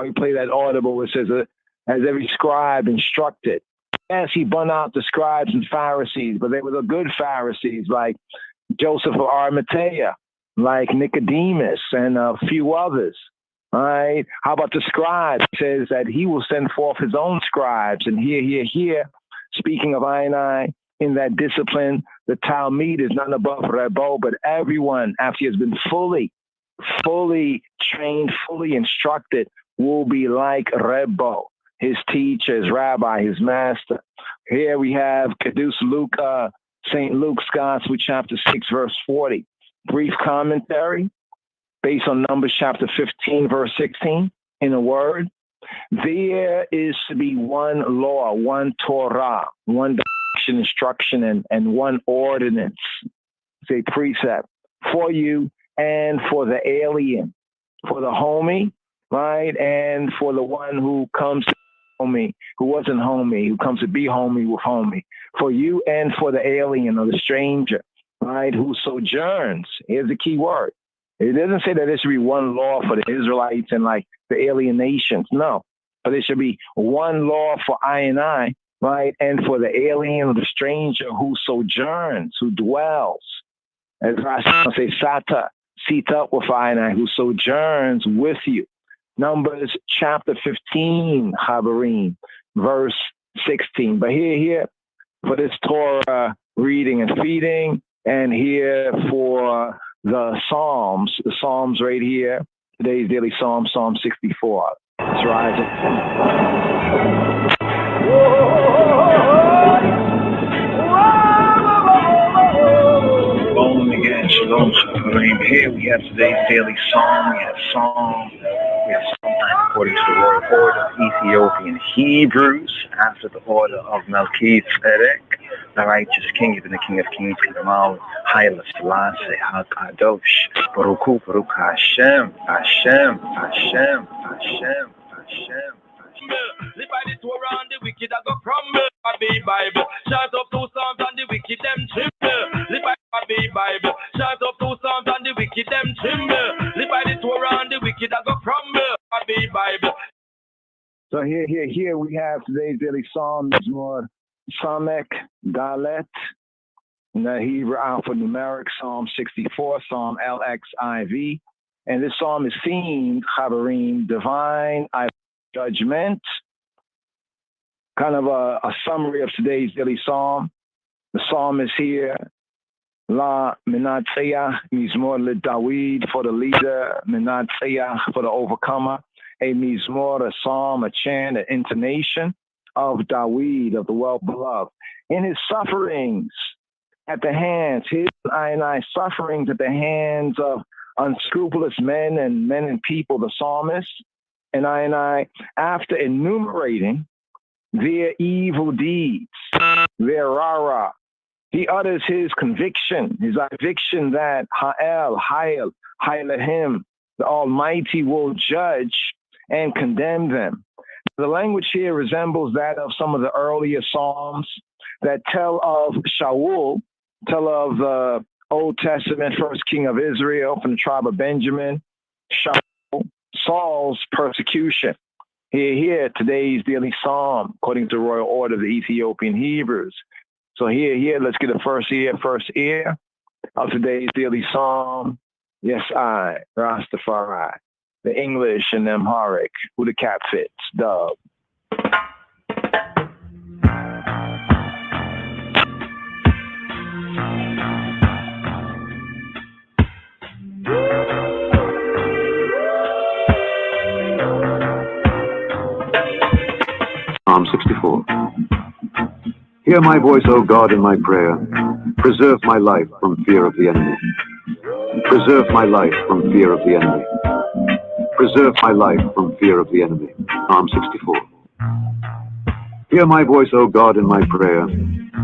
[SPEAKER 2] We play that audible, it says, as every scribe instructed. Yes, he burned out the scribes and Pharisees, but they were the good Pharisees, like Joseph of Arimathea, like Nicodemus, and a few others. All right. How about the scribes? It says that he will send forth his own scribes. And here, speaking of I, in that discipline, the Talmid is not above Rebbe, but everyone, after he has been fully trained, fully instructed, will be like Rebbe, his teacher, his rabbi, his master. Here we have Kedus Luke, St. Luke's Gospel, chapter 6, verse 40. Brief commentary based on Numbers chapter 15, verse 16. In a word, there is to be one law, one Torah, one direction, instruction, and one ordinance, say precept, for you and for the alien, for the homie, right? And for the one who comes to homie, who wasn't homie, who comes to be homie with homie, for you and for the alien or the stranger, right? Who sojourns. Here's the key word. It doesn't say that there should be one law for the Israelites and like the alien nations. No, but there should be one law for I, right? And for the alien or the stranger who sojourns, who dwells. As Rastafari say, Sata, Sita with I, who sojourns with you. Numbers chapter 15, Habarim, verse 16. But here, for this Torah reading and feeding, and here for the Psalms right here, today's daily Psalm, Psalm 64. Let's rise up.
[SPEAKER 9] Shalom again, shalom, Habarim. Here we have today's daily Psalm. We have Psalm 9 according to the royal order of Ethiopian Hebrews, after the order of Melchizedek, the righteous king, even the King of Kings, Kedamawi, Haile Selassie, HaKadosh, Baruch Hu, Baruch Hashem, Hashem, Hashem, Hashem, Hashem.
[SPEAKER 5] Live by the Torah and the wicked I go crumble. I be Bible. Shout up 2 Psalms and the wicked them tremble. Live by the Bible. Shout up 2 Psalms and the wicked them tremble. Live by the Torah and the wicked I go crumble. I be Bible.
[SPEAKER 2] So here we have today's daily Psalm, Mizmor Samek Dalet, in the Hebrew alphanumeric, Psalm 64, Psalm LXIV. And this psalm is themed, Chabarim, divine judgment. Kind of a summary of today's daily psalm. The psalm is here. La Minatseya, Mizmor le Dawid, for the leader, Minatseya, for the overcomer. A Mizmor, a psalm, a chant, an intonation of Dawid, of the well-beloved. In his sufferings at the hands, his I sufferings at the hands of unscrupulous men and people, the psalmist, and I, after enumerating their evil deeds, their rara, he utters his conviction, his eviction that Ha'el, him, the Almighty will judge and condemn them. The language here resembles that of some of the earlier psalms that tell of Shaul, tell of the Old Testament first king of Israel from the tribe of Benjamin, Shaul, Saul's persecution. Here, today's daily psalm, according to the royal order of the Ethiopian Hebrews. So here, let's get the first ear of today's daily psalm. Yes, I, Rastafari, the English and Amharic, who the cap fits, dub.
[SPEAKER 8] Psalm 64. Hear my voice, O God, in my prayer. Preserve my life from fear of the enemy. Preserve my life from fear of the enemy. Preserve my life from fear of the enemy. Psalm 64. Hear my voice, O God, in my prayer.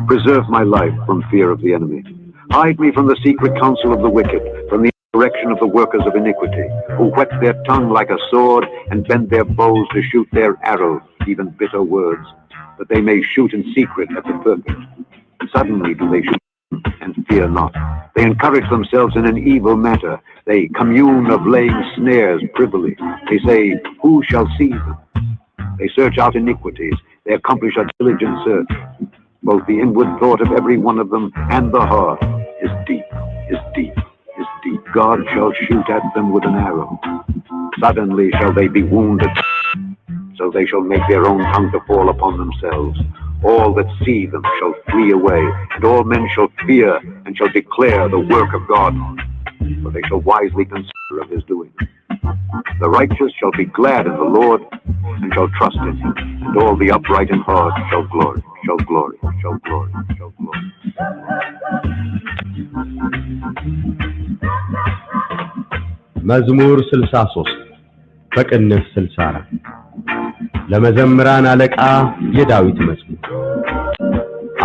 [SPEAKER 8] Preserve my life from fear of the enemy. Hide me from the secret counsel of the wicked, from the insurrection of the workers of iniquity, who whet their tongue like a sword and bend their bows to shoot their arrows, even bitter words, that they may shoot in secret at the perfect. Suddenly do they shoot and fear not. They encourage themselves in an evil matter. They commune of laying snares privily. They say, who shall see them? They search out iniquities. They accomplish a diligent search. Both the inward thought of every one of them and the heart is deep, is deep, is deep. God shall shoot at them with an arrow. Suddenly shall they be wounded. So they shall make their own tongue to fall upon themselves. All that see them shall flee away, and all men shall fear and shall declare the work of God, for they shall wisely consider of his doing. The righteous shall be glad in the Lord, and shall trust in him, and all the upright in heart shall glory, shall glory, shall glory, shall glory.
[SPEAKER 15] መዝሙር 63 በቅንፍ 64 ለመዘምራን አለቃ የዳዊት መዝሙር።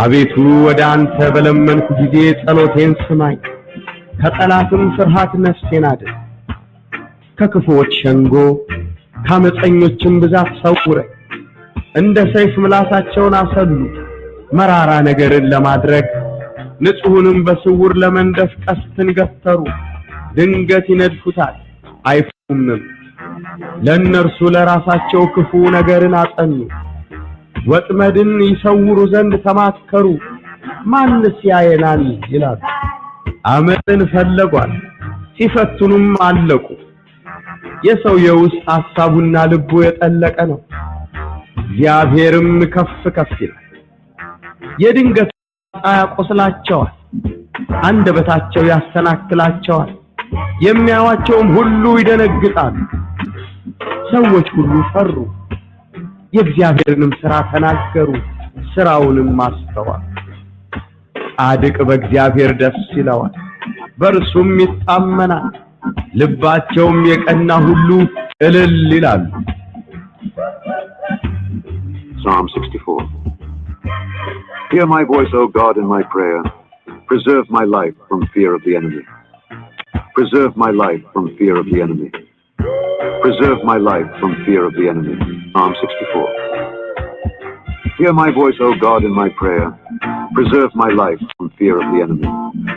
[SPEAKER 15] አቤቱ ወደ አንተ በለመንኩ ጊዜ ጸሎቴን ስማኝ፣ ከጠላትም ፍርሃት ነፍሴን አድን። ከክፉዎች ሸንጎ ከአመፀኞችም ብዛት ሰውረኝ። እንደ ሰይፍ ምላሳቸውን አሰሉ፣ መራራ ነገርን ለማድረግ ንጹሕንም በስውር ለመንደፍ ቀስትን ገተሩ። ድንገት ይነድፉታል አይፈሩምም። ለእነርሱ ለራሳቸው ክፉ ነገርን አጸኑ። ወጥመድን ይሰውሩ ዘንድ ተማከሩ። ማንስ ያየናል ይላሉ። አመፅን ፈለጓል፣ ሲፈትኑም አለቁ። የሰው የውስጥ ሐሳቡና ልቡ የጠለቀ ነው፣ እግዚአብሔርም ከፍ ከፍ ይላል። የድንገት ያቆስላቸዋል፣ አንደበታቸው ያሰናክላቸዋል። የሚያዩአቸውም ሁሉ ይደነግጣሉ። ሰዎች ሁሉ ፈሩ፣ የእግዚአብሔርንም ሥራ ተናገሩ፣ ሥራውንም አስተዋሉ። ጻድቅ በእግዚአብሔር ደስ ይለዋል፣ በእርሱም ይታመናል። ልባቸውም የቀና ሁሉ እልል ይላሉ።
[SPEAKER 8] Psalm 64. Hear my voice, O God, in my prayer. Preserve my life from fear of the enemy. Preserve my life from fear of the enemy. Preserve my life from fear of the enemy. Psalm 64. Hear my voice, O God, in my prayer. Preserve my life from fear of the enemy.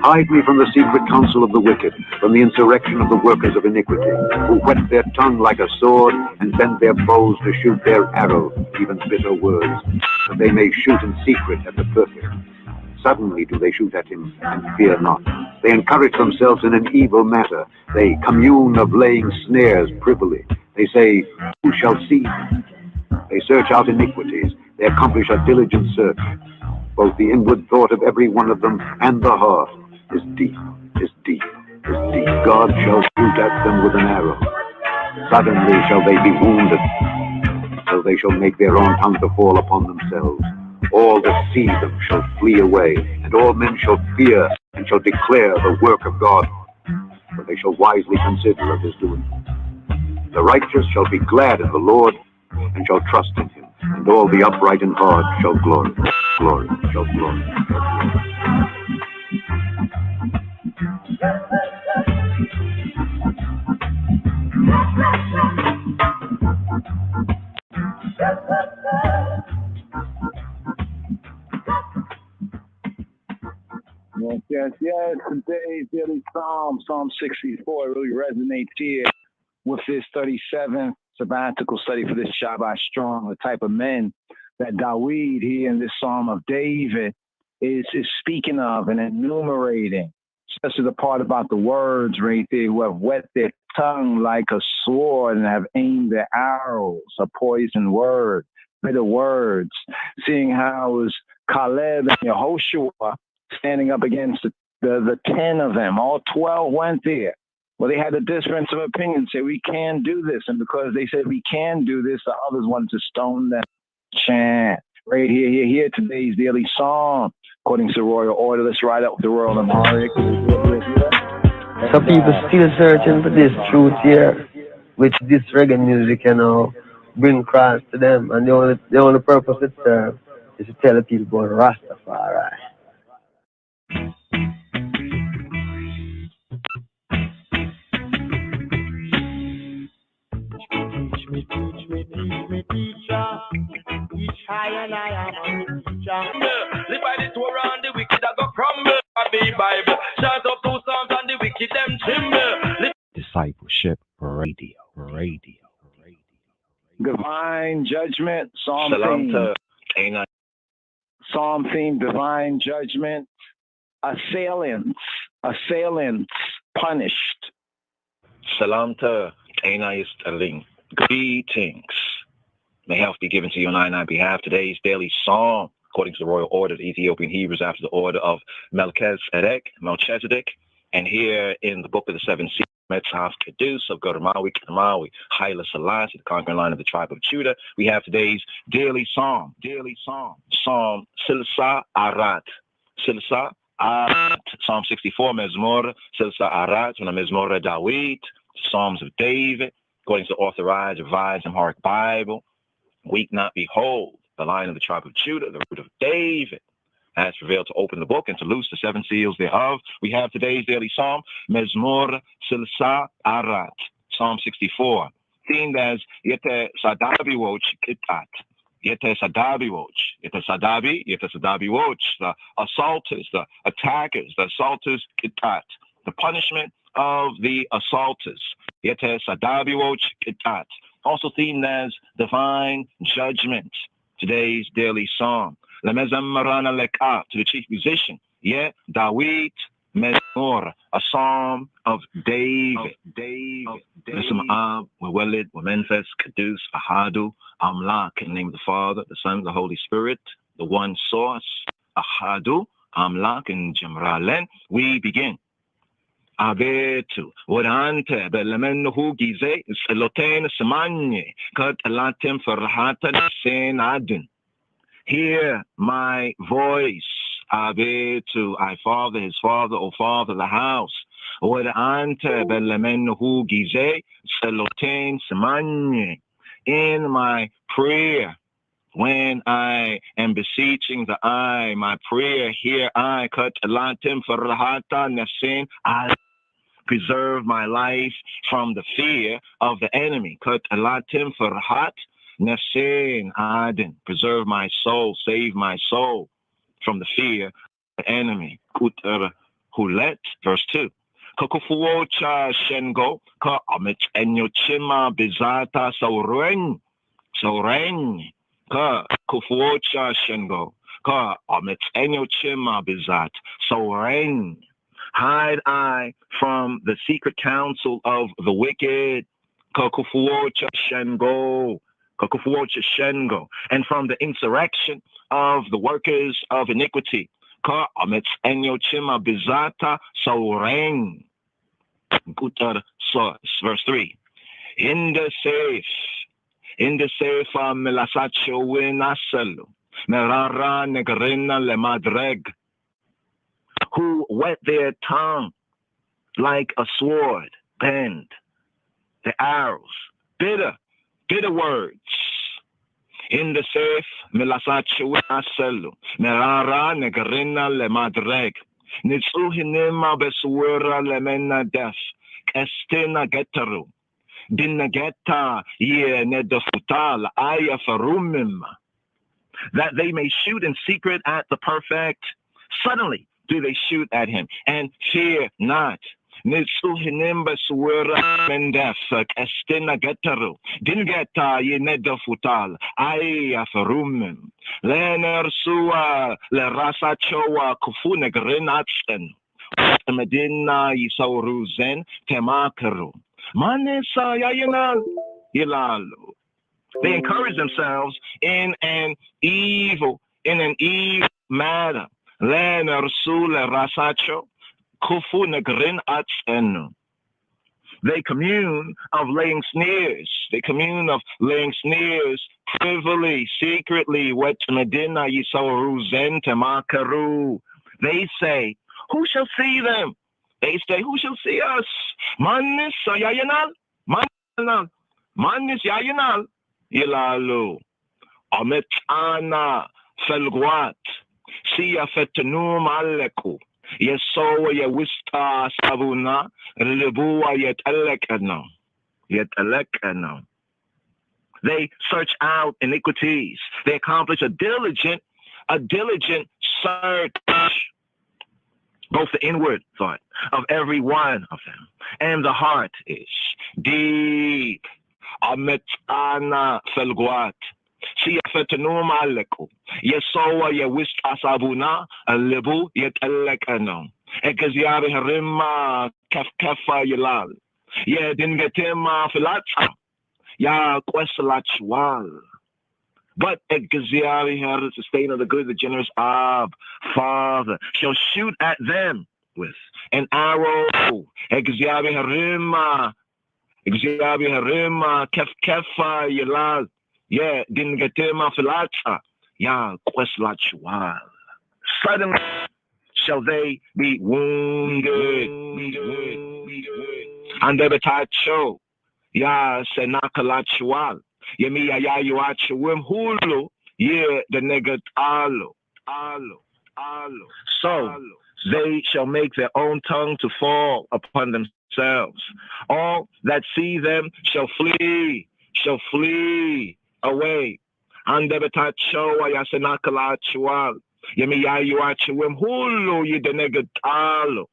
[SPEAKER 8] Hide me from the secret counsel of the wicked, from the insurrection of the workers of iniquity, who whet their tongue like a sword and bend their bows to shoot their arrows, even bitter words, that they may shoot in secret at the perfect. Suddenly do they shoot at him, and fear not. They encourage themselves in an evil matter. They commune of laying snares privily. They say, who shall see? They search out iniquities. They accomplish a diligent search. Both the inward thought of every one of them and the heart is deep, is deep, is deep. God shall shoot at them with an arrow. Suddenly shall they be wounded. So they shall make their own tongue to fall upon themselves. All that see them shall flee away, and all men shall fear and shall declare the work of God. For they shall wisely consider of his doing. The righteous shall be glad in the Lord, and shall trust in him, and all the upright in heart shall glory, glory, shall glory, shall glory.
[SPEAKER 2] Yes. Today's daily Psalm 64, really resonates here with this 37th sabbatical study for this Shabbat Strong, the type of men that David here in this Psalm of David is speaking of and enumerating, especially the part about the words right there, who have wet their tongue like a sword and have aimed their arrows, a poison word, bitter words, seeing how it was Caleb and Yehoshua standing up against the 10 of them. All 12 went there. Well, they had a difference of opinion, say we can do this. And because they said we can do this, the others wanted to stone them. Chant. Right here, today's daily psalm, according to the royal order. Let's ride up with the royal Amharic.
[SPEAKER 16] Some people still searching for this truth here, which this reggae music, bring across to them. And the only purpose it serves is to tell the people about Rastafari.
[SPEAKER 5] Teach high and I am a teacher. Live by the Torah and the wicked I go crumble. I be Bible. Shout up 2 Psalms and the wicked them tremble.
[SPEAKER 17] Discipleship Radio.
[SPEAKER 2] Divine judgment, Psalm theme. Psalm theme, divine judgment. Assailants punished.
[SPEAKER 9] Salam to Ainai Sterling. Greetings. May health be given to you on I behalf. Today's daily psalm, according to the royal order of the Ethiopian Hebrews, after the order of Melchizedek, and here in the book of the 7 Seals, Metzhaf Kedus of Gormawi, Haile Selassie, the conquering line of the tribe of Judah, we have today's daily psalm, Psalm Silsa Arat, Psalm 64, Mezmor, Silsa Arat, from the Mezmor Dawit, Psalms of David, according to the authorized, revised, Amharic Bible. Weak not, behold, the Lion of the tribe of Judah, the root of David, has prevailed to open the book and to loose the 7 seals thereof. We have today's daily psalm, Mezmor Silsa Arat, Psalm 64, themed as Yete Sadabi Woch Kitat. Yete Sadabi Woch. Yete Sadabi Woch. The assaulters, the attackers, the assaulters Kitat. The punishment of the assaulters. Yete Sadabi Woch Kitat. Also themed as divine judgment. Today's daily psalm. Lemezammarana Leka, to the chief musician. Yet Dawit Mezmor, a psalm of David. Nisam Wewelid, Wamenfes, Kedus, Ahadu, Amlak, in the name of the Father, the Son, the Holy Spirit, the one source, Ahadu, Amlak, and Jemralen. We begin. Abetu, Wadante, Belemenuhu Gize, Seloten Semanye, Kat Latim Farhatan Sen Adin. Hear my voice. Abetu, I father, his father, O father, the house. Wadante, Belemenuhu Gize, Seloten Semanye. In my prayer, when I am beseeching the eye, my prayer, hear I, Kat Latim Farhatan Nasen, I preserve my life from the fear of the enemy. Kat alatim farhat nafsin adin. Preserve my soul, save my soul from the fear of the enemy. Kutar Hulet, verse 2. Kakufuocha shengo, ka amit enyo chima bizata saureng, ka kufuocha shengo, ka amit enyo chima bizat, saureng. Hide I from the secret counsel of the wicked, kakufuocha shengo, and from the insurrection of the workers of iniquity. Ka amit enyo chima bizata saureng. Gutar source, verse 3. In the safe melasacho winaselu, merara negrina le madreg, who wet their tongue like a sword, bend the arrows, bitter words. In the safe melasacho winaselu, merara negrina le madreg, nitsuhinima beswera le mena def, estina getaru. Dinageta ye nedafutal aya farumim, that they may shoot in secret at the perfect. Suddenly do they shoot at him, and fear not. Nitsuhinim beswera mendef estina getaru. Dingeta ye nedafutal aya farumim. Lenersua le rasachoa kufunegrenatsten. Medina yisauruzen temakaru. Manesa yayanal yilalu. They encourage themselves in an evil matter. Lenersul rasacho kufu negrin atsenu. They commune of laying snares. Privily, secretly. Wet medina yisauruzen temakaru. They say, who shall see them? They say, who shall see us? Manis yayanal, manis yayanal, ilalu. Amit ana felguat, siya fetanum aleku, yesowa yewista savuna, libua yetelekana. They search out iniquities. They accomplish a diligent search, both the inward thought of every one of them, and the heart is deep. Amit ana felguat, siya fetanum aleku, yesowa yewist asabuna, alibu yetelekano, ekaziyari harima kefkefa yilal, ye dingetema filatsa, ya quesalachwal. But Egaziari had a sustainer, the good, the generous Father, shall shoot at them with an arrow. Egaziari harima, kefkefa yilal, yeah, dingatema filata, ya queslachwal. Suddenly shall they be wounded. And they betacho, ya senakalachwal. Yemi ya yuachwim hulu, ye the negat alo. So they shall make their own tongue to fall upon themselves. All that see them shall flee away. And the betacho yasenakalachwal. Yemi ya yuachwim hulu, ye the negat alo.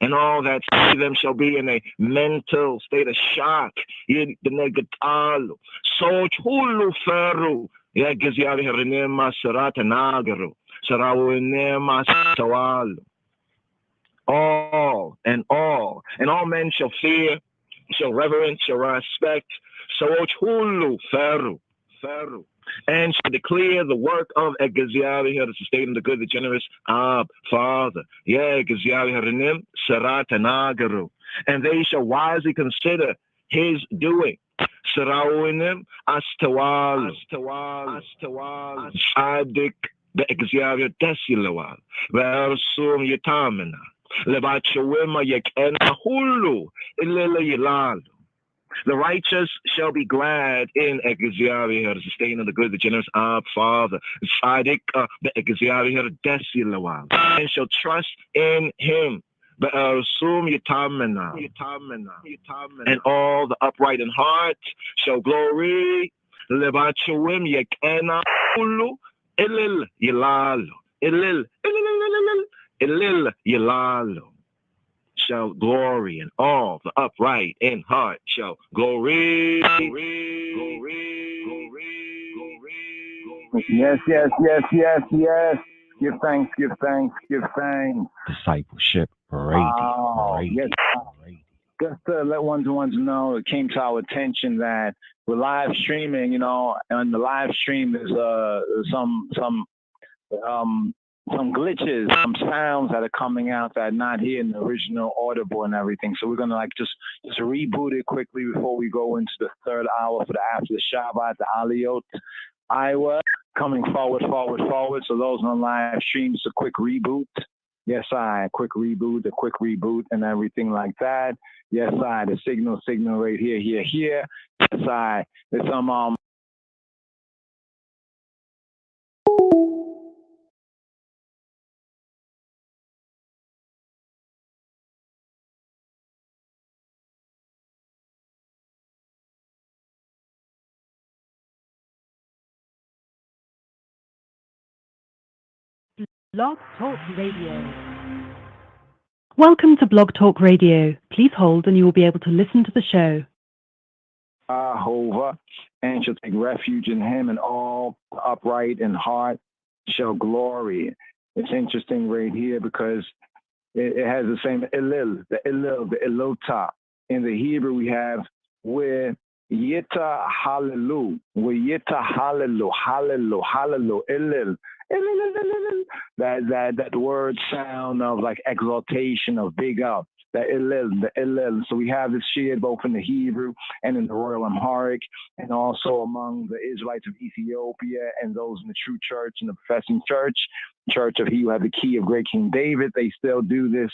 [SPEAKER 9] And all that see them shall be in a mental state of shock. The negatalo. So chulu feru. Yagiziari herinema sarata nagaru. Sarawinema sawalu. All men shall fear, shall reverence, shall respect. So chulu feru. And shall declare the work of Egaziari here to sustain the good, the generous Father. Yeah, Egaziari Harinim, Sarat and Agaru. And they shall wisely consider his doing. Sarawunim, Astawal, Sadik, the Egaziari Desilawal, Versum Yatamina, Lebachawima Yekena Hulu, Ilila Yilal. The righteous shall be glad in Egaziari here, the sustainer, the good, the generous Father. Sadik, the Egaziari here, Desilawal, and shall trust in him. Be'ersum Yatamina, and all the upright in heart shall glory. Lebachawim Yekena Hulu, Ilil Yilalo, Ilil Yilalo. shall glory, and all the upright in heart shall glory.
[SPEAKER 2] Yes, yes, yes, yes, yes. Give thanks, give thanks, give thanks.
[SPEAKER 17] Discipleship Radio.
[SPEAKER 2] Oh, yes. Just to let ones know, it came to our attention that we're live streaming, and the live stream is some glitches, some sounds that are coming out that are not here in the original audible and everything. So we're gonna just reboot it quickly before we go into the third hour for the after the Shabbat, the Aliyot, Iowa, coming forward. So those on live streams, a quick reboot. Yes, a quick reboot and everything like that. Yes, the signal right here. Yes, there's some
[SPEAKER 1] Blog Talk Radio. Welcome to Blog Talk Radio. Please hold and you will be able to listen to the show.
[SPEAKER 2] Jehovah, and shall take refuge in him, and all upright in heart shall glory. It's interesting right here because it has the same Elil, the Elota. In the Hebrew, we have where Yita Hallelu, Elil. That word sound of like exaltation, of big up, the Elil. So we have this shared both in the Hebrew and in the Royal Amharic, and also among the Israelites of Ethiopia and those in the true church and the professing church of He who had the key of great King David. They still do this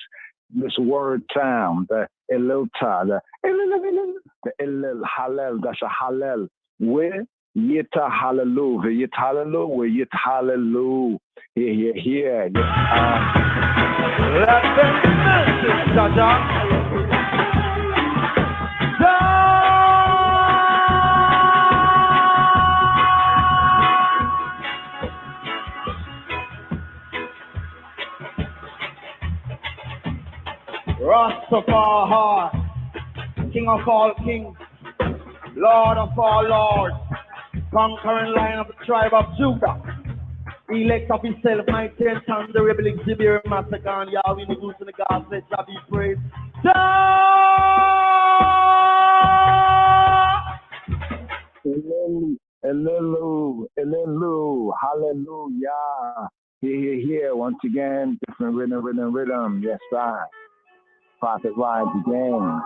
[SPEAKER 2] word sound, the Elilta, the Elil, Hallel, that's a Hallel. Where Yita Hallelu, the Yit Hallelu, where Yit Hallelu. Here.
[SPEAKER 5] Let them message, Jaja. Rastafari, King of all kings, Lord of all lords, conquering Lion of the tribe of Judah, elect of himself, mighty and the rebel exhibit, massacre, and Yahweh, the goose and the God, let shall be praised.
[SPEAKER 2] Elelu, hallelujah. Here, once again, different rhythm. Yes, I. Prophet rides again.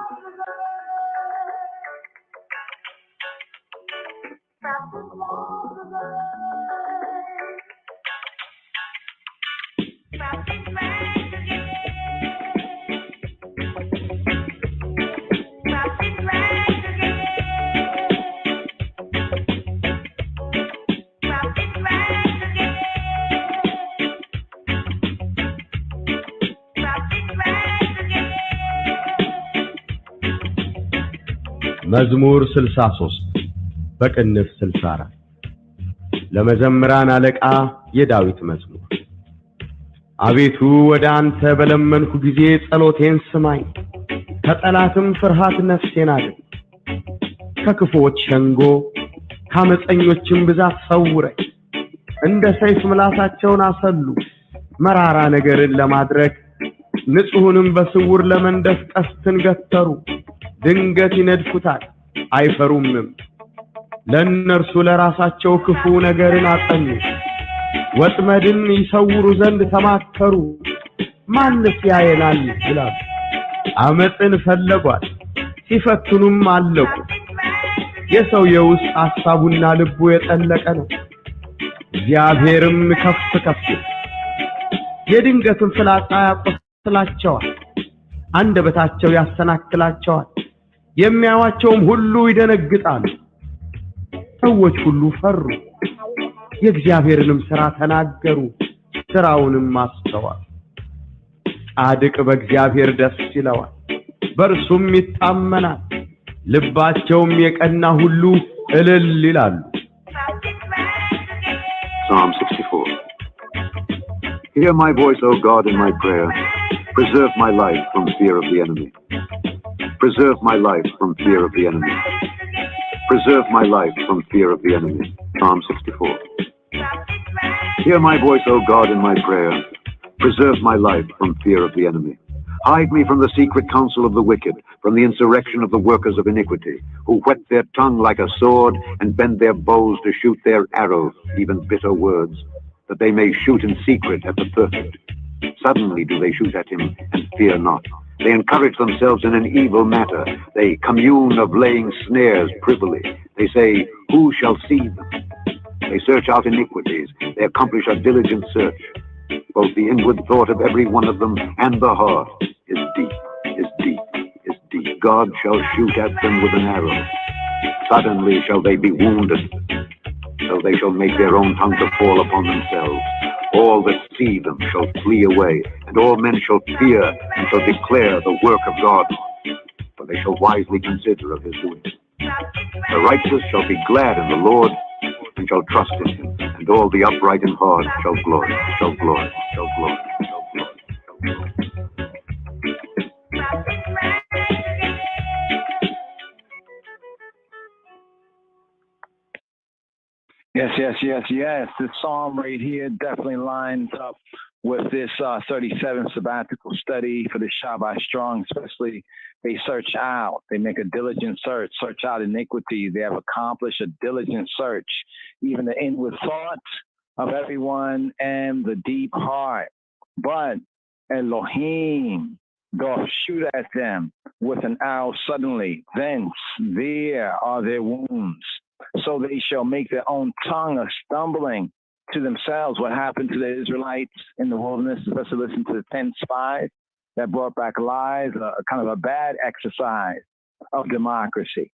[SPEAKER 15] መዝሙር 63 በቅንፍ 64 ለመዘምራን አለቃ የዳዊት መዝሙር። አቤቱ ወደ አንተ በለመንኩ ጊዜ ጸሎቴን ስማኝ፣ ከጠላትም ፍርሃት ነፍሴን አድን። ከክፉዎች ሸንጎ ከአመፀኞችም ብዛት ሰውረኝ። እንደ ሰይፍ ምላሳቸውን አሰሉ፣ መራራ ነገርን ለማድረግ ንጹሕንም በስውር ለመንደፍ ቀስትን ገተሩ። ድንገት ይነድፉታል አይፈሩምም። ለእነርሱ ለራሳቸው ክፉ ነገርን አጠኑ፣ ወጥመድን ይሰውሩ ዘንድ ተማከሩ። ማንስ ያየናል ይላሉ። አመፅን ፈለጓት ሲፈትኑም አለቁ። የሰው የውስጥ ሐሳቡና ልቡ የጠለቀ ነው። እግዚአብሔርም ከፍ ከፍ የድንገትን ፍላጻ ያቆስላቸዋል፣ አንደበታቸው ያሰናክላቸዋል። የሚያዩአቸውም ሁሉ ይደነግጣሉ። ሰዎች ሁሉ ፈሩ፣ የእግዚአብሔርንም ሥራ ተናገሩ፣ ሥራውንም አስተዋሉ። ጻድቅ በእግዚአብሔር ደስ ይለዋል፣ በእርሱም ይታመናል። ልባቸውም የቀና ሁሉ እልል ይላሉ።
[SPEAKER 8] Psalm 64. Hear my voice, O God, in my prayer. Preserve my life from fear of the enemy. Preserve my life from fear of the enemy. Preserve my life from fear of the enemy. Psalm 64. Hear my voice, O God, in my prayer. Preserve my life from fear of the enemy. Hide me from the secret counsel of the wicked, from the insurrection of the workers of iniquity, who whet their tongue like a sword and bend their bows to shoot their arrows, even bitter words, that they may shoot in secret at the perfect. Suddenly do they shoot at him and fear not. They encourage themselves in an evil matter. They commune of laying snares privily. They say, who shall see them? They search out iniquities. They accomplish a diligent search. Both the inward thought of every one of them and the heart is deep, is deep, is deep. God shall shoot at them with an arrow. Suddenly shall they be wounded. So they shall make their own tongue to fall upon themselves. All that see them shall flee away, and all men shall fear and shall declare the work of God. For they shall wisely consider of his doing. The righteous shall be glad in the Lord, and shall trust in him, and all the upright in heart shall glory, shall glory, shall glory, shall glory, shall glory.
[SPEAKER 2] Yes. This psalm right here definitely lines up with this 37th sabbatical study for the Shabbat Strong, especially they search out, they make a diligent search out iniquity. They have accomplished a diligent search, even the inward thoughts of everyone and the deep heart. But Elohim doth shoot at them with an arrow suddenly. Thence there are their wounds. So they shall make their own tongue a stumbling to themselves. What happened to the Israelites in the wilderness, especially listen to the 10 spies that brought back lies, a kind of a bad exercise of democracy.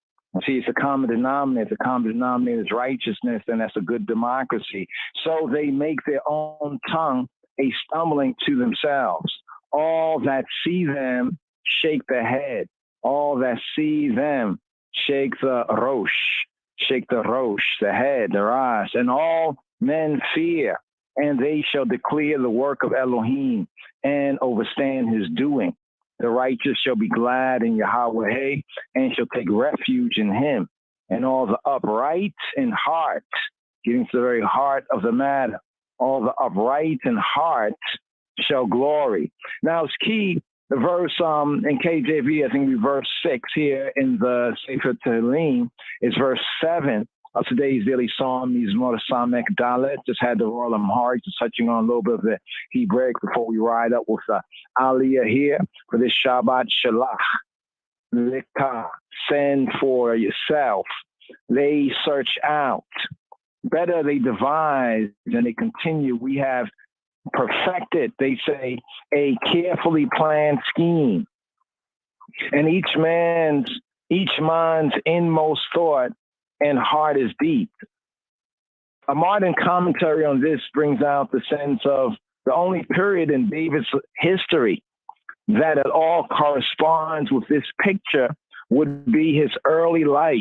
[SPEAKER 2] See, it's a common denominator. The common denominator is righteousness, and that's a good democracy. So they make their own tongue a stumbling to themselves. All that see them shake their head. All that see them shake the rosh. Shake the rosh, the head, the ras, and all men fear, and they shall declare the work of Elohim and overstand his doing. The righteous shall be glad in Yahweh and shall take refuge in him. And all the upright in heart, getting to the very heart of the matter, all the upright in heart shall glory. Now it's key. The verse in KJV, I think we verse 6 here in the Sefer Tehillim is verse 7 of today's daily psalm. Mizmor Samek Dalet. Just had the roll them hard, just touching on a little bit of the Hebraic before we ride up with the Aliyah here for this Shabbat Shalach. Lika, send for yourself. They search out. Better they devise and they continue. We have perfected, they say, a carefully planned scheme. And each mind's inmost thought and heart is deep. A modern commentary on this brings out the sense of the only period in David's history that at all corresponds with this picture would be his early life,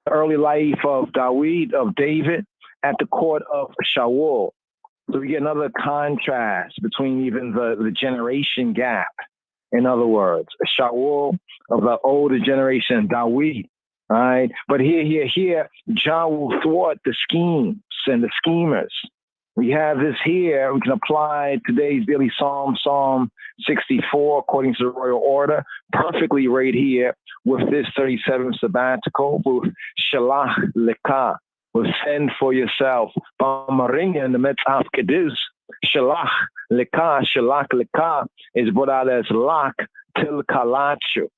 [SPEAKER 2] the early life of David at the court of Shaul. So we get another contrast between even the generation gap. In other words, Shaul of the older generation, Dawid, right? But here, John will thwart the schemes and the schemers. We have this here. We can apply today's daily psalm, Psalm 64, according to the royal order, perfectly right here with this 37th sabbatical, with Shalach Lekah. Will send for yourself. Bamaringa in the Metzaf Kedus, Shalach Lekah is brought out as Lak Til Kalachu.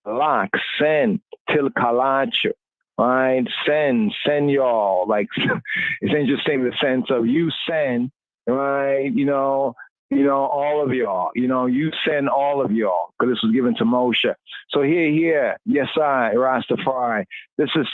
[SPEAKER 2] Lak, send Til Kalachu. Right? Send y'all. Like, it's interesting the sense of you send, right? You know, all of y'all. You send all of y'all, because this was given to Moshe. So here, yes, Rastafari. This is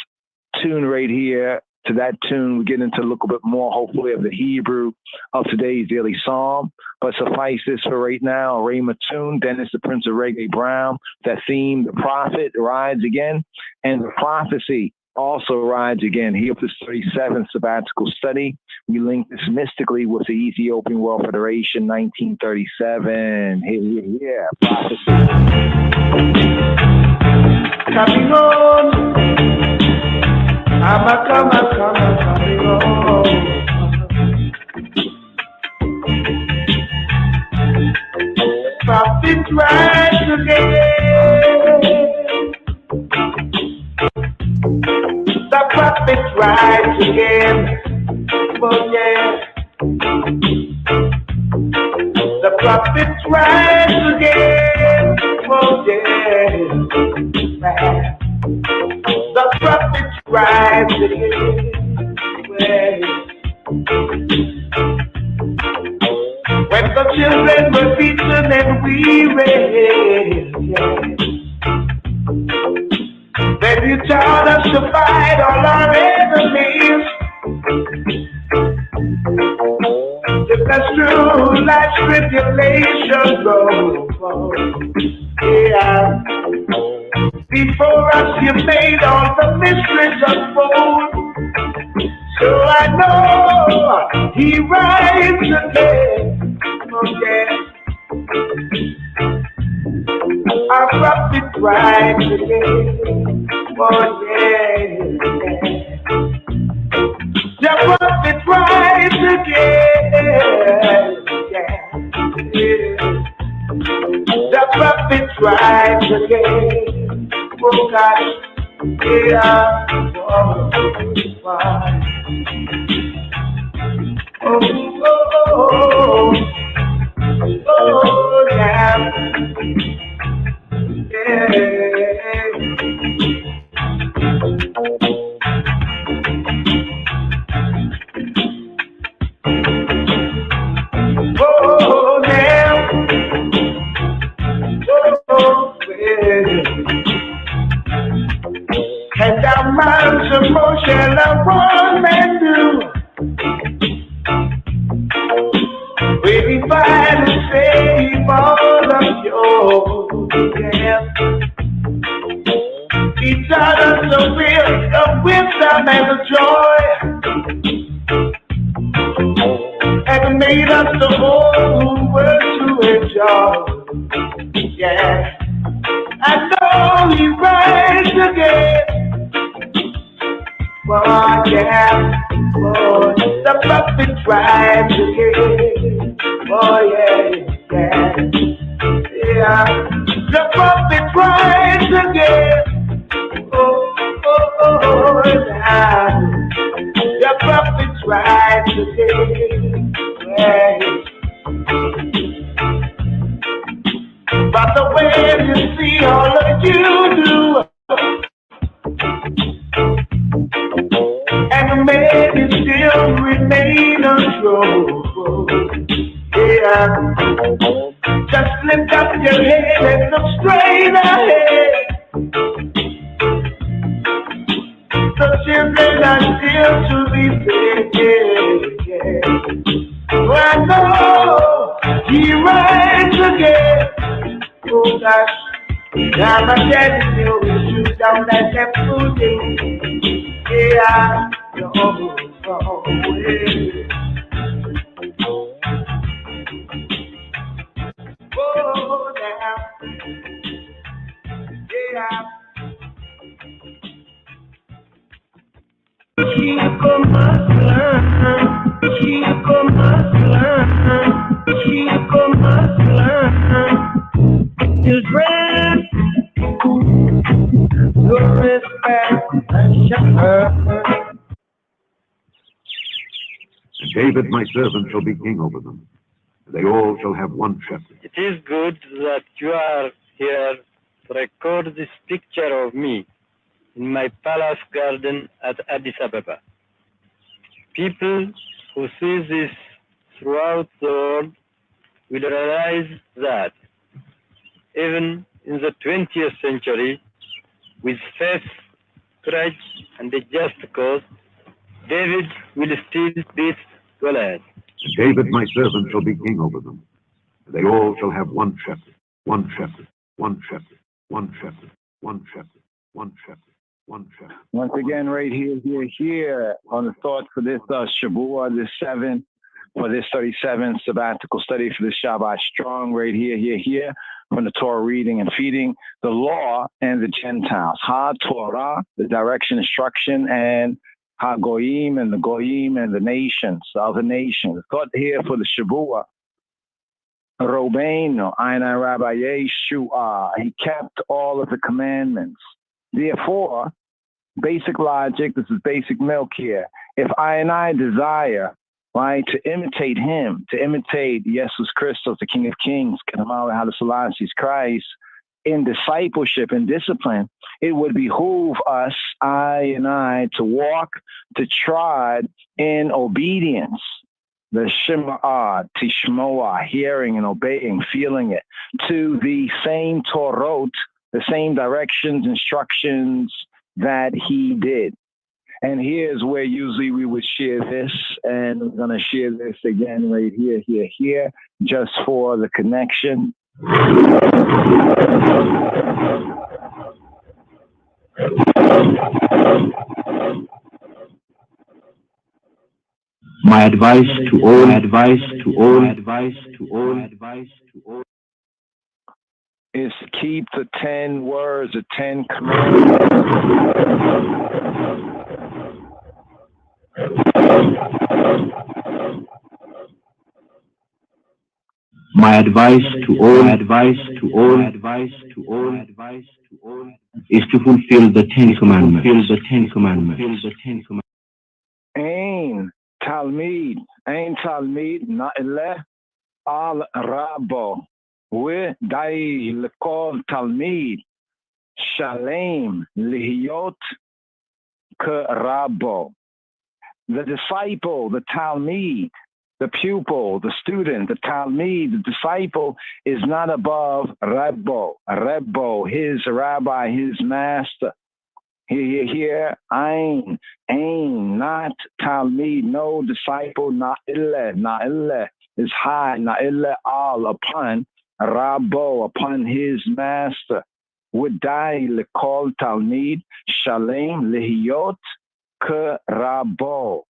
[SPEAKER 2] tune right here. To that tune, we get into a little bit more, hopefully, of the Hebrew of today's daily psalm. But suffice this for right now. Ray Mattoon, Dennis the Prince of Reggae Brown. That theme, the prophet rides again, and the prophecy also rides again. Here with this 37th sabbatical study. We link this mystically with the Ethiopian World Federation, 1937. Yeah. Prophecy.
[SPEAKER 5] Coming on. I'm coming on. Prophet rise again. The prophet rise again. Oh yeah. The prophet rise again. Oh yeah. The prophet rise again. When the children were beaten and weary, then you taught us to fight all our enemies. If that's true, life's tribulation goes. Yeah. Before us, you made all the mysteries unfold. So I know he rides again. Oh yeah. Our prophet rides again. Oh yeah. The prophet rides again. Yeah. The prophet rides again. Oh God. Yeah. Oh, yeah. And our minds of motion of one man do. We find to save all of yours. Yeah. He taught us the will of wisdom and the joy, and made us the whole world to enjoy. Yeah. I know he rides again. Oh yeah, oh, the prophet rides again. Oh yeah, yeah, yeah. The prophet rides again. Oh, oh, oh, yeah. The prophet rides again. Yeah. But the way you see all that you do, and the man is still remain untrue. Yeah. Just lift up your head and look straight ahead. The children are still to be fed. Yeah. Oh, I know he rides again. Oh gosh, now my daddy still will shoot down that food. Yeah, oh, now, yeah. Chico Maslan, Chico Maslan, Chico Maslan. Children, your respect and shepherd.
[SPEAKER 8] David, my servant, shall be king over them. They all shall have one shepherd.
[SPEAKER 18] It is good that you are here to record this picture of me in my palace garden at Addis Ababa. People who see this throughout the world will realize that even in the 20th century, with faith, courage, and a just cause, David will still beat Goliath.
[SPEAKER 8] David, my servant, shall be king over them. They all shall have one shepherd, one shepherd, one shepherd, one shepherd, one shepherd, one shepherd,
[SPEAKER 2] Once again, right here on the thought for this Shabua, this 7, for this 37th sabbatical study for this Shabbat Strong, right here, from the Torah reading and feeding, the law and the Gentiles. Ha-Torah, the direction, instruction, and Ha-Goyim and the Goyim and the nations, the other nations. Thought here for the Shabua. Robeinu, Einai Rabbi Yeshua, he kept all of the commandments. Therefore, basic logic, this is basic milk here. If I and I desire, right, to imitate him, to imitate Jesus Christos, the King of Kings, Kadamala Haile Selassie's Christ, in discipleship and discipline, it would behoove us, I and I, to walk, to trod in obedience. The Shema'ah, Tishmoah, hearing and obeying, feeling it, to the same Torot, the same directions, instructions that he did. And here's where usually we would share this, and we're going to share this again right here, just for the connection.
[SPEAKER 14] My advice to all
[SPEAKER 2] is to keep the 10 words, the 10 commandments.
[SPEAKER 14] My advice to all is to fulfill the 10 commandments.
[SPEAKER 2] Ain Talmid, Na'ileh al Rabo, we Dai Lekol Talmid, Shalem Lihiyot Kerabo. The disciple, the Talmid, the pupil, the student, the Talmid, the disciple is not above Rebbo, his rabbi, his master. Here, Ain, not Talmid, no disciple, Na'ileh is high, Na'ileh al, upon Rabbo, upon his master. Would-dai lekol Talmid, Shalem lihiyot Kerabo.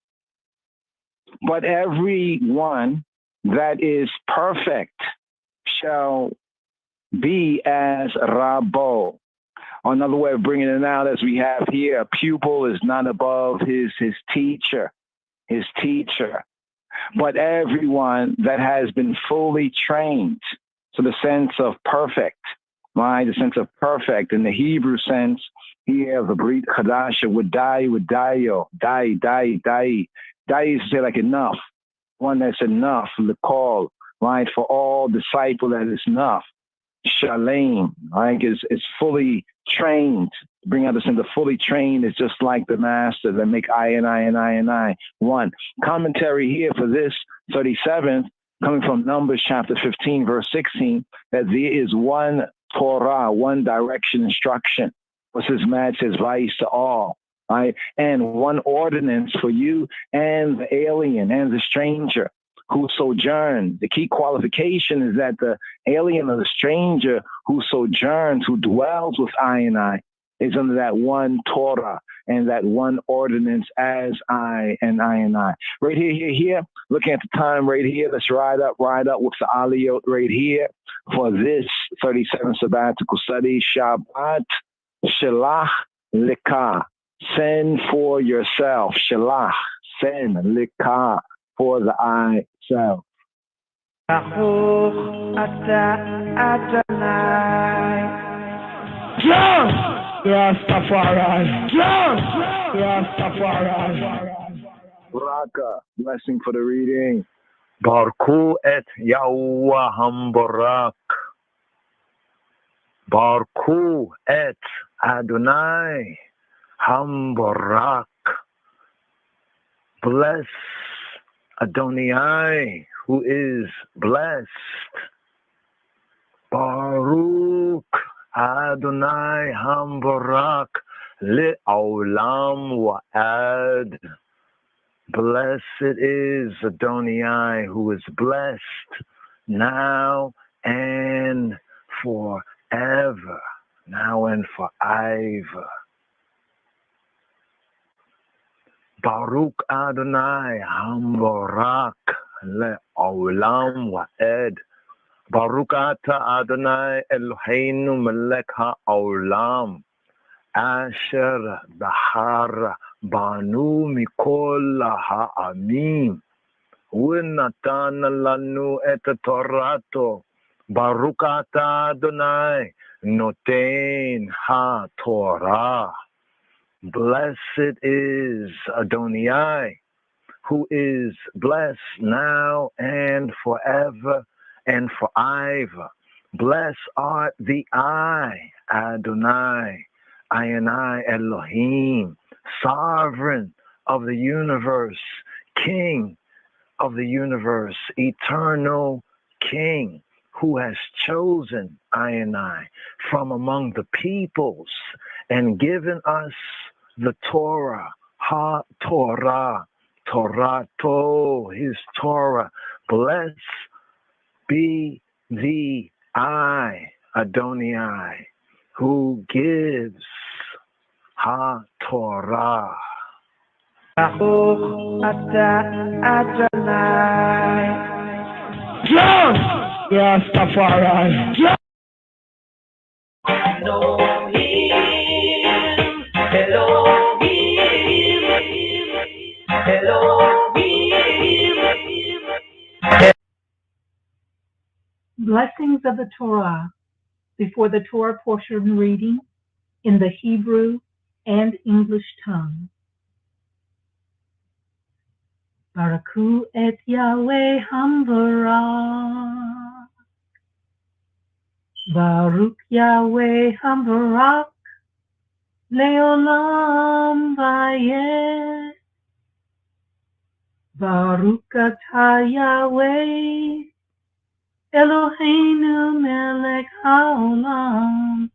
[SPEAKER 2] But everyone that is perfect shall be as Rabbo. Another way of bringing it out, as we have here, a pupil is not above his teacher. But everyone that has been fully trained, so the sense of perfect, right? The sense of perfect in the Hebrew sense here, the Brit Chadasha would die, Die is to say like enough, one that's enough, the call, right? For all disciple that is enough. Shalem, right? Is fully trained. To bring out the sense of fully trained is just like the master that make I one. Commentary here for this 37th, coming from Numbers chapter 15, verse 16, that there is one Torah, one direction instruction. What's his match advice to all, right? And one ordinance for you and the alien and the stranger who sojourn. The key qualification is that the alien or the stranger who sojourns, who dwells with I, is under that one Torah and that one ordinance as I. Right here, looking at the time right here, let's ride up with the Aliyot right here for this 37th sabbatical study, Shabbat Shelach Likah. Send for yourself. Shelach, send. Likah, for the I self. Raka, blessing for the reading.
[SPEAKER 9] Barku et Yahweh Hambarak. Barku et Adonai Hambarak. Bless Adonai, who is blessed. Baruch Adonai Hambarak Le'olam Wa'ad. Blessed is Adonai, who is blessed now and forever. Now and forever. Baruch Adonai Hamborak Le'olam Wa'ed. Baruch Ata Adonai Eloheinu Melech HaOlam Asher Bahar Banu Mikol Ha'amim U'natan Lanu Et Torato. Baruch Ata Adonai Noten HaTorah. Blessed is Adonai, who is blessed now and forever and forever. Blessed art the I, Adonai, I Elohim, sovereign of the universe, king of the universe, eternal king, who has chosen I from among the peoples and given us the Torah, Torah, his Torah. Blessed be the I, Adonai, who gives Torah.
[SPEAKER 5] Rastafari.
[SPEAKER 19] Blessings of the Torah before the Torah portion reading in the Hebrew and English tongue. Baraku et Yahweh Hamvarah. Baruch Yahweh Hamvarach Leolam Vayeh. Baruch Atah Yahweh Eloheinu Melech HaOlam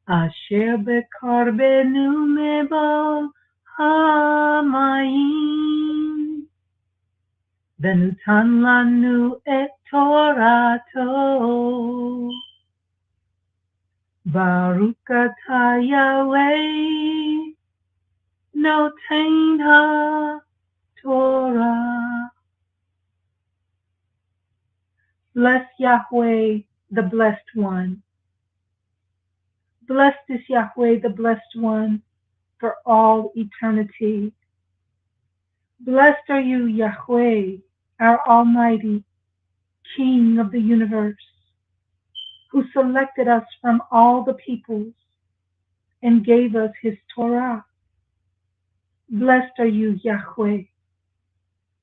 [SPEAKER 19] Asher Bekarbenu Mebal HaMayim Venutan Lanu Et Torato. Baruch Atah Yahweh Noten HaTorah. Bless Yahweh, the Blessed One. Blessed is Yahweh, the Blessed One, for all eternity. Blessed are you, Yahweh, our Almighty, King of the universe, who selected us from all the peoples and gave us his Torah. Blessed are you, Yahweh,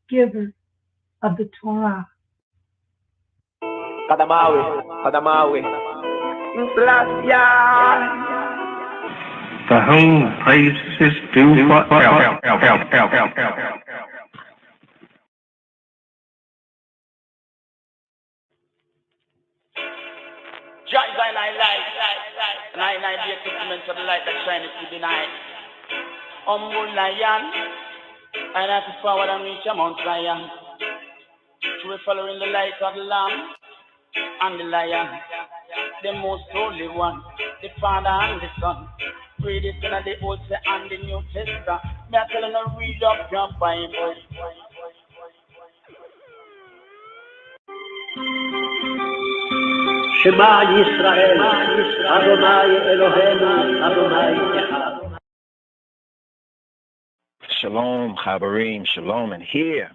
[SPEAKER 19] giver of the Torah.
[SPEAKER 12] Kadamawi.
[SPEAKER 20] To whom praise is due forever.
[SPEAKER 21] Join thy light, nine be a testament to the light that shineth through the night. Humble lion, and I to forward and reach a Mount Zion. To be following the light of the Lamb and the Lion, the most holy one, the Father and the Son. Read it in the Old and the New Testament. Me are telling you, read up your Bible.
[SPEAKER 22] Shema Yisrael, Adonai Eloheinu, Adonai Echad.
[SPEAKER 9] Shalom, Chabarim, shalom, and here.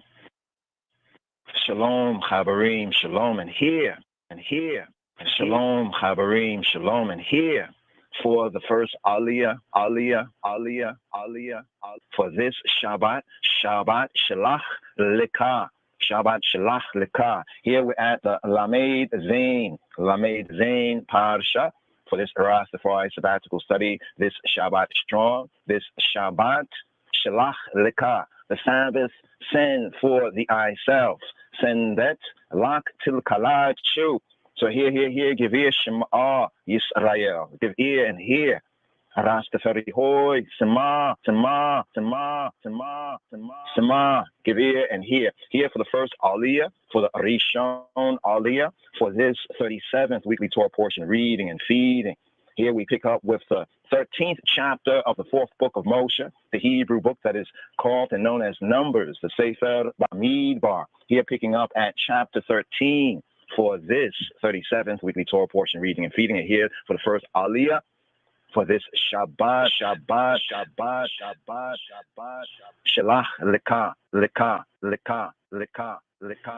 [SPEAKER 9] Shalom, Chabarim, shalom, and here. Shalom, Chabarim, shalom, and here. For the first Aliyah, for this Shabbat, Shalach Lekah. Shabbat Shalach Lekah. Here we're at the Lamed Zain Parsha for this Rastafari sabbatical study, this Shabbat strong, this Shabbat Shalach Lekah, the Sabbath send for the I self, send that Lak Til Kalad Chu. So here, give ear Shema Yisrael, give ear and hear. Rastafari hoy, Sema, give ear and hear. Here for the first Aliyah, for the Rishon Aliyah, for this 37th weekly Torah portion, reading and feeding.
[SPEAKER 2] Here we pick up with the 13th chapter of the 4th book of Moshe, the Hebrew book that is called and known as Numbers, the Sefer Bamidbar. Here picking up at chapter 13 for this 37th weekly Torah portion, reading and feeding it here for the first Aliyah. For this Shabbat, Shalach Leka,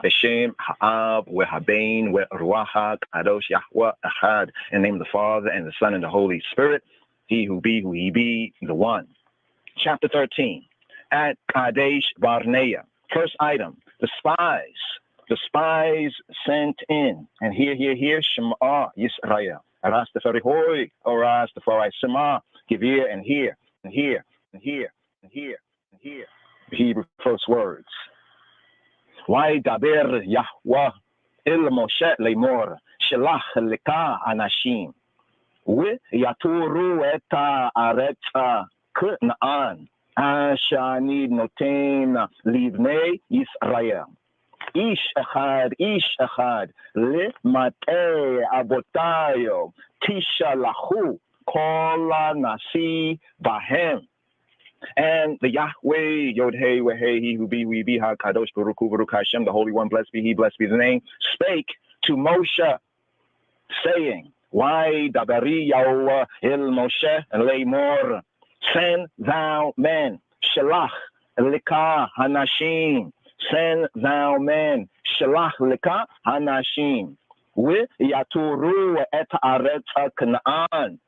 [SPEAKER 2] Beshem Ha'ab, Wehabain, Ruach Kadosh Yahweh Ahad, in the name of the Father and the Son and the Holy Spirit, He who be, who He be, the One. Chapter 13, at Kadesh Barnea. First item, the spies sent in, and here, Shema Yisrael. Rastafari hoy, or Rastafari Shema, give ear and hear, and hear, and hear, and hear, and hear. The Hebrew first words. Why daber Yahweh il Moshe lemor, shelach leka anashim. We yaturu eta aretza k'naan, ashani noten livnei Yisrael. Ish echad, le matei abotayo, tisha lahu, kola nasi bahem. And the Yahweh, Yod Hey, Wehei, He who be, we be, HaKadosh, Baruch Hu, Baruch Hashem, the Holy One, blessed be He, blessed be the name, spake to Moshe, saying, why dabari Yahweh il Moshe lemor, send thou men, shalach leka hanashim, send thou men, shalach leka hanashim, with yaturu et aretz Canaan,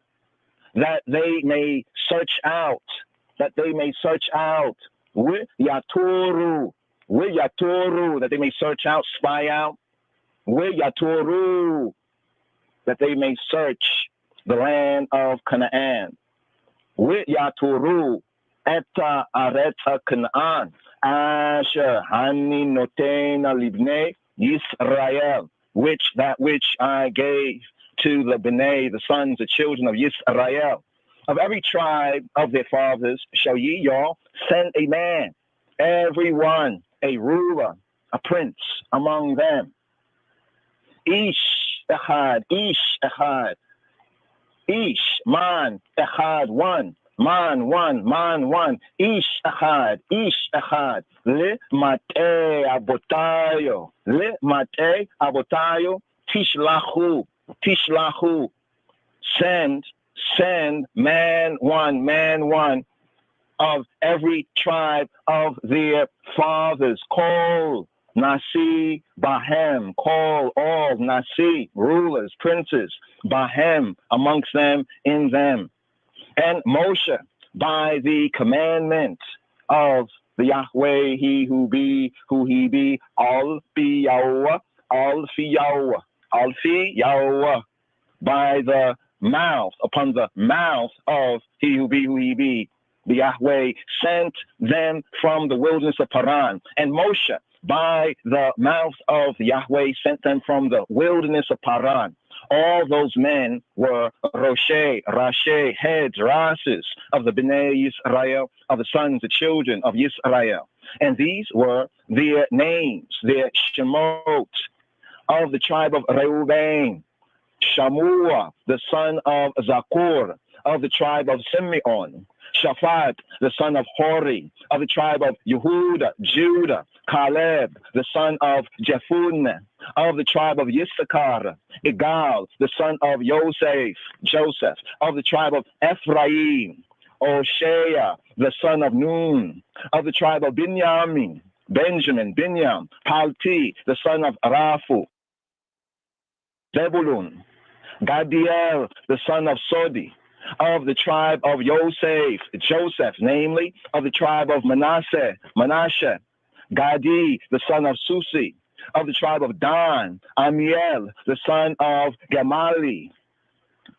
[SPEAKER 2] that they may search out, with yaturu, that they may search out, spy out, with yaturu, that they may search the land of Canaan, with yaturu et aretz Canaan, Asher Hani Notena Libnei Yisrael, which I gave to the Bnei, the sons, the children of Yisrael. Of every tribe of their fathers shall ye, y'all, send a man, every one a ruler, a prince among them. Ish echad, man echad, one. Man one, ish echad, le matei abotayo, tishlahu, send man one of every tribe of their fathers. Call Nasi Bahem, call all Nasi, rulers, princes, Bahem, amongst them, in them. And Moshe, by the commandment of the Yahweh, He who be, who He be, all fi Yahweh, by the mouth, upon the mouth of He who be, who He be, the Yahweh, sent them from the wilderness of Paran. And Moshe, by the mouth of Yahweh, sent them from the wilderness of Paran. All those men were Rashi, heads, Rases of the Bnei Yisrael, of the sons, the children of Yisrael. And these were their names, their Shemot, of the tribe of Reuben, Shamua, the son of Zakur, of the tribe of Simeon, Shaphat, the son of Hori, of the tribe of Yehuda, Judah, Caleb, the son of Jephunneh, of the tribe of Yissachar, Igal, the son of Joseph, of the tribe of Ephraim, Oshea, the son of Nun, of the tribe of Binyam, Palti, the son of Raphu, Zebulun, Gadiel, the son of Sodi, of the tribe of Joseph, namely, of the tribe of Manasseh, Gadi, the son of Susi, of the tribe of Dan, Amiel, the son of Gamali,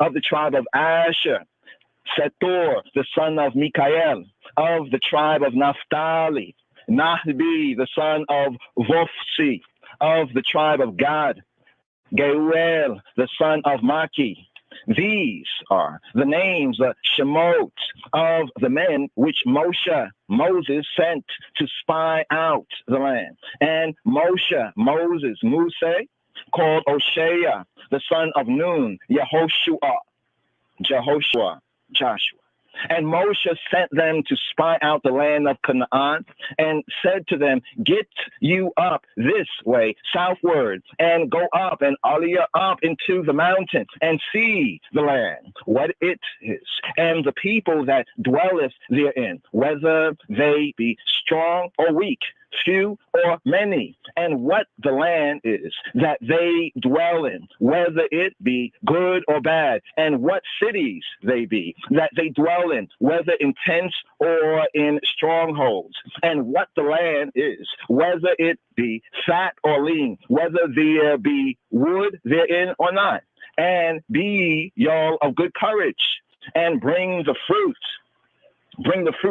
[SPEAKER 2] of the tribe of Asher, Setor, the son of Mikael, of the tribe of Naphtali, Nahbi, the son of Vophsi, of the tribe of Gad, Geuel, the son of Maki. These are the names, the Shemot, of the men which Moses sent to spy out the land. And Moses, called Oshea, the son of Nun, Yehoshua, Joshua. And Moshe sent them to spy out the land of Canaan and said to them, get you up this way, southward, and go up and aliyah up into the mountains and see the land, what it is, and the people that dwelleth therein, whether they be strong or weak, few or many, and what the land is that they dwell in, whether it be good or bad, and what cities they be that they dwell in, whether in tents or in strongholds, and what the land is, whether it be fat or lean, whether there be wood therein or not, and be y'all of good courage, and bring the fruit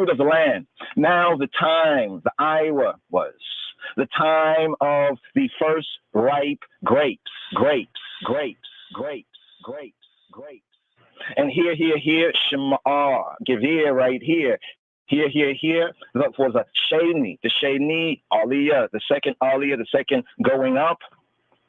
[SPEAKER 2] of the land. Now the time, the Iowa was the time of the first ripe grapes. And here, Shema, give ear right here. Here. Look for the Sheni, Aliyah, the second Aliyah, the second going up.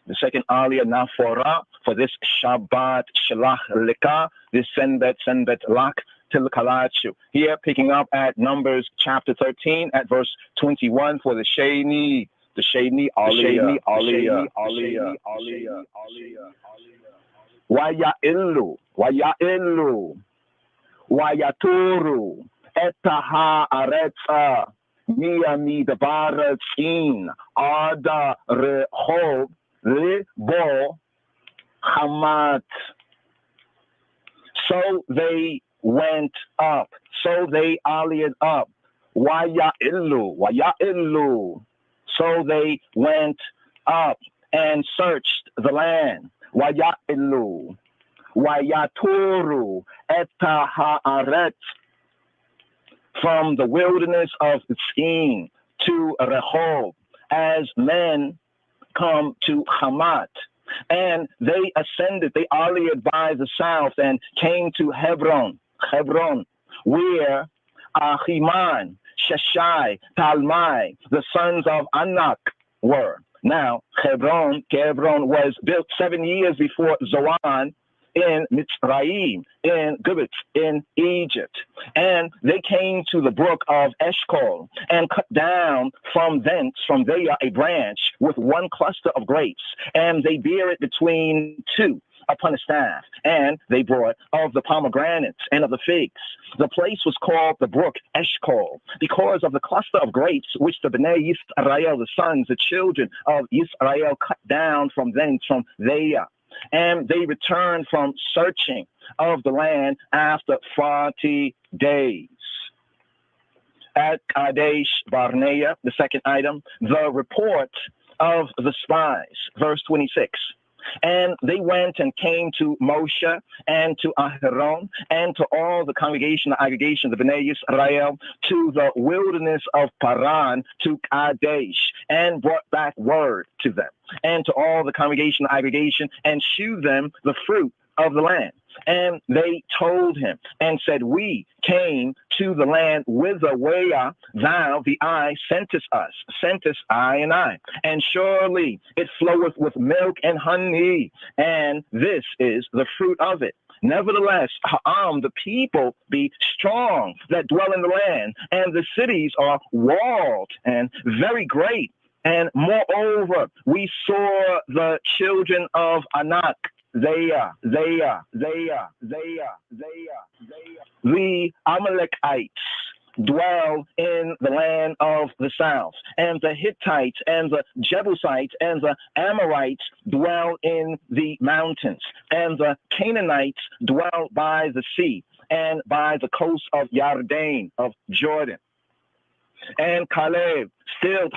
[SPEAKER 2] The second Aliyah Nafora for this Shabbat Shalach Lika, this Senbet Lak Til Kalachu. Here, picking up at Numbers chapter 13 at verse 21 for the Sheni Aliyah. Waya'illu, Wayaturu, Etaha Aretza, Miyami Dabaratzin, Ada Rehob, Libo Hamat. So they went up. So they aliyed up. Waya'illu. So they went up and searched the land. Waya'illu. Wayaturu eta haaretz. From the wilderness of Tzin to Rehob, as men come to Hamat. And they ascended, they aliyed by the south and came to Hebron, where Ahiman, Sheshai, Talmai, the sons of Anak were. Now, Hebron was built 7 years before Zoan in Mitzrayim, in Gibbet, in Egypt. And they came to the brook of Eshcol and cut down from there a branch with one cluster of grapes, and they bear it between two upon a staff, and they brought of the pomegranates and of the figs. The place was called the brook Eshcol because of the cluster of grapes which the Bnei Yisrael, the children of Yisrael, cut down from there. And they returned from searching of the land after 40 days. At Kadesh Barnea, the second item, the report of the spies, verse 26. And they went and came to Moshe and to Aharon and to all the congregation, the aggregation of the Bnei Yisrael, to the wilderness of Paran, to Kadesh, and brought back word to them, and to all the congregation, the aggregation, and shewed them the fruit of the land. And they told him and said, we came to the land whither where thou, the eye, sentest I and I. And surely it floweth with milk and honey, and this is the fruit of it. Nevertheless, the people be strong that dwell in the land, and the cities are walled and very great. And moreover, we saw the children of Anak. The Amalekites dwell in the land of the south, and the Hittites and the Jebusites and the Amorites dwell in the mountains, and the Canaanites dwell by the sea and by the coast of Yarden, of Jordan. And Caleb stilled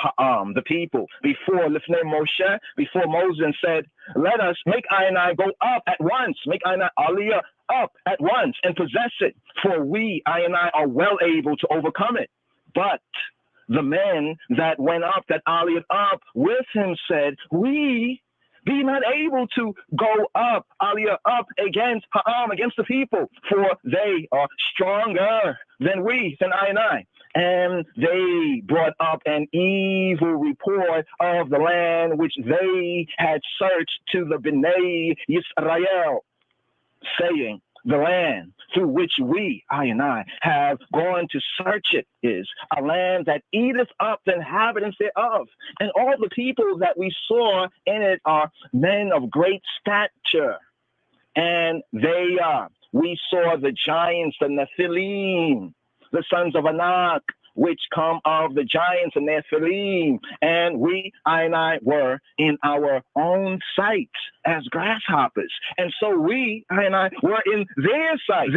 [SPEAKER 2] the people before Lifnei Moshe, before Moses, and said, let us make I and I go up at once, make I and I aliyah up at once and possess it, for we, I and I, are well able to overcome it. But the men that went up, that aliyah up with him, said, we be not able to go up, aliyah up against the people, for they are stronger than we, than I and I. And they brought up an evil report of the land which they had searched to the Bnei Yisrael, saying, the land through which we, I and I, have gone to search it is a land that eateth up the inhabitants thereof. And all the people that we saw in it are men of great stature. And we saw the giants, the Nephilim, the sons of Anak, which come of the giants and Nephilim. And I and I, were in our own sight as grasshoppers. And so I and I, were in their sight.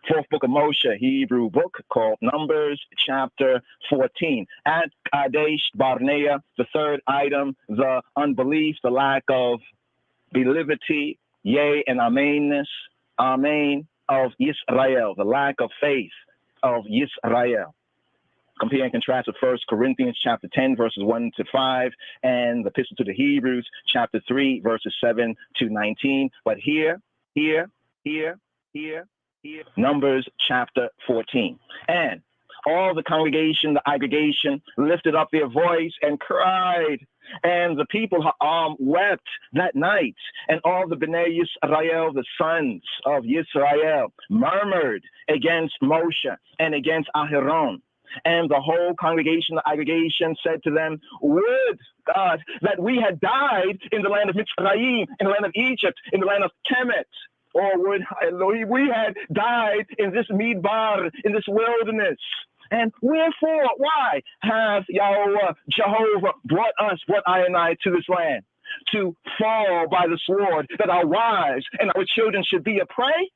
[SPEAKER 2] Fourth book of Moshe, Hebrew book called Numbers, chapter 14. At Kadesh Barnea, the third item, the unbelief, the lack of believity, yea, and ameness, amen, of Israel, the lack of faith of Israel. Compare and contrast with 1 Corinthians chapter 10, verses 1 to 5, and the Epistle to the Hebrews, chapter 3, verses 7 to 19. But here, Numbers chapter 14. And all the congregation, the aggregation, lifted up their voice and cried. And the people wept that night. And all the Bnei Yisrael, the sons of Yisrael, murmured against Moshe and against Aharon. And the whole congregation, the aggregation, said to them, would God that we had died in the land of Mitzrayim, in the land of Egypt, in the land of Kemet. Or would we had died in this Midbar, in this wilderness. And wherefore, why have Jehovah brought I and I to this land? To fall by the sword, that our wives and our children should be a prey?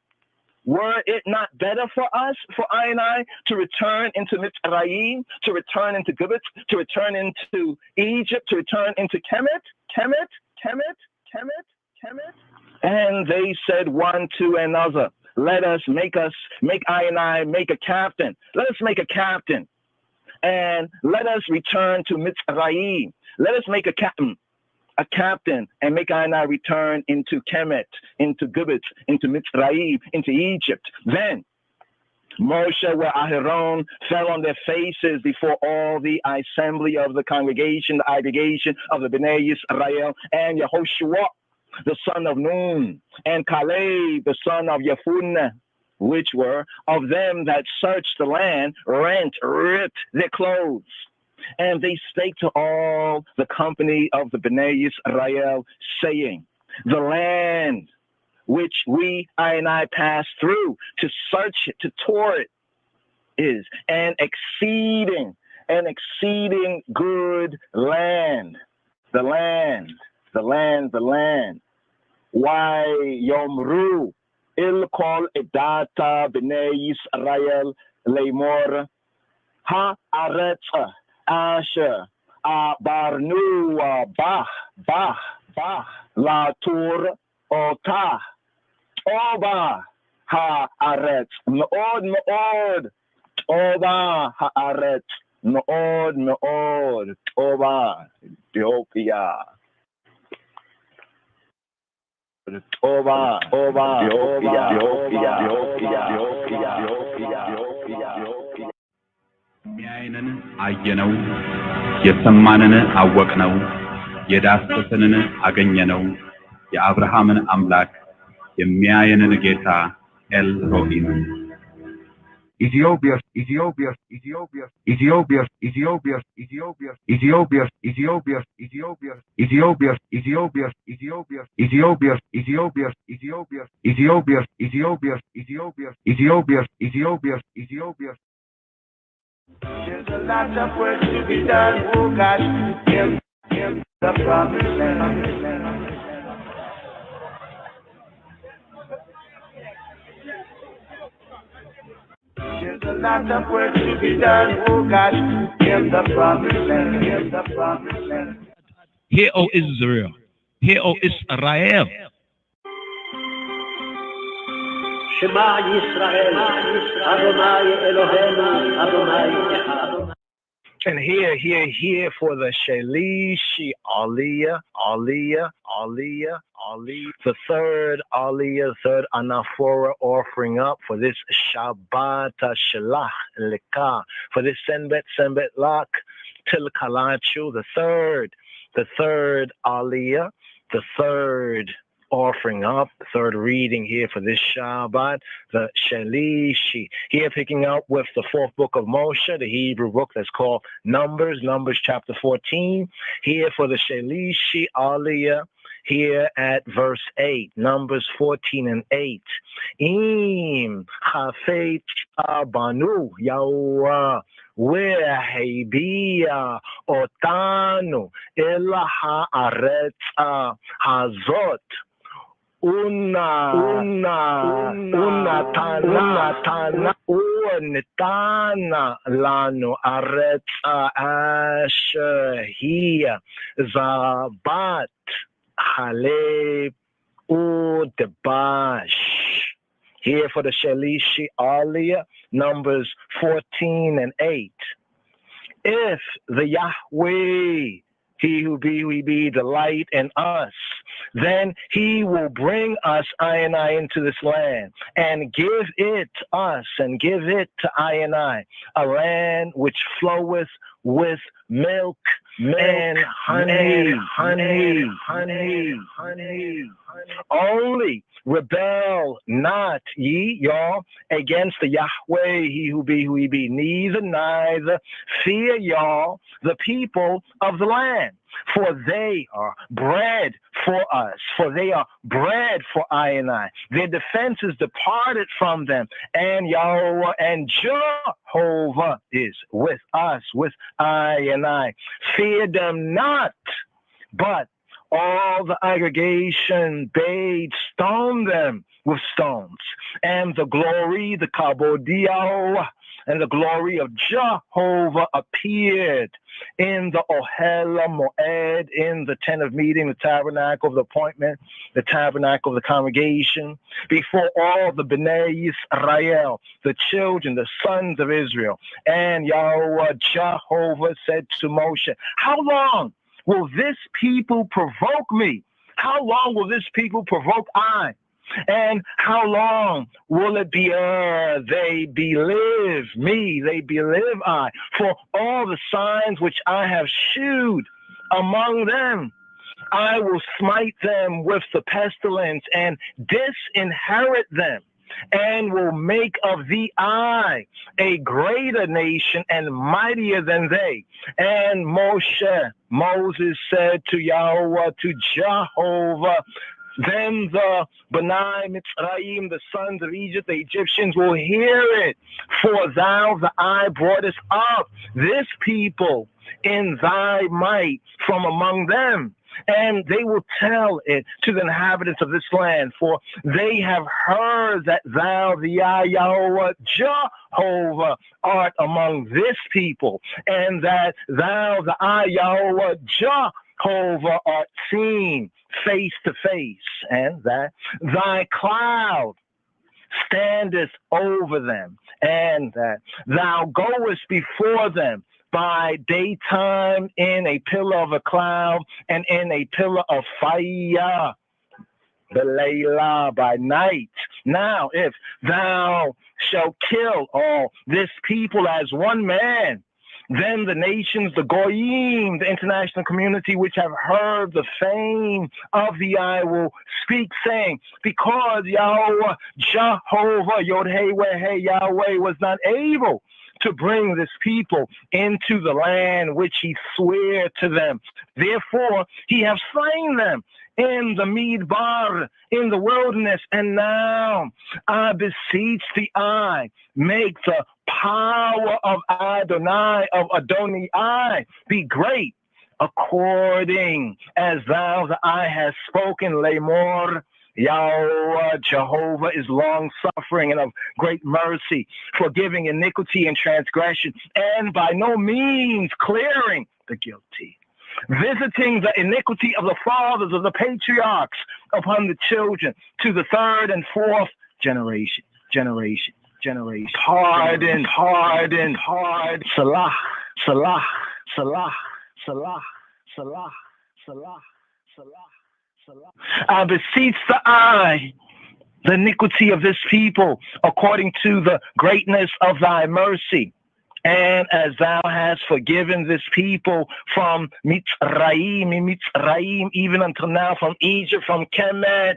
[SPEAKER 2] Were it not better for us, for I and I, to return into Mitzrayim, to return into Gibbet, to return into Egypt, to return into Kemet? And they said one to another, let I and I make a captain. Let us make a captain. And let us return to Mitzrayim. Let us make a captain, and make I and I return into Kemet, into Gibbet, into Mitzrayim, into Egypt. Then Moshe with Aharon fell on their faces before all the assembly of the congregation, the aggregation of the Bnei Yisrael, and Yehoshua, the son of Nun, and Caleb, the son of Yefuneh, which were of them that searched the land, ripped their clothes. And they spake to all the company of the Bnei Yisrael, saying, the land which I and I passed through to search it, to tour it, is an exceeding good land. The land. Why Yomru il kol edata b'nei Yisrael leimor ha aretz asher barnu bah la tur ota oba ha aretz meod oba ha aretz meod oba Ethiopia.
[SPEAKER 3] የሚያየንን አየነው፣ የሰማንን አወቅነው፣ የዳሰሰንን አገኘነው። የአብርሃምን አምላክ የሚያየንን ጌታ ኤልሮሂም።
[SPEAKER 8] Ethiopia's
[SPEAKER 7] There's a lot of work to be done, oh God, in the promised land. There's a lot of work to be done, oh God, in the promised land.
[SPEAKER 13] Hear, O Israel. Hear, O Israel.
[SPEAKER 22] Shema Yisrael, Adonai Eloheinu, Adonai Echad.
[SPEAKER 9] And here for the Shalishi Aliyah, the third Aliyah, third Anaphora offering up for this Shabbat Shalach Lekah, for this Senbet Lak Til Kalachu, the third Aliyah, the third offering up the third reading here for this Shabbat, the Shalishi. Here picking up with the fourth book of Moshe, the Hebrew book that's called Numbers chapter 14. Here for the Shalishi Aliyah, here at verse 8, Numbers 14 and 8. Im Chafet Banu Yahweh Wehebia Otanu Ela Haaretz Hazot Unatana lanu aretza ashahia zabat haleb udebash. Here for the Shalishi Aliyah, Numbers 14 and 8. If the Yahweh, he who be, delight in us, then he will bring us, I and I, into this land and give it us and give it to I and I, a land which floweth with milk and honey. Only rebel not ye, y'all, against the Yahweh, he who be, neither fear y'all the people of the land, for they are bread for us, for they are bread for I and I. Their defense is departed from them, and Yahweh and Jehovah is with us, with I and I. Fear them not, but all the aggregation bade stone them with stones, and the glory, the kabodiah, and the glory of Jehovah appeared in the Ohel Moed, in the tent of meeting, the tabernacle of the appointment, the tabernacle of the congregation, before all the Bnei Israel, the children, the sons of Israel. And Yahweh Jehovah said to Moshe, how long will this people provoke me? How long will this people provoke I? And how long will it be ere they believe me, they believe I, for all the signs which I have shewed among them? I will smite them with the pestilence and disinherit them, and will make of thee I a greater nation and mightier than they. And Moses said to Yahweh, to Jehovah, then the B'nai Mitzrayim, the sons of Egypt, the Egyptians, will hear it. For thou, the eye, broughtest up this people in thy might from among them. And they will tell it to the inhabitants of this land, for they have heard that thou, the Yahweh Jehovah, art among this people, and that thou, the Yahweh Jehovah, art seen face to face, and that thy cloud standeth over them, and that thou goest before them by daytime in a pillar of a cloud and in a pillar of fire, Belayla, by night. Now, if thou shalt kill all this people as one man, then the nations, the Goyim, the international community, which have heard the fame of the eye, will speak, saying, because Yahweh, Jehovah, Yod-Heh-Weh-Heh, Yahweh, was not able to bring this people into the land which he sware to them. Therefore, he hath slain them in the Midbar, in the wilderness. And now I beseech thee, I make the power of Adonai, of Adonai, be great, according as thou, the eye, hast spoken, Lamor. Yahweh Jehovah is long-suffering and of great mercy, forgiving iniquity and transgression, and by no means clearing the guilty, visiting the iniquity of the fathers of the patriarchs upon the children to the third and fourth generation. Pardon. Salah. I beseech the eye, the iniquity of this people, according to the greatness of thy mercy,
[SPEAKER 2] And as thou hast forgiven this people from Mitzrayim, even until now, from Egypt, from Kemet,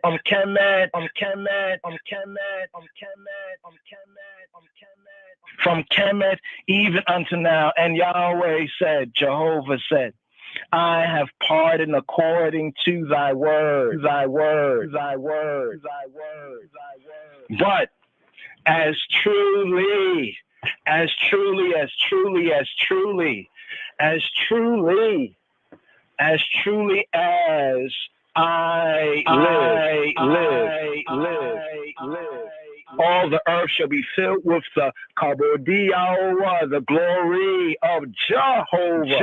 [SPEAKER 2] even unto now. And Yahweh said, Jehovah said, I have pardoned according to thy word. But as truly as I live, all the earth shall be filled with the kabodiyah, the glory of Jehovah.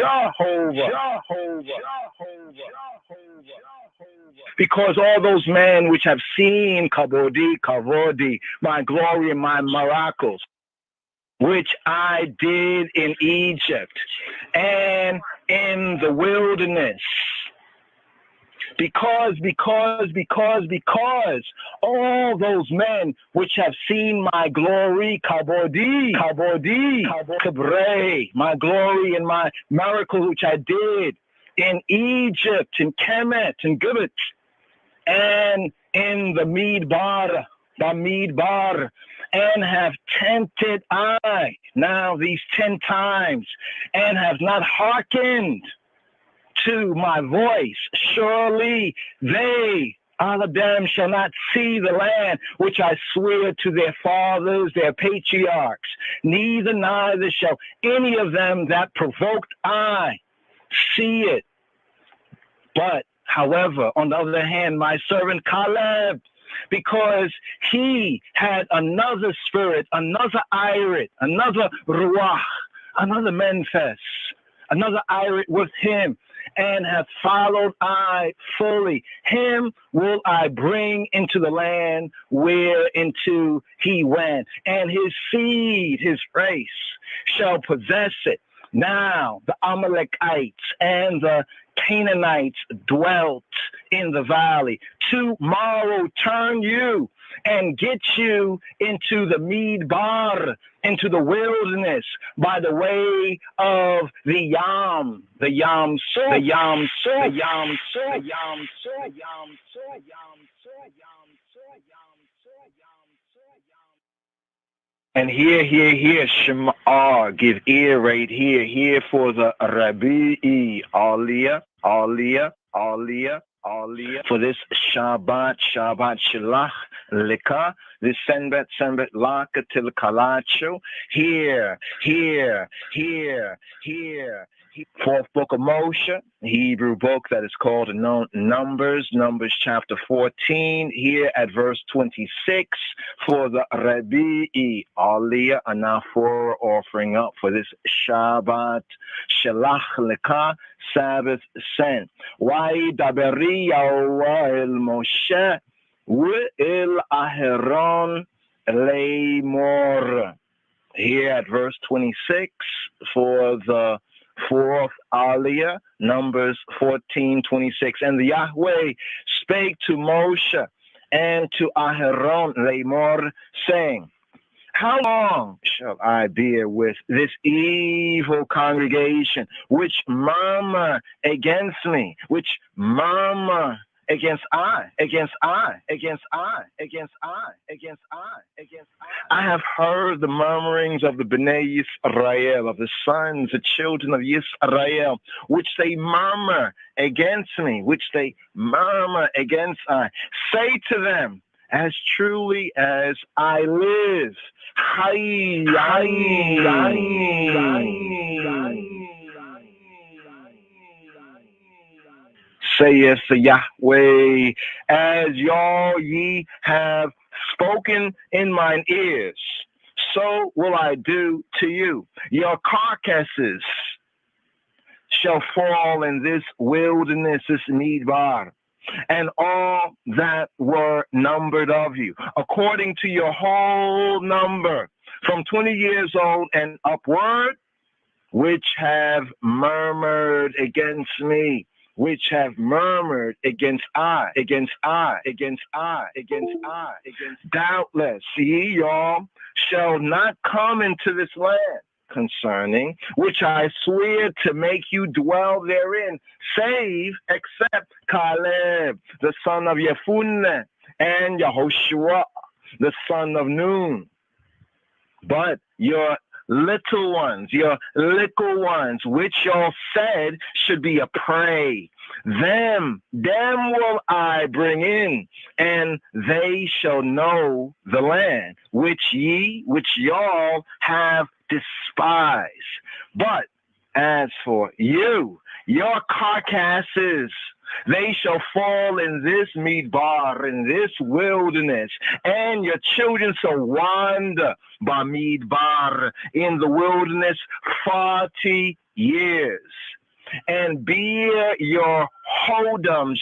[SPEAKER 2] Because all those men which have seen kavodi, my glory and my miracles, which I did in Egypt and in the wilderness, because all those men which have seen my glory, kabodi, my glory and my miracles which I did in Egypt, in Kemet, in Gibbet, and in the Midbar, and have tempted I, now these 10 times, and have not hearkened to my voice, surely they, all of them, shall not see the land which I swear to their fathers, their patriarchs, neither shall any of them that provoked I see it. But, however, on the other hand, my servant Caleb, because he had another spirit, another irit, another ruach, another menfes, another irit with him, and have followed I fully. Him will I bring into the land whereinto he went, and his seed, his race, shall possess it. Now the Amalekites and the Canaanites dwelt in the valley. Tomorrow turn you and get you into the Midbar, into the wilderness, by the way of the Yam. And here, Shema, give ear right here for the Rabbi Aliyah, for this Shabbat Shalach Lika, this Senbet Laka Til Kalacho, here. Fourth book of Moshe, Hebrew book that is called Numbers chapter 14, here at verse 26, for the Rabbi Aliyah, and now for offering up for this Shabbat Shalach Leka, Sabbath sent. Why daberi el Moshe el Aharon leimor. Here at verse 26, for the fourth Aliyah, Numbers 14:26. And the Yahweh spake to Moshe and to Aharon leimor, saying, how long shall I bear with this evil congregation, which murmur against me, which murmur against I? I have heard the murmurings of the Bnei Yisrael, of the sons, the children of Yisrael, which they murmur against me, which they murmur against I. Say to them, as truly as I live, saith Yahweh, as y'all ye have spoken in mine ears, so will I do to you. Your carcasses shall fall in this wilderness, this Midbar, and all that were numbered of you, according to your whole number, from 20 years old and upward, which have murmured against me, which have murmured against I. Doubtless, ye, y'all, shall not come into this land,
[SPEAKER 9] concerning which I swear to make you dwell therein, save except Caleb, the son of Yefunne, and Yehoshua, the son of Nun. But your little ones, which y'all said should be a prey, them will I bring in, and they shall know the land which y'all have despised. But as for you, your carcasses, they shall fall in this midbar, in this wilderness, and your children shall wander by midbar, in the wilderness 40 years. And bear your whoredoms,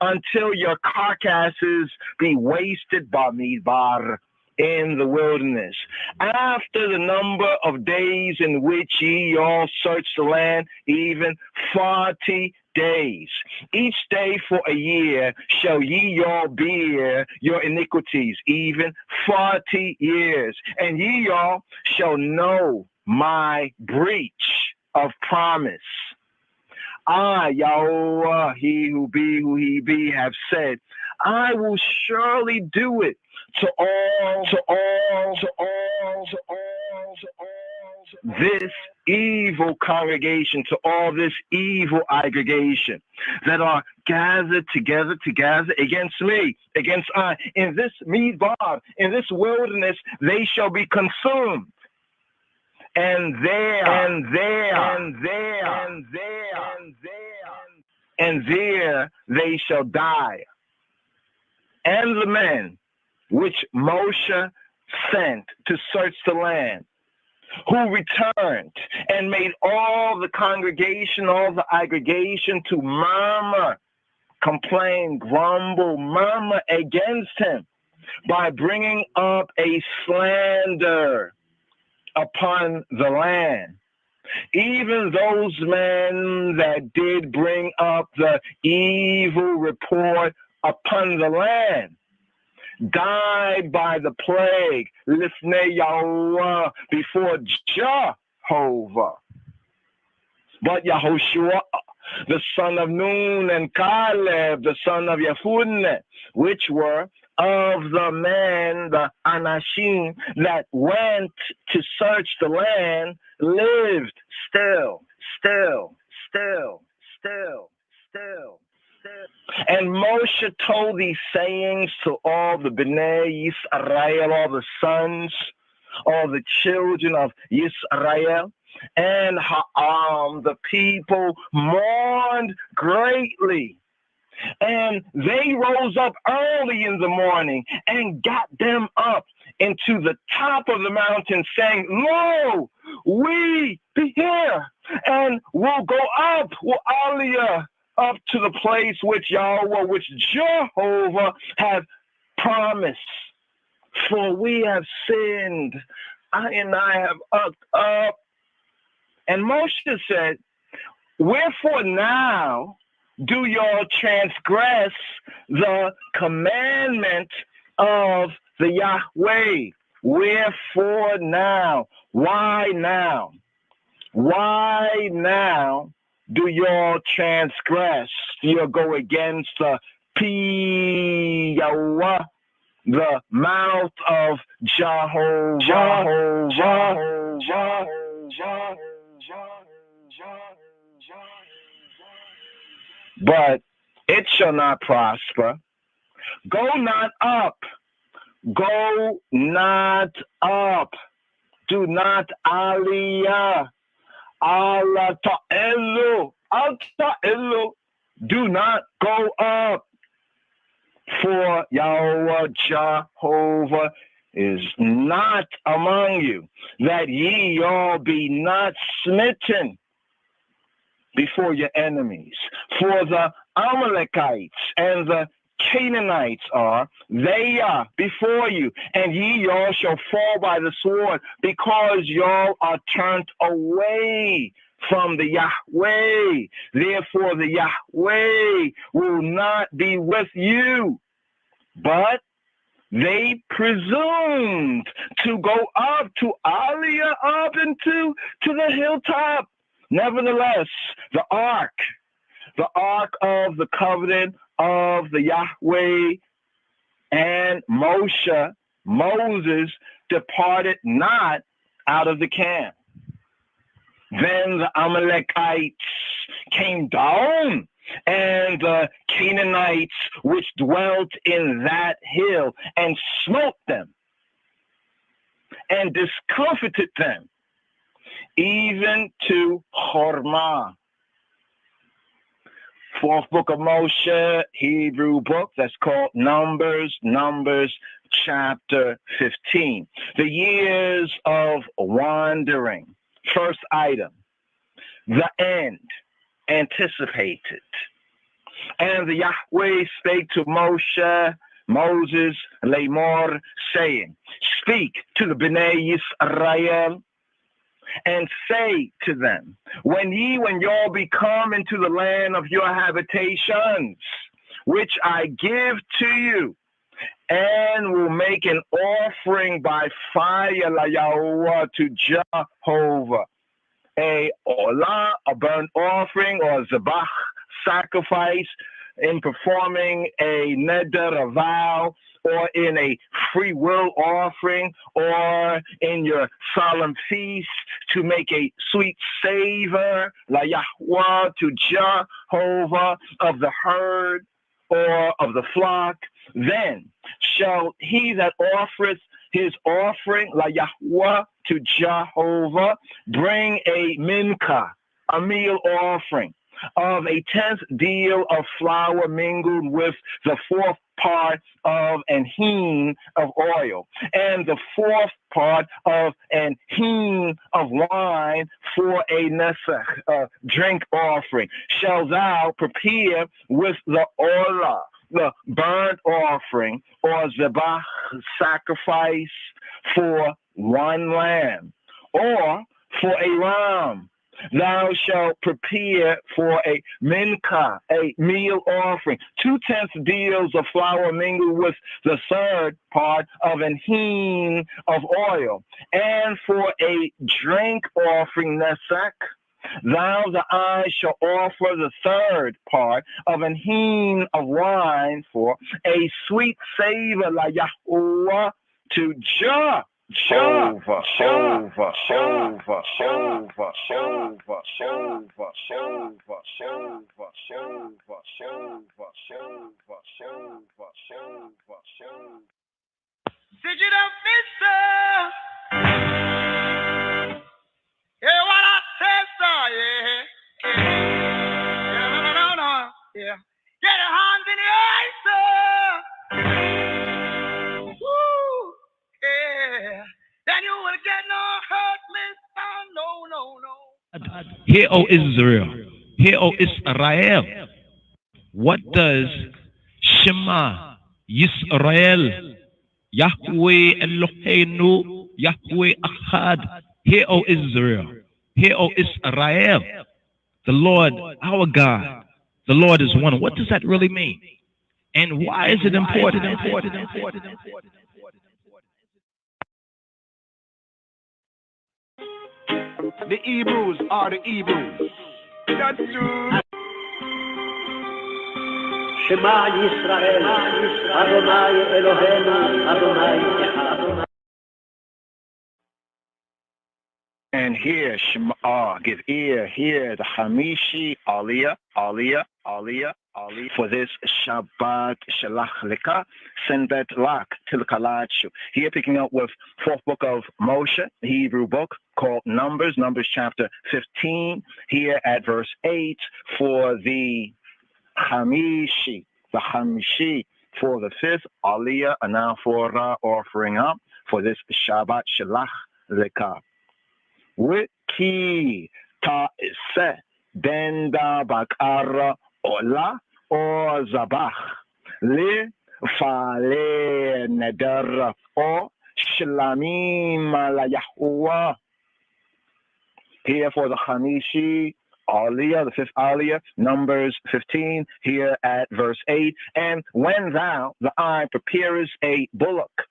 [SPEAKER 9] until your carcasses be wasted by midbar, in the wilderness. After the number of days in which ye all search the land, even 40 days. Each day for a year shall ye all bear your iniquities, even 40 years. And ye all shall know my breach of promise. I, Yahweh, he who be, have said, I will surely do it to all this evil congregation, to all this evil aggregation that are gathered together against me, against I. In this midbar, in this wilderness, they shall be consumed. And there they shall die. And the men which Moshe sent to search the land, who returned and made all the congregation, all the aggregation to murmur, complain, grumble, murmur against him by bringing up a slander upon the land. Even those men that did bring up the evil report upon the land died by the plague, Lifnei Yahweh, before Jehovah. But Yehoshua, the son of Nun, and Caleb, the son of Yefunne, which were of the men, the Anashim, that went to search the land, lived still. And Moshe told these sayings to all the Bnei Yisrael, all the sons, all the children of Yisrael, and Ha'am, the people, mourned greatly. And they rose up early in the morning and got them up into the top of the mountain, saying, Lo, we be here, and we'll go up, we'll aliyah, up to the place which Yahweh, which Jehovah have promised. For we have sinned, I have upped up. And Moshe said, wherefore now do y'all transgress the commandment of the Yahweh? Wherefore now? Why now? Why now do y'all transgress? You'll go against the Yahweh, the mouth of Jehovah. But it shall not prosper. Go not up. Go not up. Do not aliyah. Allah ta'elu. Do not go up. For Yahweh Jehovah is not among you, that ye all be not smitten before your enemies. For the Amalekites and the Canaanites they are before you, and ye all shall fall by the sword, because y'all are turned away from the Yahweh. Therefore the Yahweh will not be with you, but
[SPEAKER 2] they presumed to go up to Aliyah, up into to the hilltop. Nevertheless, the ark of the covenant of the Yahweh and Moses departed not out of the camp. Then the Amalekites came down, and the Canaanites which dwelt in that hill, and smote them, and discomfited them, even to Hormah. Fourth book of Moshe, Hebrew book, that's called Numbers chapter 15. The years of wandering. First item, the end, anticipated. And the Yahweh spake to Moses, Lamor, saying, speak to the Bnei Yisrael, and say to them, when y'all be come into the land of your habitations, which I give to you, and will make an offering by fire la Yahweh to Jehovah, a olah, a burnt offering, or zabach, sacrifice, in performing a neder, a vow, or in a free will offering, or in your solemn feast, to make a sweet savor, la Yahweh, to Jehovah, of the herd or of the flock, then shall he that offereth his offering, la Yahweh, to Jehovah, bring a mincha, a meal offering, of a 10th deal of flour mingled with the 4th part of an hin of oil, and the 4th part of an hin of wine for a nesach, drink offering. Shall thou prepare with the olah, the burnt offering, or zabach, sacrifice, for one lamb, or for a ram. Thou shalt prepare for a mincha, a meal offering, 2/10 deals of flour mingled with the 3rd part of an hin of oil, and for a drink offering nesek, thou the eye shall offer the 3rd part of an hin of wine for a sweet savor la Yahweh to Jehovah. Jehovah.
[SPEAKER 7] Digital officer. Yeah, what I said, sir, yeah. Yeah, no. Yeah. Get your hands in the air, sir. Woo. Yeah. Then you will get no hurt, mister. No.
[SPEAKER 13] Hear, O Israel. Hear, O Israel. What does Shema Yisrael, Yahweh Eloheinu, Yahweh Achad? Hear, O Israel. Hear, O Israel. The Lord, our God, the Lord is one. What does that really mean? And why is it important?
[SPEAKER 7] The Hebrews are the Hebrews. That's true.
[SPEAKER 22] Shema Yisrael, Adonai Eloheinu, Adonai Echad.
[SPEAKER 2] And here, Shema, give ear, hear the Hamishi, Aliyah, for this Shabbat Shalach Leka, Senbet Lak Tilkalachu. Here, picking up with 4th book of Moshe, the Hebrew book called Numbers chapter 15, here at verse 8, for the Hamishi, for the 5th Aliyah, and now for offering up for this Shabbat Shalach Leka. Wiki ta'ise denda bakara ola or zabach li fale neder or shlamim la Yahuwah. Here for the Hamishi Aliyah, the fifth Aliyah, Numbers 15, here at verse 8. And when thou, the eye, preparest a bullock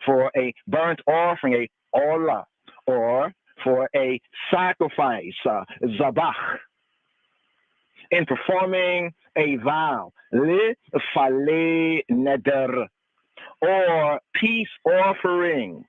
[SPEAKER 2] for a burnt offering, a olah, or for a sacrifice, zabach, in performing a vow, li fale neder, or peace offerings,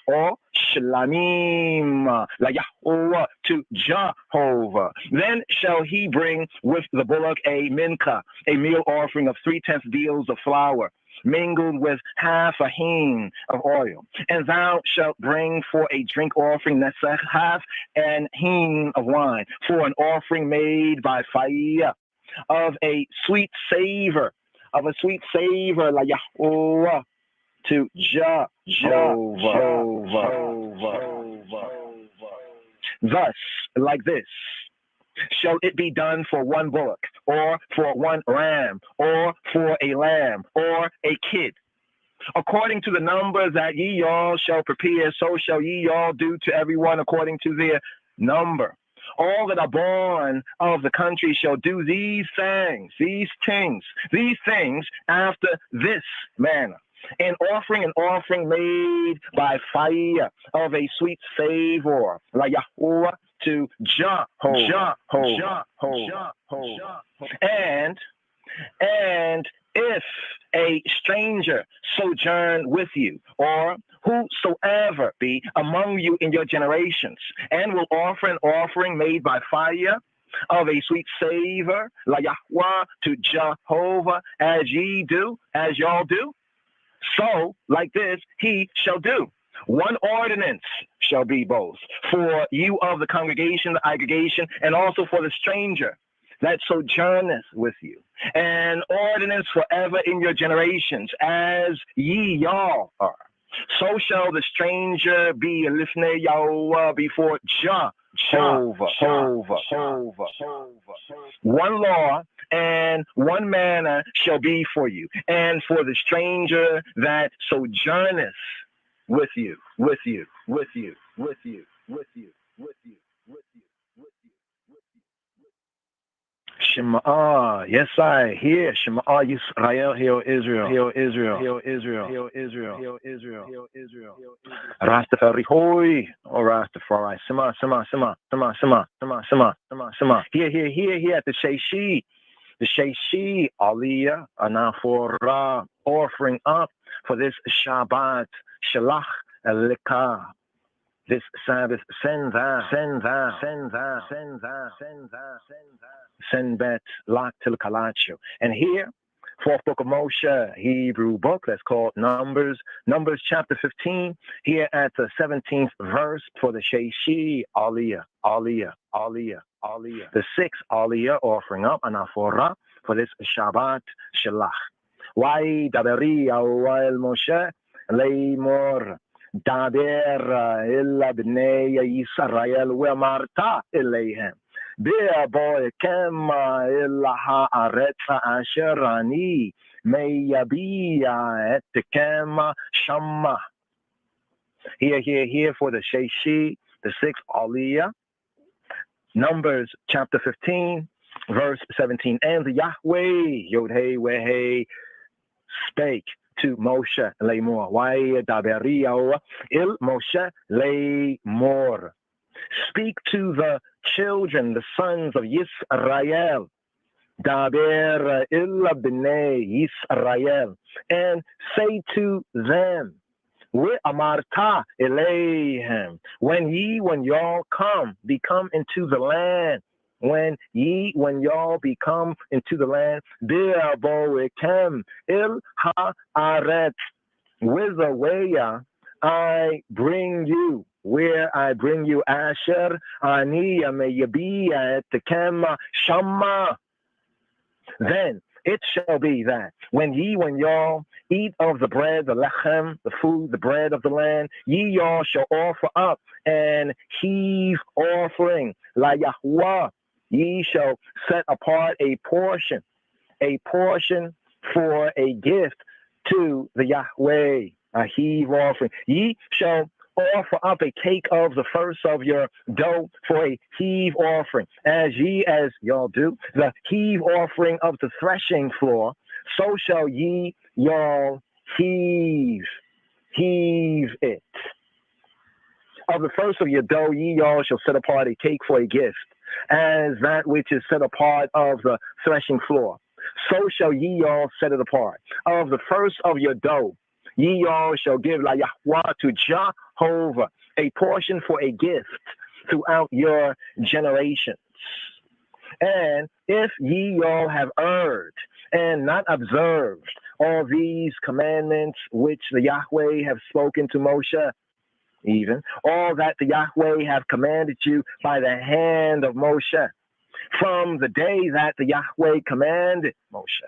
[SPEAKER 2] or shlamim, la Yahweh, to Jehovah. Then shall he bring with the bullock a minka, a meal offering of 3/10 deals of flour, mingled with half a hin of oil. And thou shalt bring for a drink offering nesech, half an hin of wine, for an offering made by fire, of a sweet savor, la Yahweh, to Jehovah. Thus, like this, shall it be done for one bullock, or for one ram, or for a lamb, or a kid. According to the number that ye all shall prepare, so shall ye all do to everyone according to their number. All that are born of the country shall do these things after this manner. An offering made by fire of a sweet savor, la Yahweh, to Jehovah. And if a stranger sojourn with you, or whosoever be among you in your generations, and will offer an offering made by fire of a sweet savor, la Yahweh, to Jehovah, as y'all do, so like this he shall do. One ordinance shall be both for you of the congregation, the aggregation, and also for the stranger that sojourneth with you. An ordinance forever in your generations, as ye y'all are. So shall the stranger be lifnei Yahweh before Jehovah. One law and one manner shall be for you, and for the stranger that sojourneth with you. Shema, yes, I hear Shema Yisrael, hear Israel. Rastafari, hoy, or Rastafari, Sema. Here at the Sheishi. The Sheishi Aliyah Anafora, offering up for this Shabbat Shalach Elikah, this Sabbath, send bet lak til kalacho. And here, fourth book of Moshe, Hebrew book, that's called Numbers chapter 15, here at the 17th verse for the Sheishi Aliyah. The sixth Aliyah offering up Anafora for this Shabbat Shalach. Why daberi awal Moshe leimor daber illa bnei Yisrael ve'amarta eleihem be'boy kema illa ha'aretz asher ani meyabiya et kema shamma. Here for the Sheishi, the sixth Aliyah. Numbers chapter 15, verse 17. And the Yahweh, Yod-Heh, Weh-Heh, spake to Moshe Lamor. Why daberiyahu il Moshe Lamor. Speak to the children, the sons of Yisrael. Daber illa b'nei Yisrael. And say to them, Amarta eleihem. When y'all become into the land. When y'all become into the land, Be'aboekem il ha'aretz, whither way I bring you, where I bring you, Asher ani meyabiya etkem shamma. Then it shall be that when y'all eat of the bread, the lechem, the food, the bread of the land, ye y'all shall offer up and heave offering, la Yahweh. Ye shall set apart a portion for a gift to the Yahweh, a heave offering. Ye shall
[SPEAKER 9] offer up a cake of the first of your dough for a heave offering, as y'all do, the heave offering of the threshing floor, so shall y'all heave it. Of the first of your dough, y'all shall set apart a cake for a gift, as that which is set apart of the threshing floor. So shall y'all set it apart. Of the first of your dough, y'all shall give la Yahweh to Jehovah a portion for a gift throughout your generations. And if y'all have erred and not observed all these commandments which the Yahweh have spoken to Moshe, even all that the Yahweh have commanded you by the hand of Moshe, from the day that the Yahweh commanded Moshe,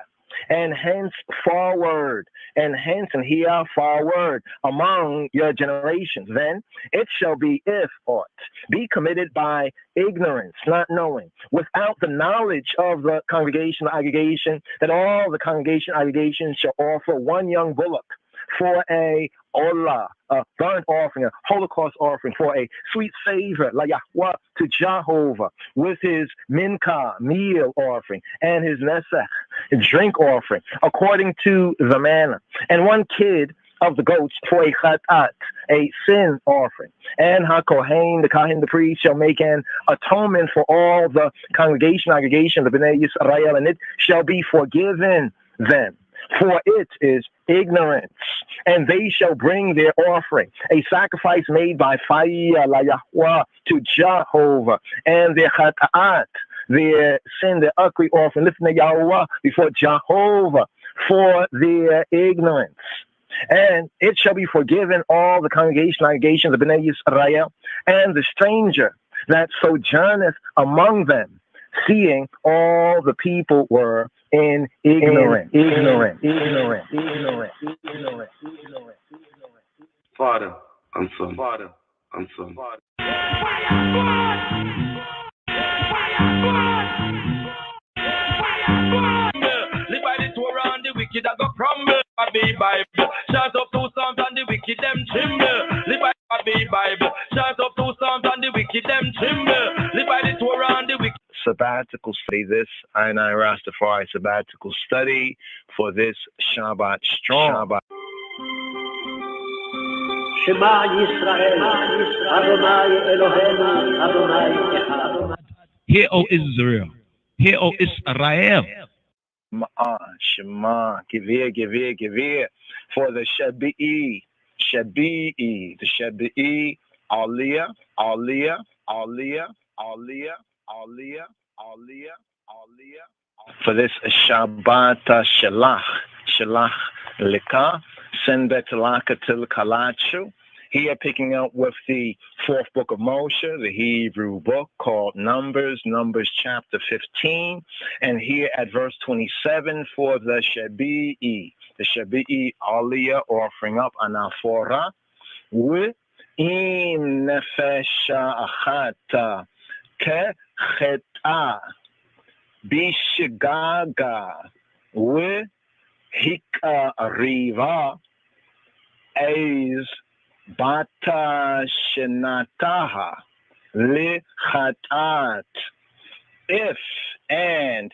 [SPEAKER 9] and henceforward, and here forward among your generations, then it shall be, if aught be committed by ignorance, not knowing, without the knowledge of the congregation aggregation, that all the congregation aggregations shall offer one young bullock for a olah, a burnt offering, a holocaust offering, for a sweet savor, la Yahweh, to Jehovah, with his mincha, meal offering, and his nesach, drink offering, according to the manner, and one kid of the goats for a chatat, a sin offering. And HaKohen, the Kahin, the priest, shall make an atonement for all the congregation aggregation, the Bnei Yisrael, and it shall be forgiven them. For it is ignorance, and they shall bring their offering, a sacrifice made by fire, la Yahweh, to Jehovah, and their chata'at, their sin, their ugly offering, lifting Yahweh before Jehovah, for their ignorance. And it shall be forgiven all the congregation, of the Bnei Yisrael, and the stranger that sojourneth among them, seeing all the people were in ignorant.
[SPEAKER 12] Father and Son. Father and Son.
[SPEAKER 5] Live by the Torah and the wicked that go crumble. Be Bible. Shout up two psalms and the wicked them tremble. Live by the Bible. Shout up two psalms and the wicked them tremble. Live by the Torah and the wicked.
[SPEAKER 9] Sabbatical study, this I Rastafari sabbatical study for this Shabbat strong.
[SPEAKER 22] Shema Yisrael, Adonai Eloheinu, Adonai Echad.
[SPEAKER 13] Hear, O Israel. Hear, O Israel.
[SPEAKER 9] Shema, give ear. For the Shabi'i, the Shabi'i, Aliyah. For this Shabbat Shalach Lika, send Betalaka Til Kalachu. Here picking up with the fourth book of Moshe, the Hebrew book called Numbers chapter 15, and here at verse 27 for the Shabi'i Aliyah, offering up anaphora, with im nefesha achata kecheta bishigaga with hika riva is bata shenataha lichatat. If any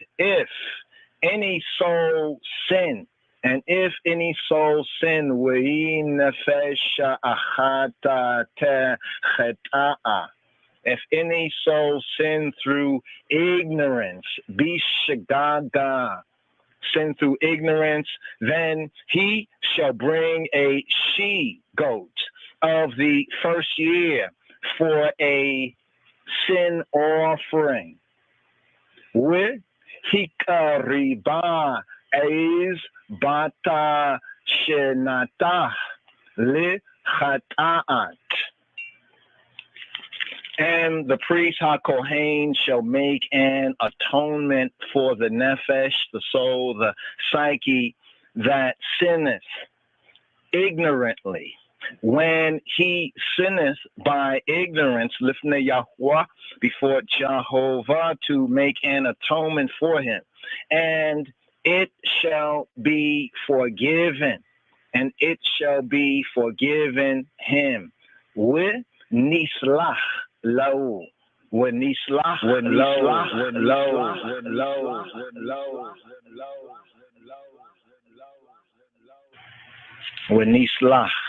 [SPEAKER 9] soul sin, and if any soul sin, nefesha achata techeta'a. If any soul sin through ignorance, bishagaga, sin through ignorance, then he shall bring a she-goat of the first year for a sin offering. With hikariba is bata shenatah li chata'at. And the priest HaKohen shall make an atonement for the nefesh, the soul, the psyche, that sinneth ignorantly. When he sinneth by ignorance, lifnei Yahweh, before Jehovah, to make an atonement for him. And it shall be forgiven, and it shall be forgiven him. we nislach lo. When nislach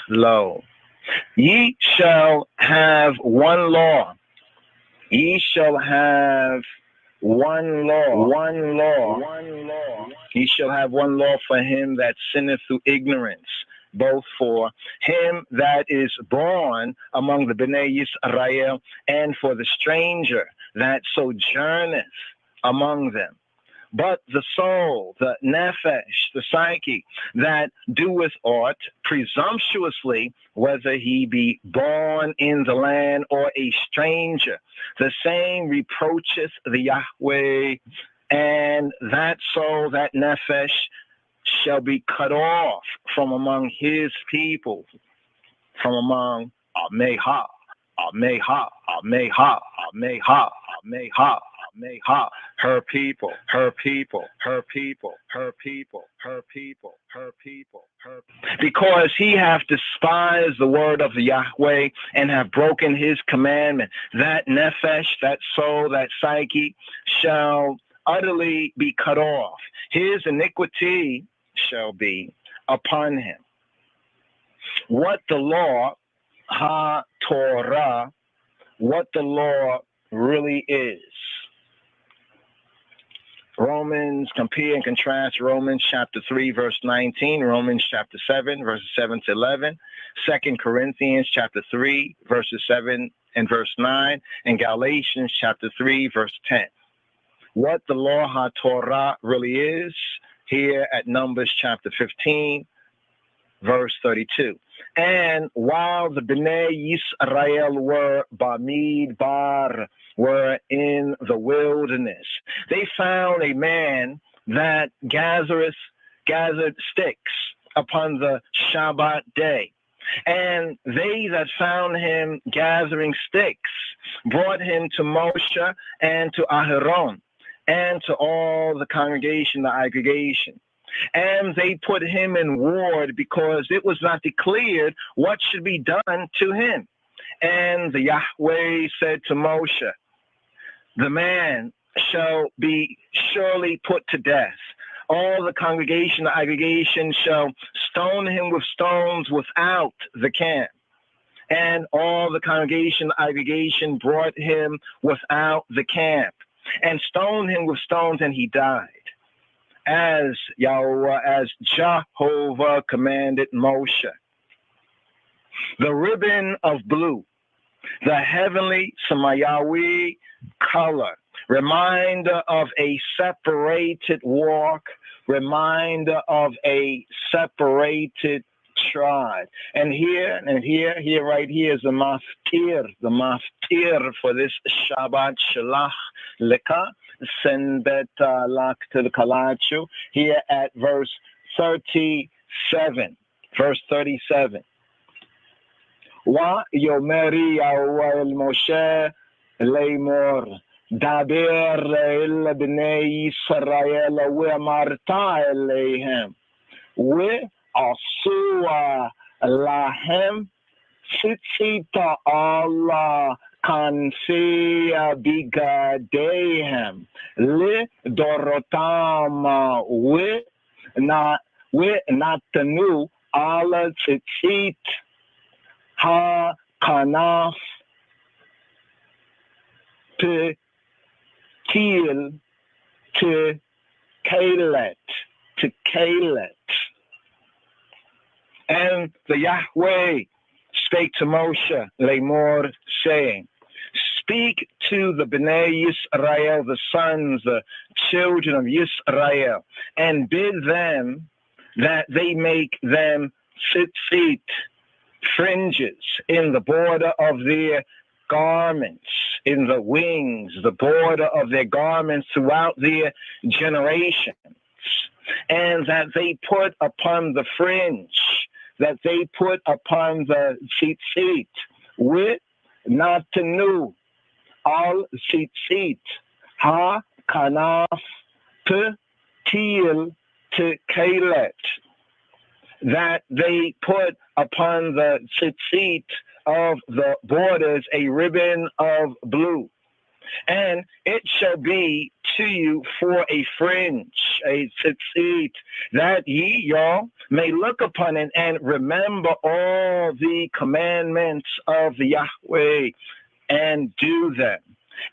[SPEAKER 9] lo. Ye shall have one law. Ye shall have one law. Ye shall have one law for him that sinneth through ignorance, both for him that is born among the Bnei Yisrael, and for the stranger that sojourneth among them. But the soul, the nefesh, the psyche, that doeth aught presumptuously, whether he be born in the land or a stranger, the same reproacheth the Yahweh, and that soul, that nefesh, shall be cut off from among his people, from among Ameha, her people. Because he hath despised the word of the Yahweh and have broken his commandment, that nefesh, that soul, that psyche, shall utterly be cut off. His iniquity shall be upon him. What the law, ha-Torah, what the law really is. Romans, compare and contrast Romans chapter 3, verse 19, Romans chapter 7, verses 7 to 11, 2 Corinthians chapter 3, verses 7 and verse 9, and Galatians chapter 3, verse 10. What the law ha-Torah really is, here at Numbers chapter 15, verse 32. And while the Bnei Yisrael were Bamidbar, were in the wilderness, they found a man that gathered sticks upon the Shabbat day. And they that found him gathering sticks brought him to Moshe and to Aharon and to all the congregation, the aggregation. And they put him in ward because it was not declared what should be done to him. And the Yahweh said to Moshe, the man shall be surely put to death. All the congregation, the aggregation shall stone him with stones without the camp. And all the congregation, the aggregation brought him without the camp and stoned him with stones, and he died. As Jehovah commanded Moshe. The ribbon of blue, the heavenly Samayawi color, reminder of a separated walk, reminder of a separated tribe. And here right here is the maftir for this Shabbat Shalach Leka. Send that lak to the Kalachu here at verse 37. Verse 37. Wa yomeri el Moshe leimor daber el bnei Yisrael we marta eleihem we asua lahem sitzita Allah Kanfea bigadehem le dorotam we natanu ala tzitzit ha kanaf to kill to kalet. And the Yahweh spake to Moshe Lemor, saying, speak to the Bnei Yisrael, the sons, the children of Yisrael, and bid them that they make them tzitzit, fringes, in the border of their garments, in the wings, the border of their garments throughout their generations, and that they put upon the fringe, that they put upon the tzitzit, with not to new, al tzitzit, ha kanaf, to til, to kalet, that they put upon the tzitzit of the borders a ribbon of blue. And it shall be to you for a fringe, a tzitzit, that ye, y'all, may look upon it and remember all the commandments of Yahweh and do them.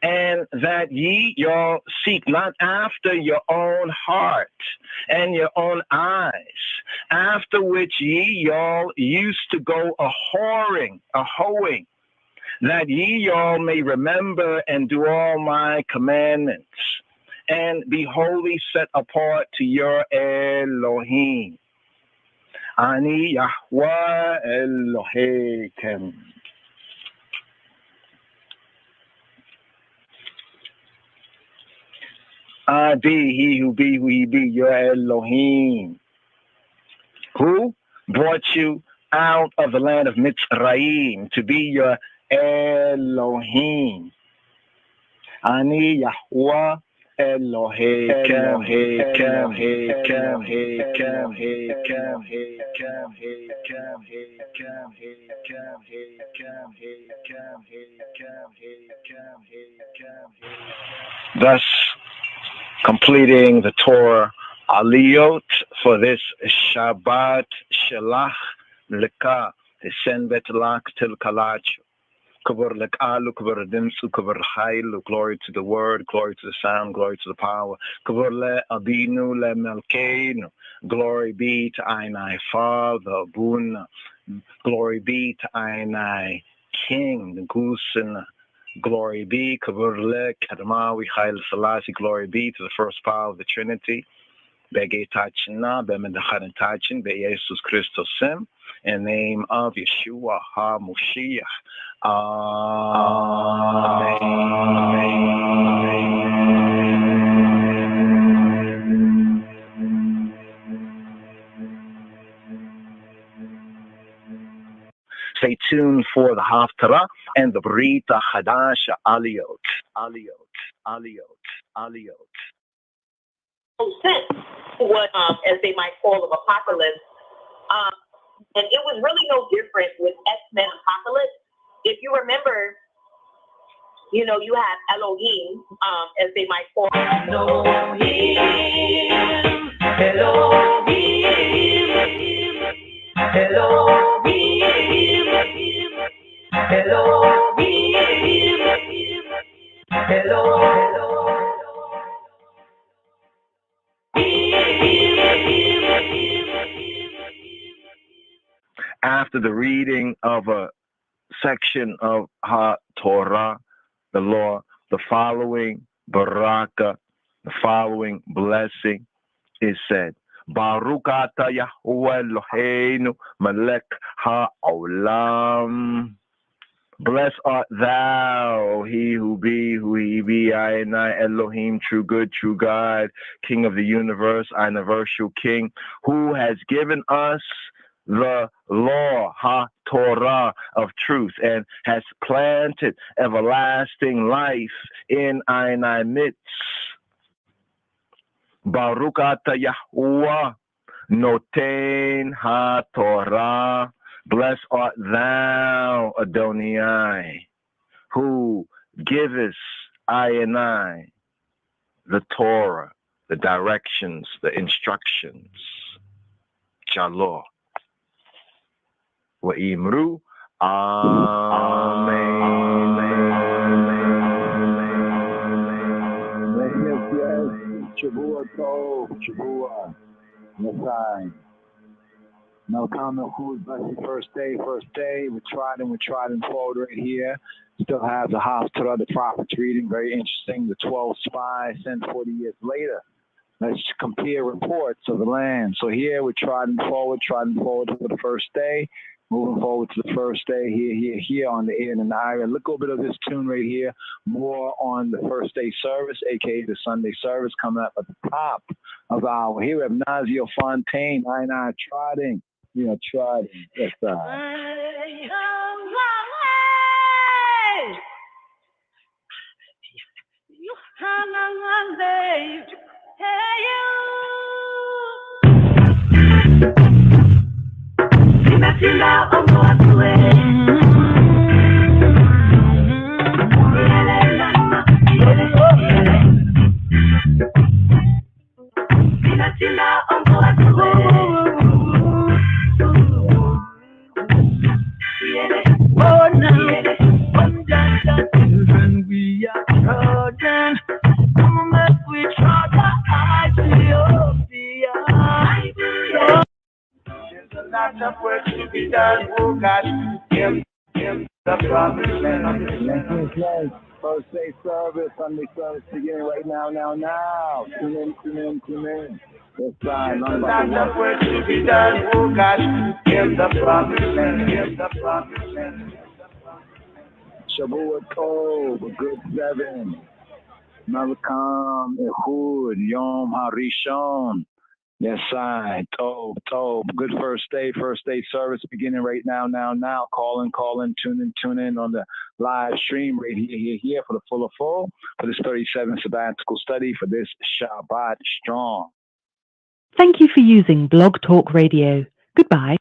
[SPEAKER 9] And that ye, y'all, seek not after your own heart and your own eyes, after which ye, y'all, used to go a-hoeing, that ye, y'all, may remember and do all my commandments, and be wholly set apart to your Elohim. Ani Yahweh Elohim. Adi, he who he be, your Elohim, who brought you out of the land of Mitzrayim to be your Elohim. Ani Yahweh Elohim. Thus, completing the Torah Aliyot for this Shabbat Shalach Leka, Sen Betlach Til Kalach. Glory to the word, glory to the sound, glory to the power. Glory be to Einai Father, Bun. Glory be to Einai King, the Gusen. Glory be, glory be to the first power of the Trinity. In the name of Yeshua HaMoshiach. Stay tuned for the Haftarah and the Brita Hadash Aliyot.
[SPEAKER 6] Sense what as they might call of apocalypse, and it was really no different with X-Men Apocalypse. If you remember, you know, you have Elohim, as they might call Elohim.
[SPEAKER 9] After the reading of a section of HaTorah, the law, the following baraka, the following blessing is said. Baruch ata Yahweh Eloheinu melech ha'olam. Blessed art thou, he who be, Ainai Elohim, true good, true God, King of the universe, universal King, who has given us the law, HaTorah, of truth, and has planted everlasting life in our midst. Baruch ata Yahuwah, noten HaTorah. Blessed art thou, Adonai, who givest I and I the Torah, the directions, the instructions. Shalom. Wa'imru. Amen.
[SPEAKER 2] Shavua Tov, Shavua. Nasai. No comment who's blessed first day. We tried and forward right here. Still have the Haftarah, the prophets reading, very interesting. The 12 spies sent 40 years later. Let's compare reports of the land. So here we're trotting forward for the first day. Moving forward to the first day here on the air in the area. Look a little bit of this tune right here. More on the first day service, aka the Sunday service, coming up at the top of our. Here we have Nazio Fontaine, I trotting. You know, trotting. Yes,
[SPEAKER 4] Imagine now, I'm going to
[SPEAKER 5] Oh, now, one Jaja children, we are trudging. Come up, we trod the Ethiopia. Oh, there's a lot of work to be done. Oh, God, him, the promised land.
[SPEAKER 2] First day service, Sunday service beginning right now. Tune in. This time,
[SPEAKER 5] There's a lot of work to be done. Oh, God, him, the promised land.
[SPEAKER 2] Shavua Tov, a good 7. Malakam, Ehud, Yom Harishon. Yes, I. Tov. Good first day service beginning right now. Call in, tune in on the live stream right here for the full for this 37 sabbatical study for this Shabbat Strong.
[SPEAKER 1] Thank you for using Blog Talk Radio. Goodbye.